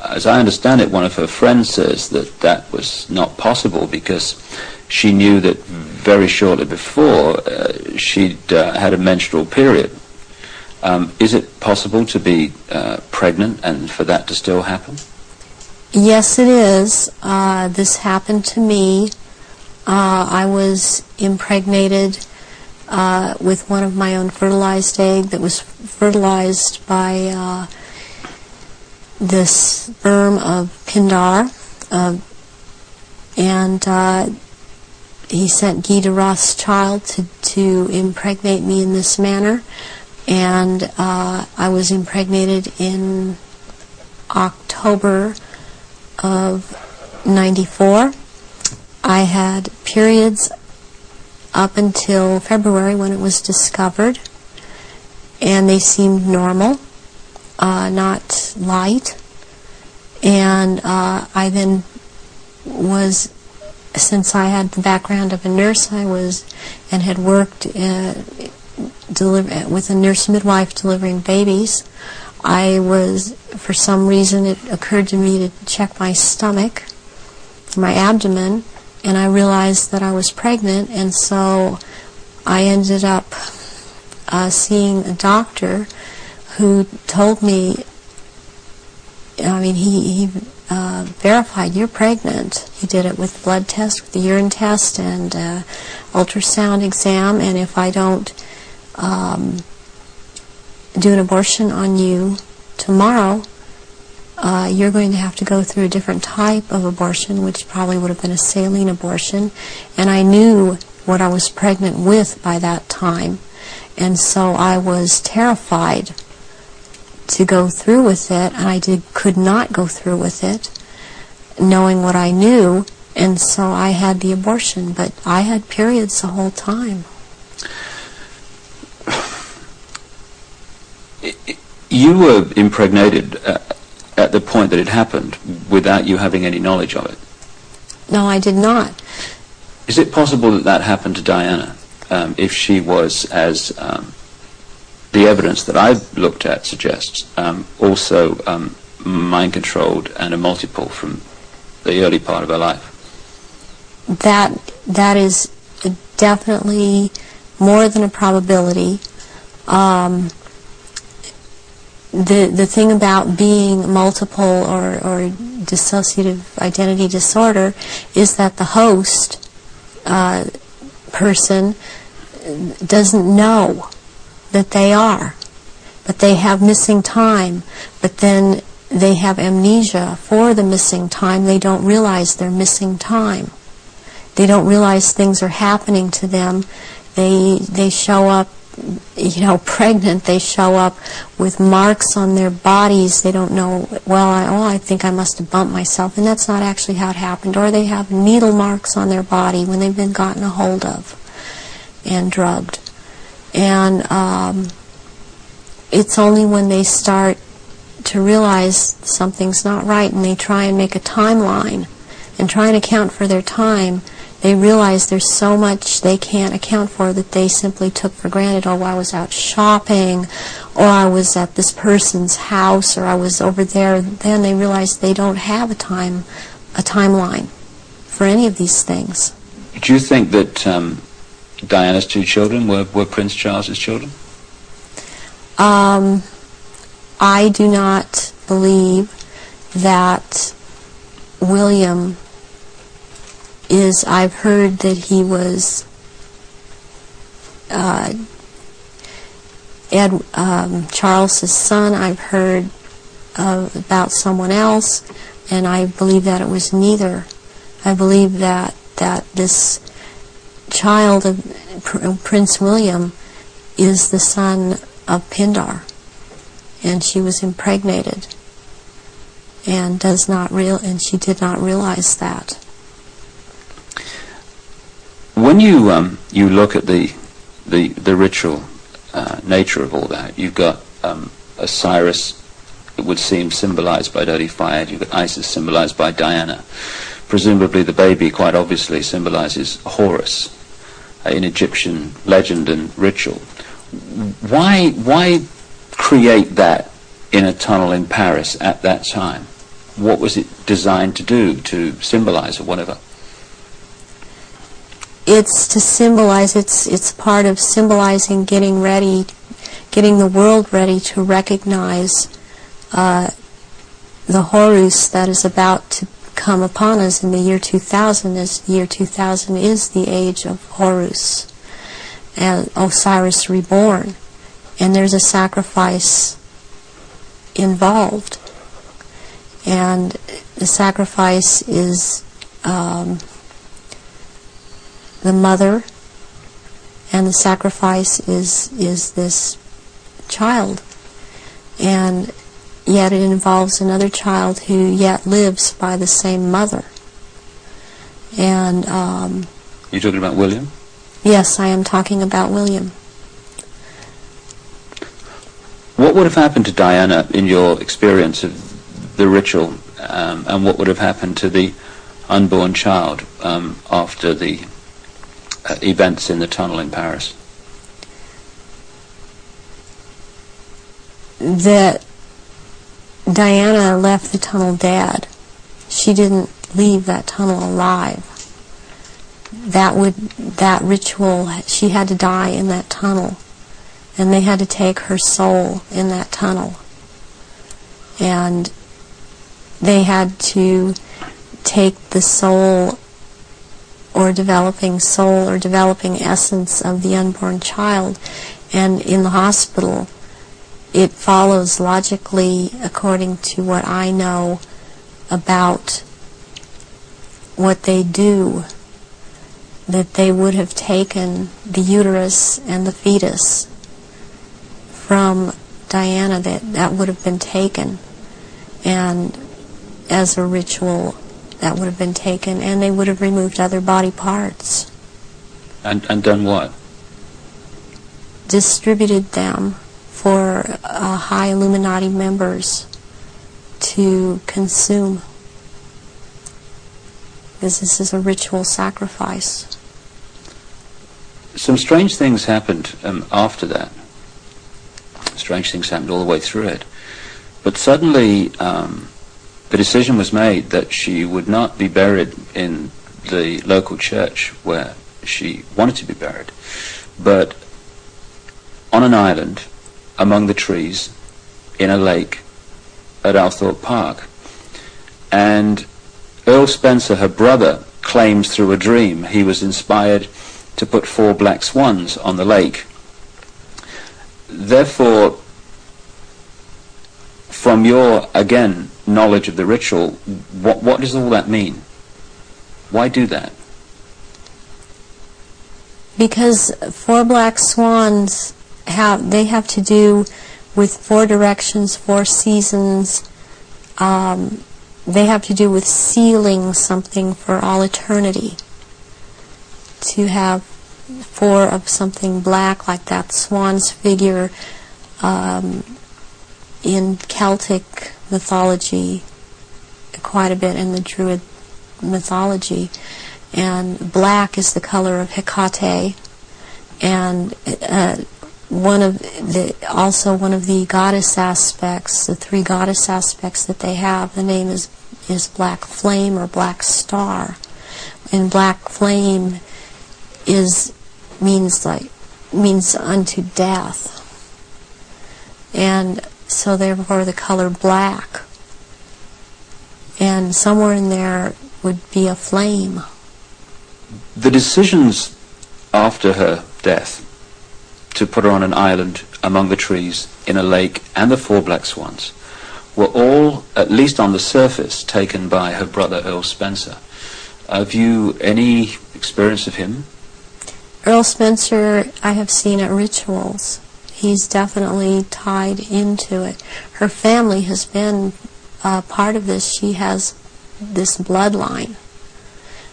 as I understand it, one of her friends says that that was not possible, because she knew that very shortly before she'd had a menstrual period. Is it possible to be pregnant and for that to still happen? Yes, it is. This happened to me. I was impregnated with one of my own fertilized egg that was fertilized by the sperm of Pindar, and he sent Guy de Rothschild to impregnate me in this manner. And I was impregnated in October of '94. I had periods up until February when it was discovered, and they seemed normal, not light. And I then was, since I had the background of a nurse, I was and had worked with a nurse midwife delivering babies. I was, for some reason, it occurred to me to check my stomach, my abdomen, and I realized that I was pregnant, and so I ended up seeing a doctor who told me, I mean, he verified, you're pregnant. He did it with blood test, with the urine test, and ultrasound exam, and if I don't do an abortion on you tomorrow, you're going to have to go through a different type of abortion, which probably would have been a saline abortion. And I knew what I was pregnant with by that time, and so I was terrified to go through with it, and I could not go through with it, knowing what I knew, and so I had the abortion. But I had periods the whole time. You were impregnated at the point that it happened without you having any knowledge of it. No, I did not. Is it possible that that happened to Diana, if she was, as the evidence that I've looked at suggests, also mind-controlled and a multiple from the early part of her life? That is definitely more than a probability. The thing about being multiple or dissociative identity disorder is that the host person doesn't know that they are, but they have missing time, but then they have amnesia for the missing time. They don't realize they're missing time. They don't realize things are happening to them. They show up, pregnant. They show up with marks on their bodies. They don't know, I think I must have bumped myself, and that's not actually how it happened. Or they have needle marks on their body when they've been gotten a hold of and drugged. And it's only when they start to realize something's not right and they try and make a timeline and try and account for their time, they realize there's so much they can't account for that they simply took for granted. Oh, I was out shopping, or I was at this person's house, or I was over there. Then they realize they don't have a timeline for any of these things. Do you think that Diana's two children were Prince Charles's children? I do not believe that William is. I've heard that he was Charles's son. I've heard about someone else, and I believe that it was neither. I believe that this child of Prince William is the son of Pindar, and she was impregnated, and she did not realize that. When you look at the ritual nature of all that, you've got Osiris, it would seem, symbolized by dirty fire. You've got Isis, symbolized by Diana. Presumably the baby, quite obviously, symbolizes Horus in Egyptian legend and ritual. Why create that in a tunnel in Paris at that time? What was it designed to do, to symbolize or whatever? It's to symbolize, it's part of symbolizing getting the world ready to recognize the Horus that is about to come upon us in the year 2000, as the year 2000 is the age of Horus and Osiris reborn, and there's a sacrifice involved, and the sacrifice is the mother, and the sacrifice is this child, and yet it involves another child who yet lives by the same mother. And you're talking about William? Yes, I am talking about William. What would have happened to Diana in your experience of the ritual, and what would have happened to the unborn child after the events in the tunnel in Paris? That Diana left the tunnel dead. She didn't leave that tunnel alive. That ritual, she had to die in that tunnel, and they had to take her soul in that tunnel, and they had to take the soul or developing essence of the unborn child, and in the hospital it follows logically, according to what I know about what they do, that they would have taken the uterus and the fetus from Diana, that would have been taken, and as a ritual that would have been taken, and they would have removed other body parts. And done what? Distributed them for high Illuminati members to consume, because this is a ritual sacrifice. Some strange things happened after that. Strange things happened all the way through it. But suddenly the decision was made that she would not be buried in the local church where she wanted to be buried, but on an island among the trees in a lake at Althorpe Park. And Earl Spencer, her brother, claims through a dream he was inspired to put 4 black swans on the lake. Therefore, from your, again, knowledge of the ritual, what does all that mean? Why do that? Because 4 black swans have to do with 4 directions, 4 seasons. They have to do with sealing something for all eternity. To have 4 of something black, like that swan's figure in Celtic mythology, quite a bit in the Druid mythology, and black is the color of Hecate, and also one of the goddess aspects, the 3 goddess aspects that they have, the name is black flame or black star, and black flame means unto death, and so therefore the color black, and somewhere in there would be a flame. The decisions after her death to put her on an island among the trees in a lake and the 4 black swans were all, at least on the surface, taken by her brother Earl Spencer. Have you any experience of him? Earl Spencer I have seen at rituals. He's definitely tied into it. Her family has been part of this. She has this bloodline.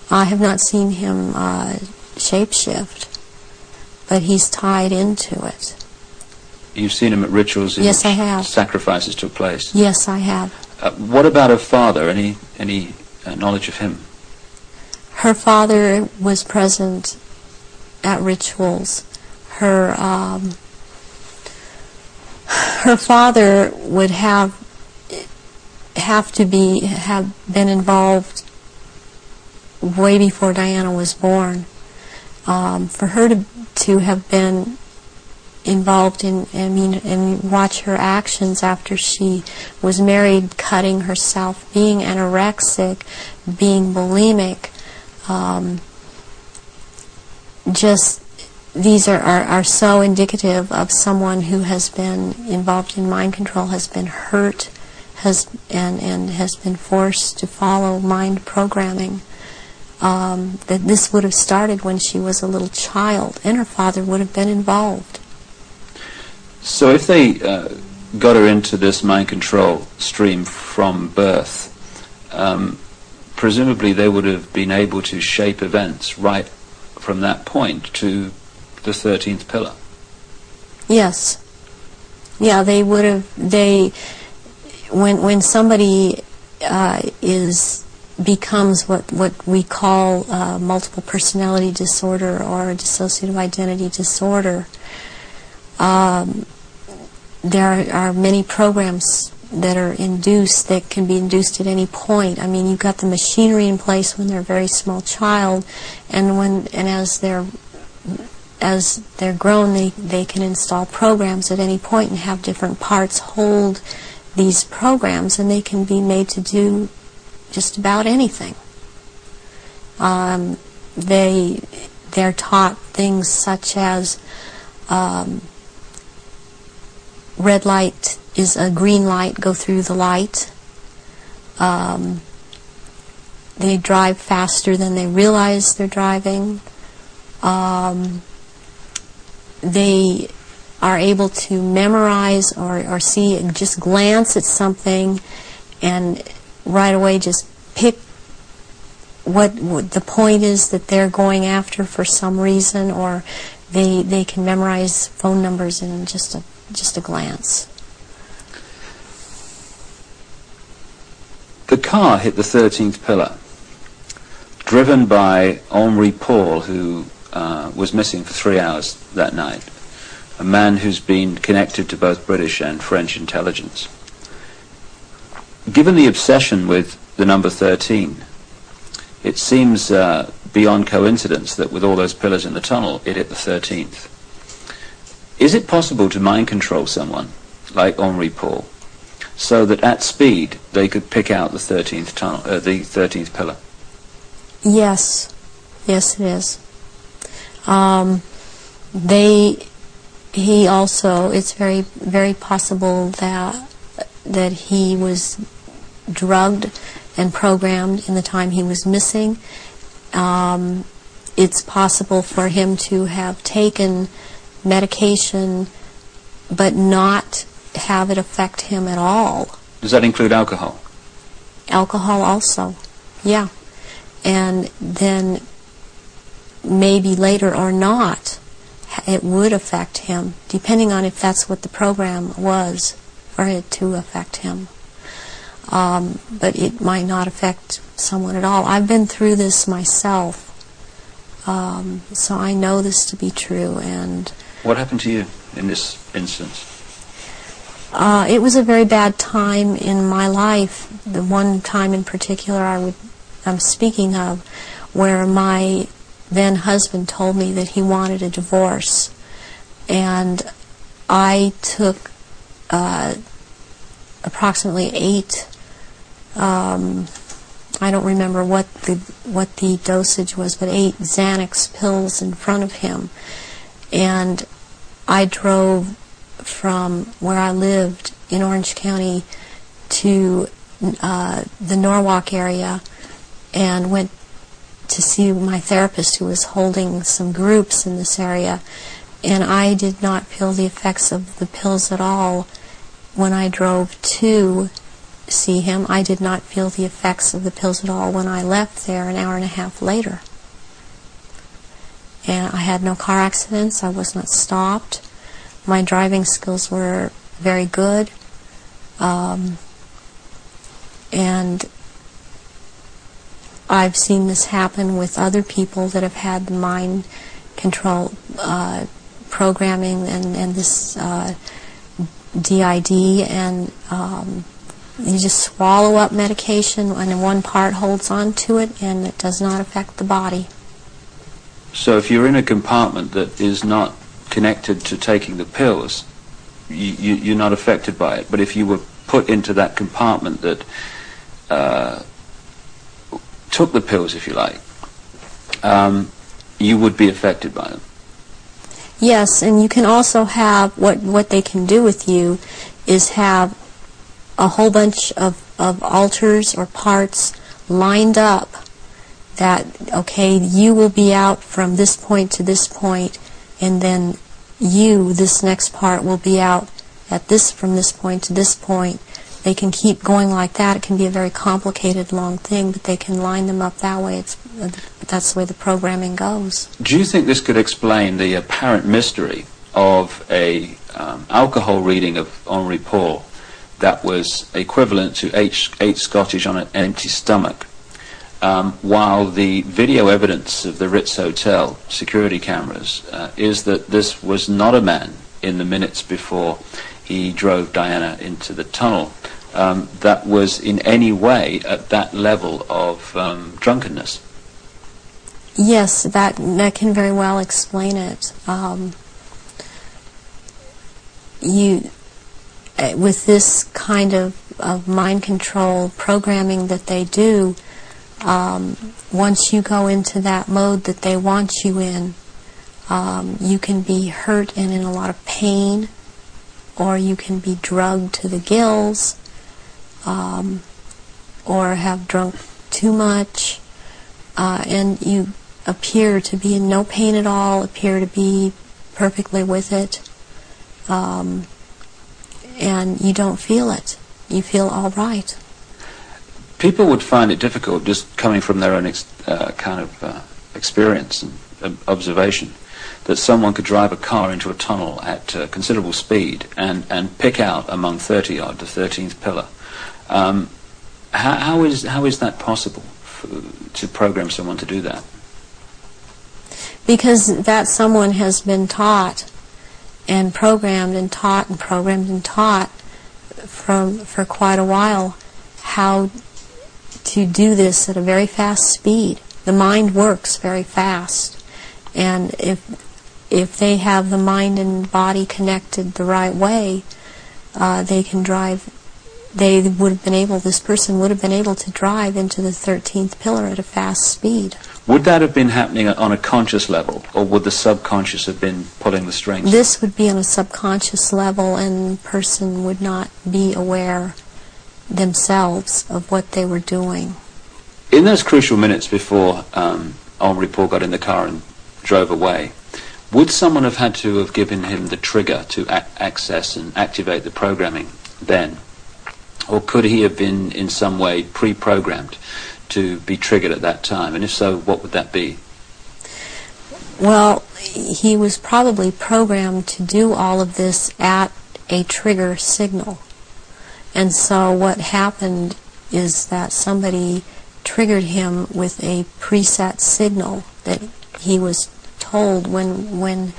I have not seen him shapeshift, but he's tied into it. You've seen him at rituals in yes, which I have. Sacrifices took place? Yes, I have. What about her father? Any knowledge of him? Her father was present at rituals. Her father would have been involved way before Diana was born. For her to have been involved and watch her actions after she was married, cutting herself, being anorexic, being bulimic, these are so indicative of someone who has been involved in mind control, has been hurt, and has been forced to follow mind programming. That this would have started when she was a little child, and her father would have been involved. So if they got her into this mind control stream from birth, presumably they would have been able to shape events right from that point to the 13th pillar. Yes. Yeah, they would have. When somebody becomes what we call multiple personality disorder or dissociative identity disorder, there are many programs that are induced, that can be induced at any point. I mean, you've got the machinery in place when they're a very small child, and as they're grown, they can install programs at any point and have different parts hold these programs, and they can be made to do just about anything. They're taught things such as red light is a green light, go through the light. They drive faster than they realize they're driving. They are able to memorize or see and just glance at something and right away just pick what the point is that they're going after for some reason, or they can memorize phone numbers in just a glance. The car hit the 13th pillar, driven by Henri Paul, who was missing for 3 hours that night, a man who's been connected to both British and French intelligence. Given the obsession with the number 13, it seems beyond coincidence that with all those pillars in the tunnel, it hit the 13th. Is it possible to mind control someone like Henri Paul so that at speed they could pick out the 13th tunnel, the 13th pillar? Yes, yes, it is. He also, it's very, very possible that he was drugged and programmed in the time he was missing. It's possible for him to have taken medication but not have it affect him at all. Does that include alcohol? Alcohol also, yeah. And then maybe later or not, it would affect him, depending on if that's what the program was for it to affect him. But it might not affect someone at all. I've been through this myself, so I know this to be true. And what happened to you in this instance? It was a very bad time in my life. The one time in particular I'm speaking of, where my then husband told me that he wanted a divorce, and I took approximately 8. I don't remember what the dosage was, but 8 Xanax pills in front of him, and I drove from where I lived in Orange County to the Norwalk area and went to see my therapist, who was holding some groups in this area, and I did not feel the effects of the pills at all when I drove to see him. I did not feel the effects of the pills at all when I left there an hour and a half later. And I had no car accidents. I was not stopped. My driving skills were very good. And I've seen this happen with other people that have had the mind control programming and this DID, and you just swallow up medication and one part holds on to it and it does not affect the body. So if you're in a compartment that is not connected to taking the pills, you're not affected by it. But if you were put into that compartment that took the pills, if you like, you would be affected by them. Yes, and you can also have, what they can do with you is have a whole bunch of alters or parts lined up that, okay, you will be out from this point to this point, and then you, this next part, will be out at this, from this point to this point. They can keep going like that. It can be a very complicated, long thing, but they can line them up that way. That's the way the programming goes. Do you think this could explain the apparent mystery of a alcohol reading of Henri Paul that was equivalent to 8 Scottish on an empty stomach, while the video evidence of the Ritz Hotel security cameras is that this was not a man in the minutes before he drove Diana into the tunnel that was in any way at that level of drunkenness? Yes, that can very well explain it. With this kind of mind control programming that they do, once you go into that mode that they want you in, you can be hurt and in a lot of pain, or you can be drugged to the gills, or have drunk too much, and you appear to be in no pain at all, appear to be perfectly with it, and you don't feel it. You feel all right. People would find it difficult, just coming from their own experience and observation, that someone could drive a car into a tunnel at considerable speed and pick out among 30-odd the 13th pillar. How is that possible to program someone to do that? Because that someone has been taught and programmed and taught and programmed and taught for quite a while how to do this at a very fast speed. The mind works very fast, and if they have the mind and body connected the right way, they can drive. This person would have been able to drive into the 13th pillar at a fast speed. Would that have been happening on a conscious level, or would the subconscious have been pulling the strings? This would be on a subconscious level, and the person would not be aware themselves of what they were doing. In those crucial minutes before Henri Paul got in the car and drove away, would someone have had to have given him the trigger to access and activate the programming then? Or could he have been in some way pre-programmed to be triggered at that time? And if so, what would that be? Well, he was probably programmed to do all of this at a trigger signal. And so what happened is that somebody triggered him with a preset signal that he was told, when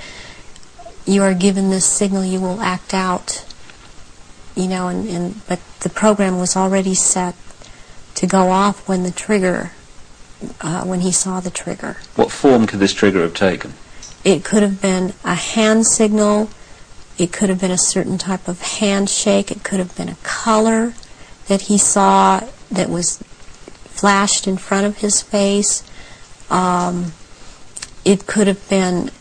you are given this signal, you will act out. But the program was already set to go off when the trigger, when he saw the trigger. What form could this trigger have taken? It could have been a hand signal. It could have been a certain type of handshake. It could have been a color that he saw that was flashed in front of his face. It could have been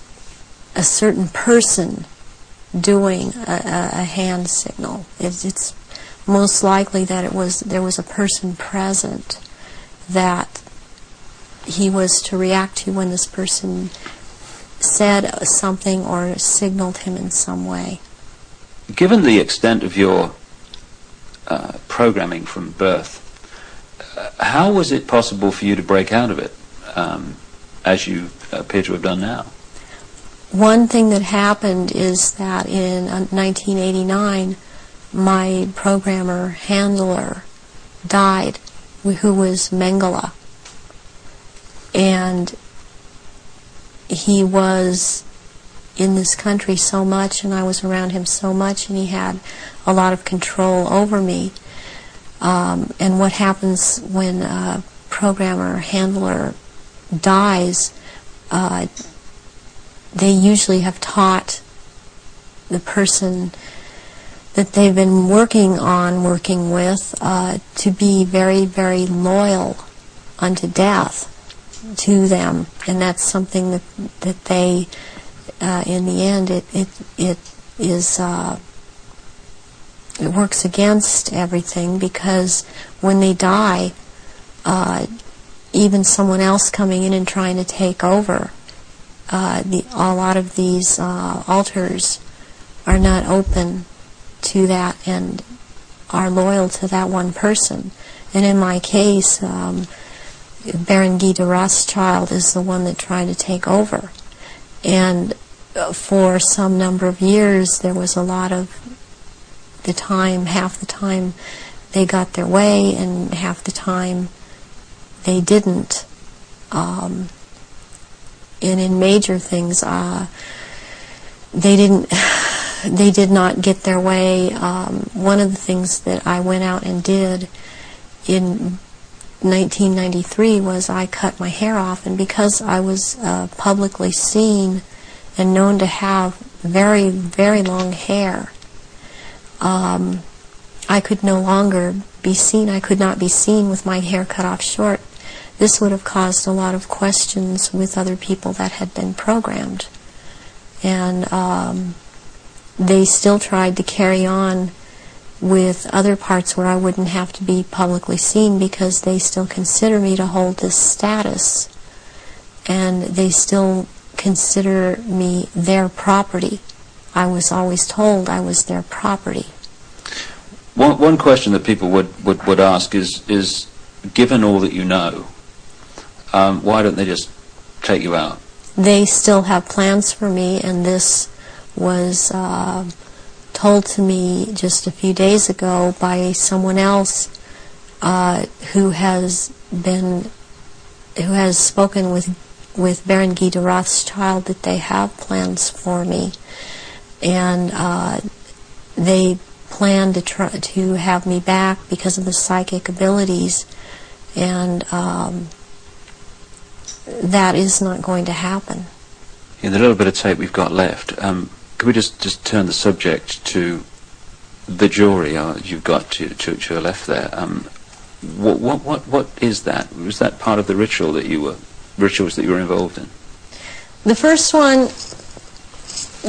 a certain person doing a hand signal. It's most likely that there was a person present that he was to react to when this person said something or signaled him in some way. Given the extent of your programming from birth, how was it possible for you to break out of it, as you appear to have done now? One thing that happened is that in 1989, my programmer handler died, who was Mengele. And he was in this country so much, and I was around him so much, and he had a lot of control over me. And what happens when a programmer handler dies, they usually have taught the person that they've been working with, to be very, very loyal unto death to them. And that's something that they, in the end, it works against everything, because when they die, even someone else coming in and trying to take over, a lot of these altars are not open to that and are loyal to that one person. And in my case, Baron Guy de Rothschild is the one that tried to take over. And for some number of years, there was a lot of the time, half the time they got their way, and half the time they didn't. And in major things, they did not get their way. One of the things that I went out and did in 1993 was I cut my hair off, and because I was publicly seen and known to have very, very long hair, I could no longer be seen. I could not be seen with my hair cut off short. This would have caused a lot of questions with other people that had been programmed. And they still tried to carry on with other parts where I wouldn't have to be publicly seen, because they still consider me to hold this status. And they still consider me their property. I was always told I was their property. One question that people would ask is, given all that you know, why don't they just take you out? They still have plans for me, and this was told to me just a few days ago by someone else who has spoken with Baron Guy de Rothschild that they have plans for me, and they plan to try to have me back because of the psychic abilities, and that is not going to happen. In the little bit of tape we've got left, could we just turn the subject to the jury you've got to your left there? What is that? Was that part of the rituals that you were involved in? The first one,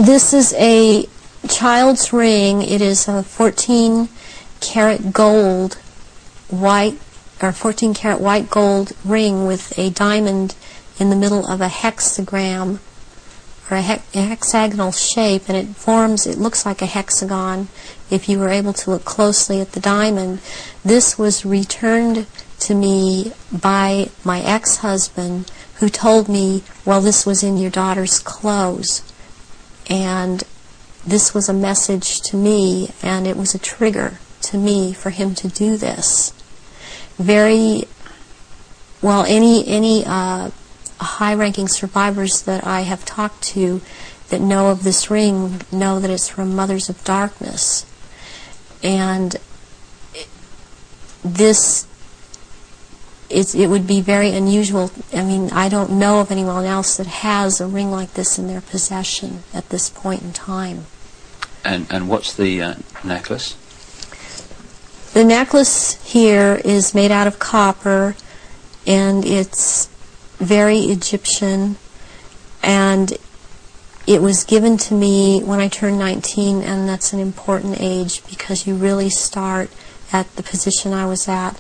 this is a child's ring. It is a 14-karat gold white, or 14-karat white gold ring with a diamond in the middle of a hexagram, or a hexagonal shape, and it looks like a hexagon if you were able to look closely at the diamond. This was returned to me by my ex-husband, who told me, well, this was in your daughter's clothes. And this was a message to me, and it was a trigger to me for him to do this. Any high-ranking survivors that I have talked to that know of this ring know that it's from Mothers of Darkness. And it would be very unusual. I mean, I don't know of anyone else that has a ring like this in their possession at this point in time. And what's the necklace? The necklace here is made out of copper, and it's very Egyptian, and it was given to me when I turned 19, and that's an important age because you really start at the position I was at,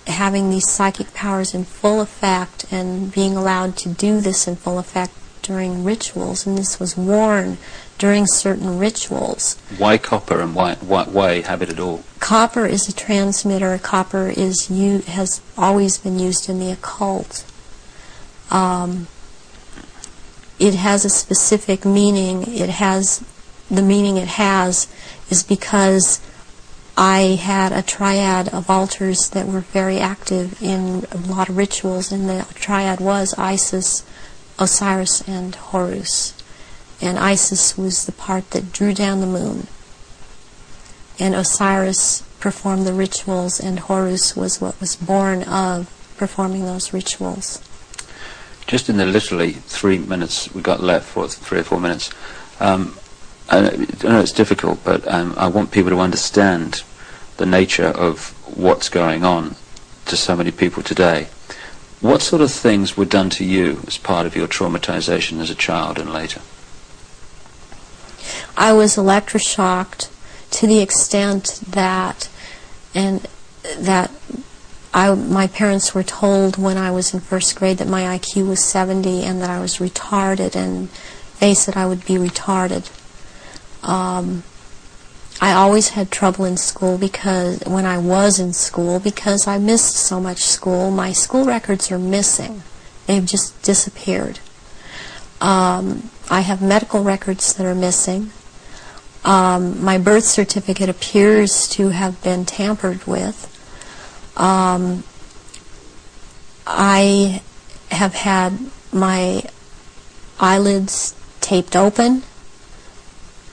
having these psychic powers in full effect and being allowed to do this in full effect during rituals, and this was worn during certain rituals. Why copper, and why have it at all? Copper is a transmitter. Copper has always been used in the occult. It has a specific meaning. The meaning it has is because I had a triad of altars that were very active in a lot of rituals, and the triad was Isis, Osiris, and Horus. And Isis was the part that drew down the moon, and Osiris performed the rituals, and Horus was what was born of performing those rituals. Just in the literally 3 minutes we got left, 3 or 4 minutes, I know it's difficult, but I want people to understand the nature of what's going on to so many people today. What sort of things were done to you as part of your traumatization as a child and later? I was electroshocked to the extent that my parents were told when I was in first grade that my IQ was 70 and that I was retarded, and they said I would be retarded. I always had trouble in school because I missed so much school. My school records are missing. They've just disappeared. I have medical records that are missing. My birth certificate appears to have been tampered with. I have had my eyelids taped open,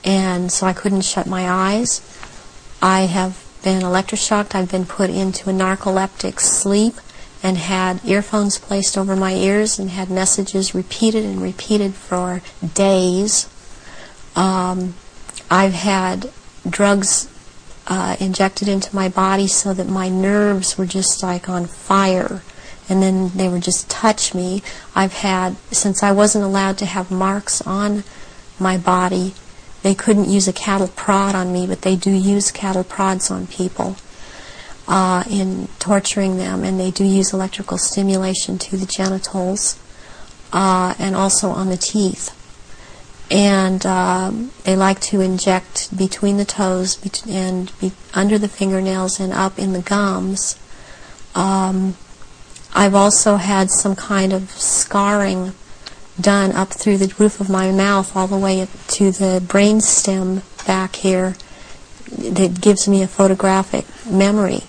and so I couldn't shut my eyes. I have been electroshocked. I've been put into a narcoleptic sleep and had earphones placed over my ears and had messages repeated and repeated for days. I've had drugs injected into my body so that my nerves were just like on fire, and then they would just touch me. Since I wasn't allowed to have marks on my body, they couldn't use a cattle prod on me, but they do use cattle prods on people in torturing them, and they do use electrical stimulation to the genitals and also on the teeth. and they like to inject between the toes and under the fingernails and up in the gums. I've also had some kind of scarring done up through the roof of my mouth all the way up to the brain stem back here that gives me a photographic memory.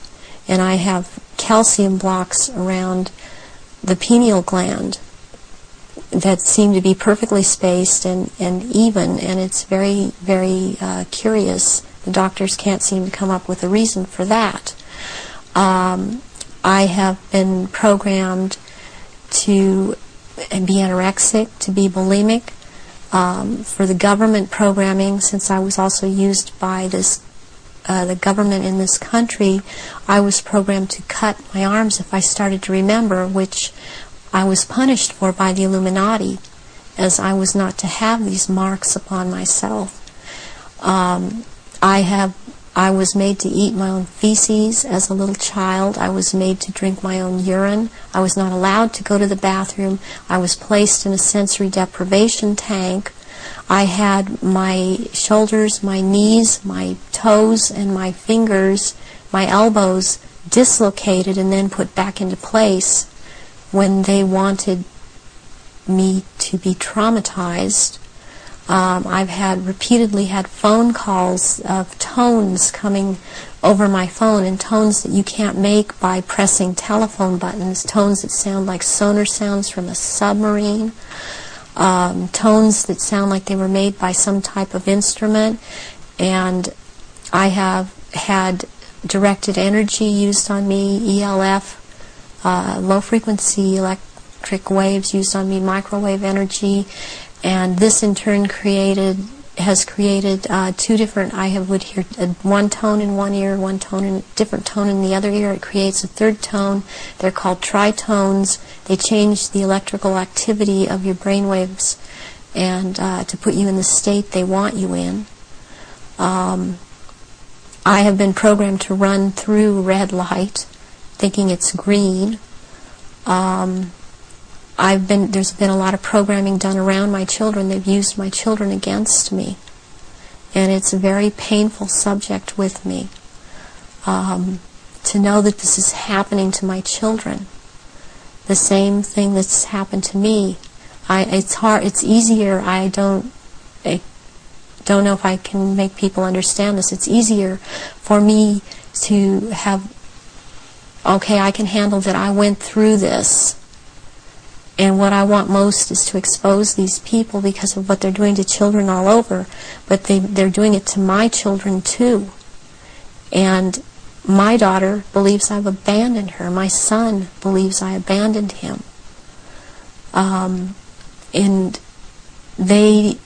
And I have calcium blocks around the pineal gland that seem to be perfectly spaced and even, and it's very, very curious. The doctors can't seem to come up with a reason for that. I have been programmed to be anorexic, to be bulimic. For the government programming, since I was also used by the government in this country, I was programmed to cut my arms if I started to remember, which I was punished for by the Illuminati, as I was not to have these marks upon myself. I was made to eat my own feces as a little child. I was made to drink my own urine. I was not allowed to go to the bathroom. I was placed in a sensory deprivation tank. I had my shoulders, my knees, my toes, and my fingers, my elbows dislocated and then put back into place when they wanted me to be traumatized. I've repeatedly had phone calls of tones coming over my phone, and tones that you can't make by pressing telephone buttons, tones that sound like sonar sounds from a submarine, tones that sound like they were made by some type of instrument. And I have had directed energy used on me, ELF, low frequency electric waves used on me, microwave energy. And this in turn has created two different, would hear one tone in one ear, one tone in different tone in the other ear. It creates a third tone. They're called tritones. They change the electrical activity of your brain waves and to put you in the state they want you in. I have been programmed to run through red light, thinking it's green. There's been a lot of programming done around my children. They've used my children against me. And it's a very painful subject with me. To know that this is happening to my children. The same thing that's happened to me. It's hard, it's easier, I don't know if I can make people understand this. It's easier for me to have, okay, I can handle that I went through this. And what I want most is to expose these people because of what they're doing to children all over. But they're doing it to my children too. And my daughter believes I've abandoned her. My son believes I abandoned him. And they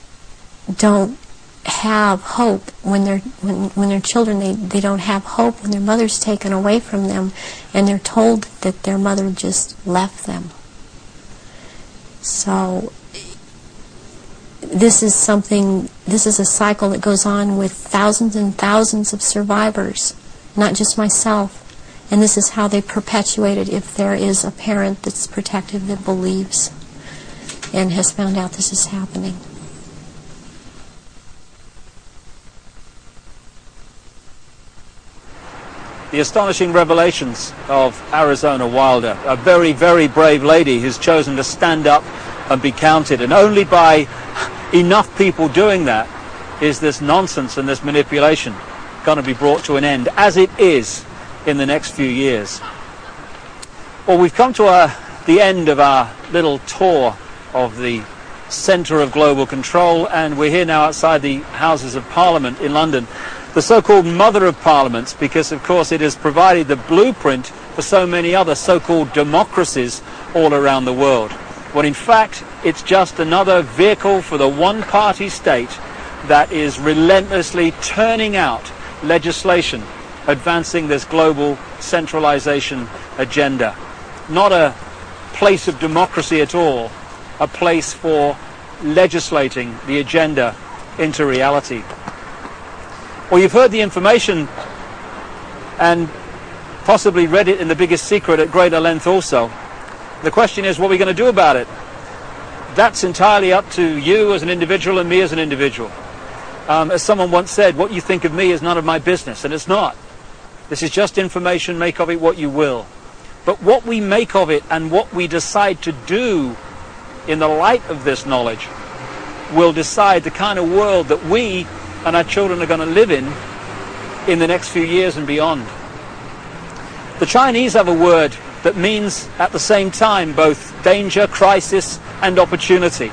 don't have hope when they're children. They don't have hope when their mother's taken away from them and they're told that their mother just left them. So this is a cycle that goes on with thousands and thousands of survivors, not just myself. And this is how they perpetuate it if there is a parent that's protective that believes and has found out this is happening. The astonishing revelations of Arizona Wilder, a very, very brave lady who's chosen to stand up and be counted. And only by enough people doing that is this nonsense and this manipulation going to be brought to an end, as it is in the next few years. Well, we've come to the end of our little tour of the centre of global control, and we're here now outside the Houses of Parliament in London, the so-called mother of parliaments, because of course it has provided the blueprint for so many other so-called democracies all around the world. When in fact it's just another vehicle for the one-party state that is relentlessly turning out legislation advancing this global centralization agenda. Not a place of democracy at all, a place for legislating the agenda into reality. Well, you've heard the information and possibly read it in The Biggest Secret at greater length also. The question is, what are we going to do about it? that's entirely up to you as an individual and me as an individual. As someone once said, what you think of me is none of my business, and it's not. This is just information, make of it what you will. But what we make of it and what we decide to do in the light of this knowledge will decide the kind of world that we and our children are going to live in the next few years and beyond. The Chinese have a word that means at the same time both danger, crisis and opportunity.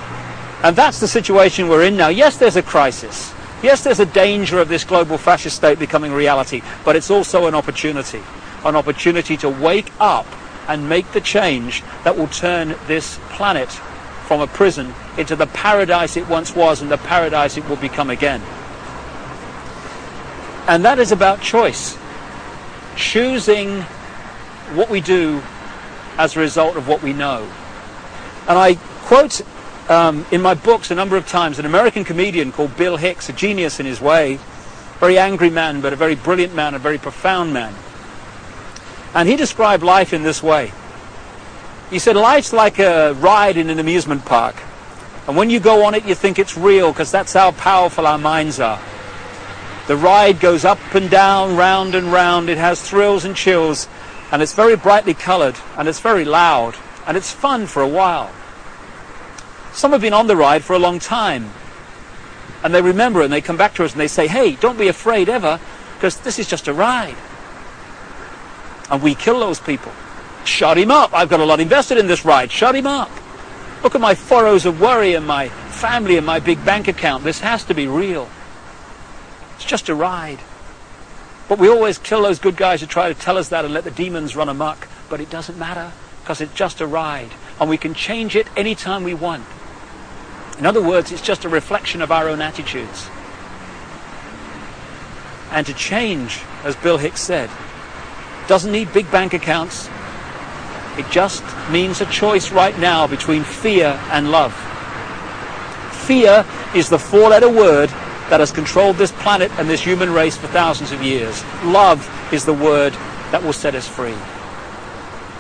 And that's the situation we're in now. Yes, there's a crisis. Yes, there's a danger of this global fascist state becoming reality, but it's also an opportunity to wake up and make the change that will turn this planet from a prison into the paradise it once was and the paradise it will become again. And that is about choice. Choosing what we do as a result of what we know. And I quote in my books a number of times an American comedian called Bill Hicks, a genius in his way, very angry man, but a very brilliant man, a very profound man. And he described life in this way. He said, life's like a ride in an amusement park. And when you go on it, you think it's real, because that's how powerful our minds are. The ride goes up and down, round and round. It has thrills and chills, and it's very brightly colored, and it's very loud, and it's fun for a while. Some have been on the ride for a long time, and they remember, and they come back to us and they say, hey, don't be afraid ever, because this is just a ride. And we kill those people. Shut him up. I've got a lot invested in this ride. Shut him up. Look at my furrows of worry and my family and my big bank account. This has to be real. It's just a ride. But we always kill those good guys who try to tell us that and let the demons run amok. But it doesn't matter, because it's just a ride. And we can change it anytime we want. In other words, it's just a reflection of our own attitudes. And to change, as Bill Hicks said, doesn't need big bank accounts. It just means a choice right now between fear and love. Fear is the four-letter word that has controlled this planet and this human race for thousands of years. Love is the word that will set us free.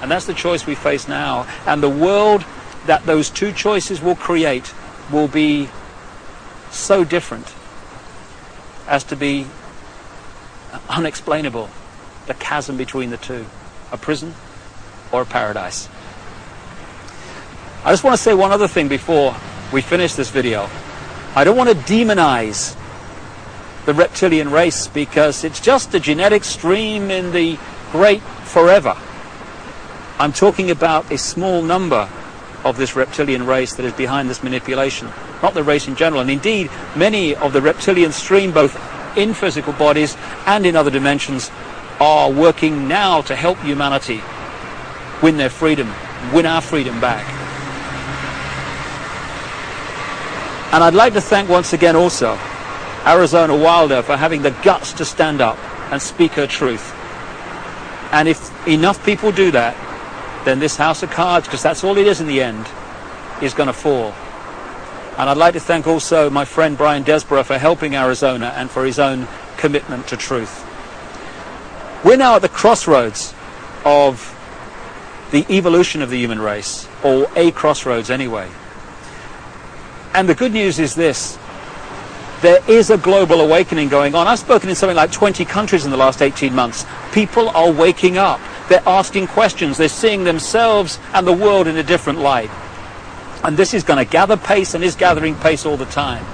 And that's the choice we face now. And the world that those two choices will create will be so different as to be unexplainable. The chasm between the two. A prison or a paradise. I just want to say one other thing before we finish this video. I don't want to demonize the reptilian race, because it's just a genetic stream in the great forever. I'm talking about a small number of this reptilian race that is behind this manipulation, not the race in general. And indeed, many of the reptilian stream, both in physical bodies and in other dimensions, are working now to help humanity win their freedom, win our freedom back. And I'd like to thank once again also Arizona Wilder for having the guts to stand up and speak her truth. And if enough people do that, then this house of cards, because that's all it is in the end, is going to fall. And I'd like to thank also my friend Brian Desborough for helping Arizona and for his own commitment to truth. We're now at the crossroads of the evolution of the human race, or a crossroads anyway. And the good news is this: there is a global awakening going on. I've spoken in something like 20 countries in the last 18 months. People are waking up. They're asking questions. They're seeing themselves and the world in a different light. And this is going to gather pace and is gathering pace all the time.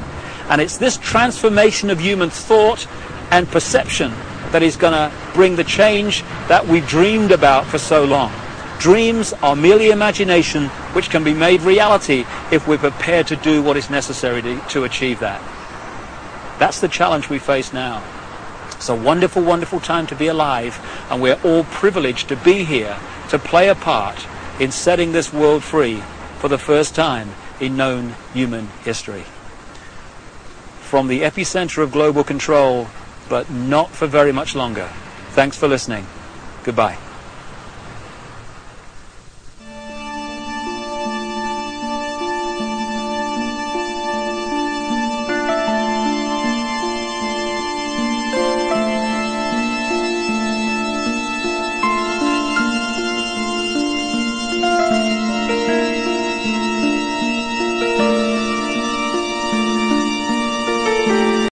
And it's this transformation of human thought and perception that is going to bring the change that we've dreamed about for so long. Dreams are merely imagination, which can be made reality if we're prepared to do what is necessary to achieve that. That's the challenge we face now. It's a wonderful, wonderful time to be alive, and we're all privileged to be here to play a part in setting this world free for the first time in known human history. From the epicenter of global control, but not for very much longer. Thanks for listening. Goodbye.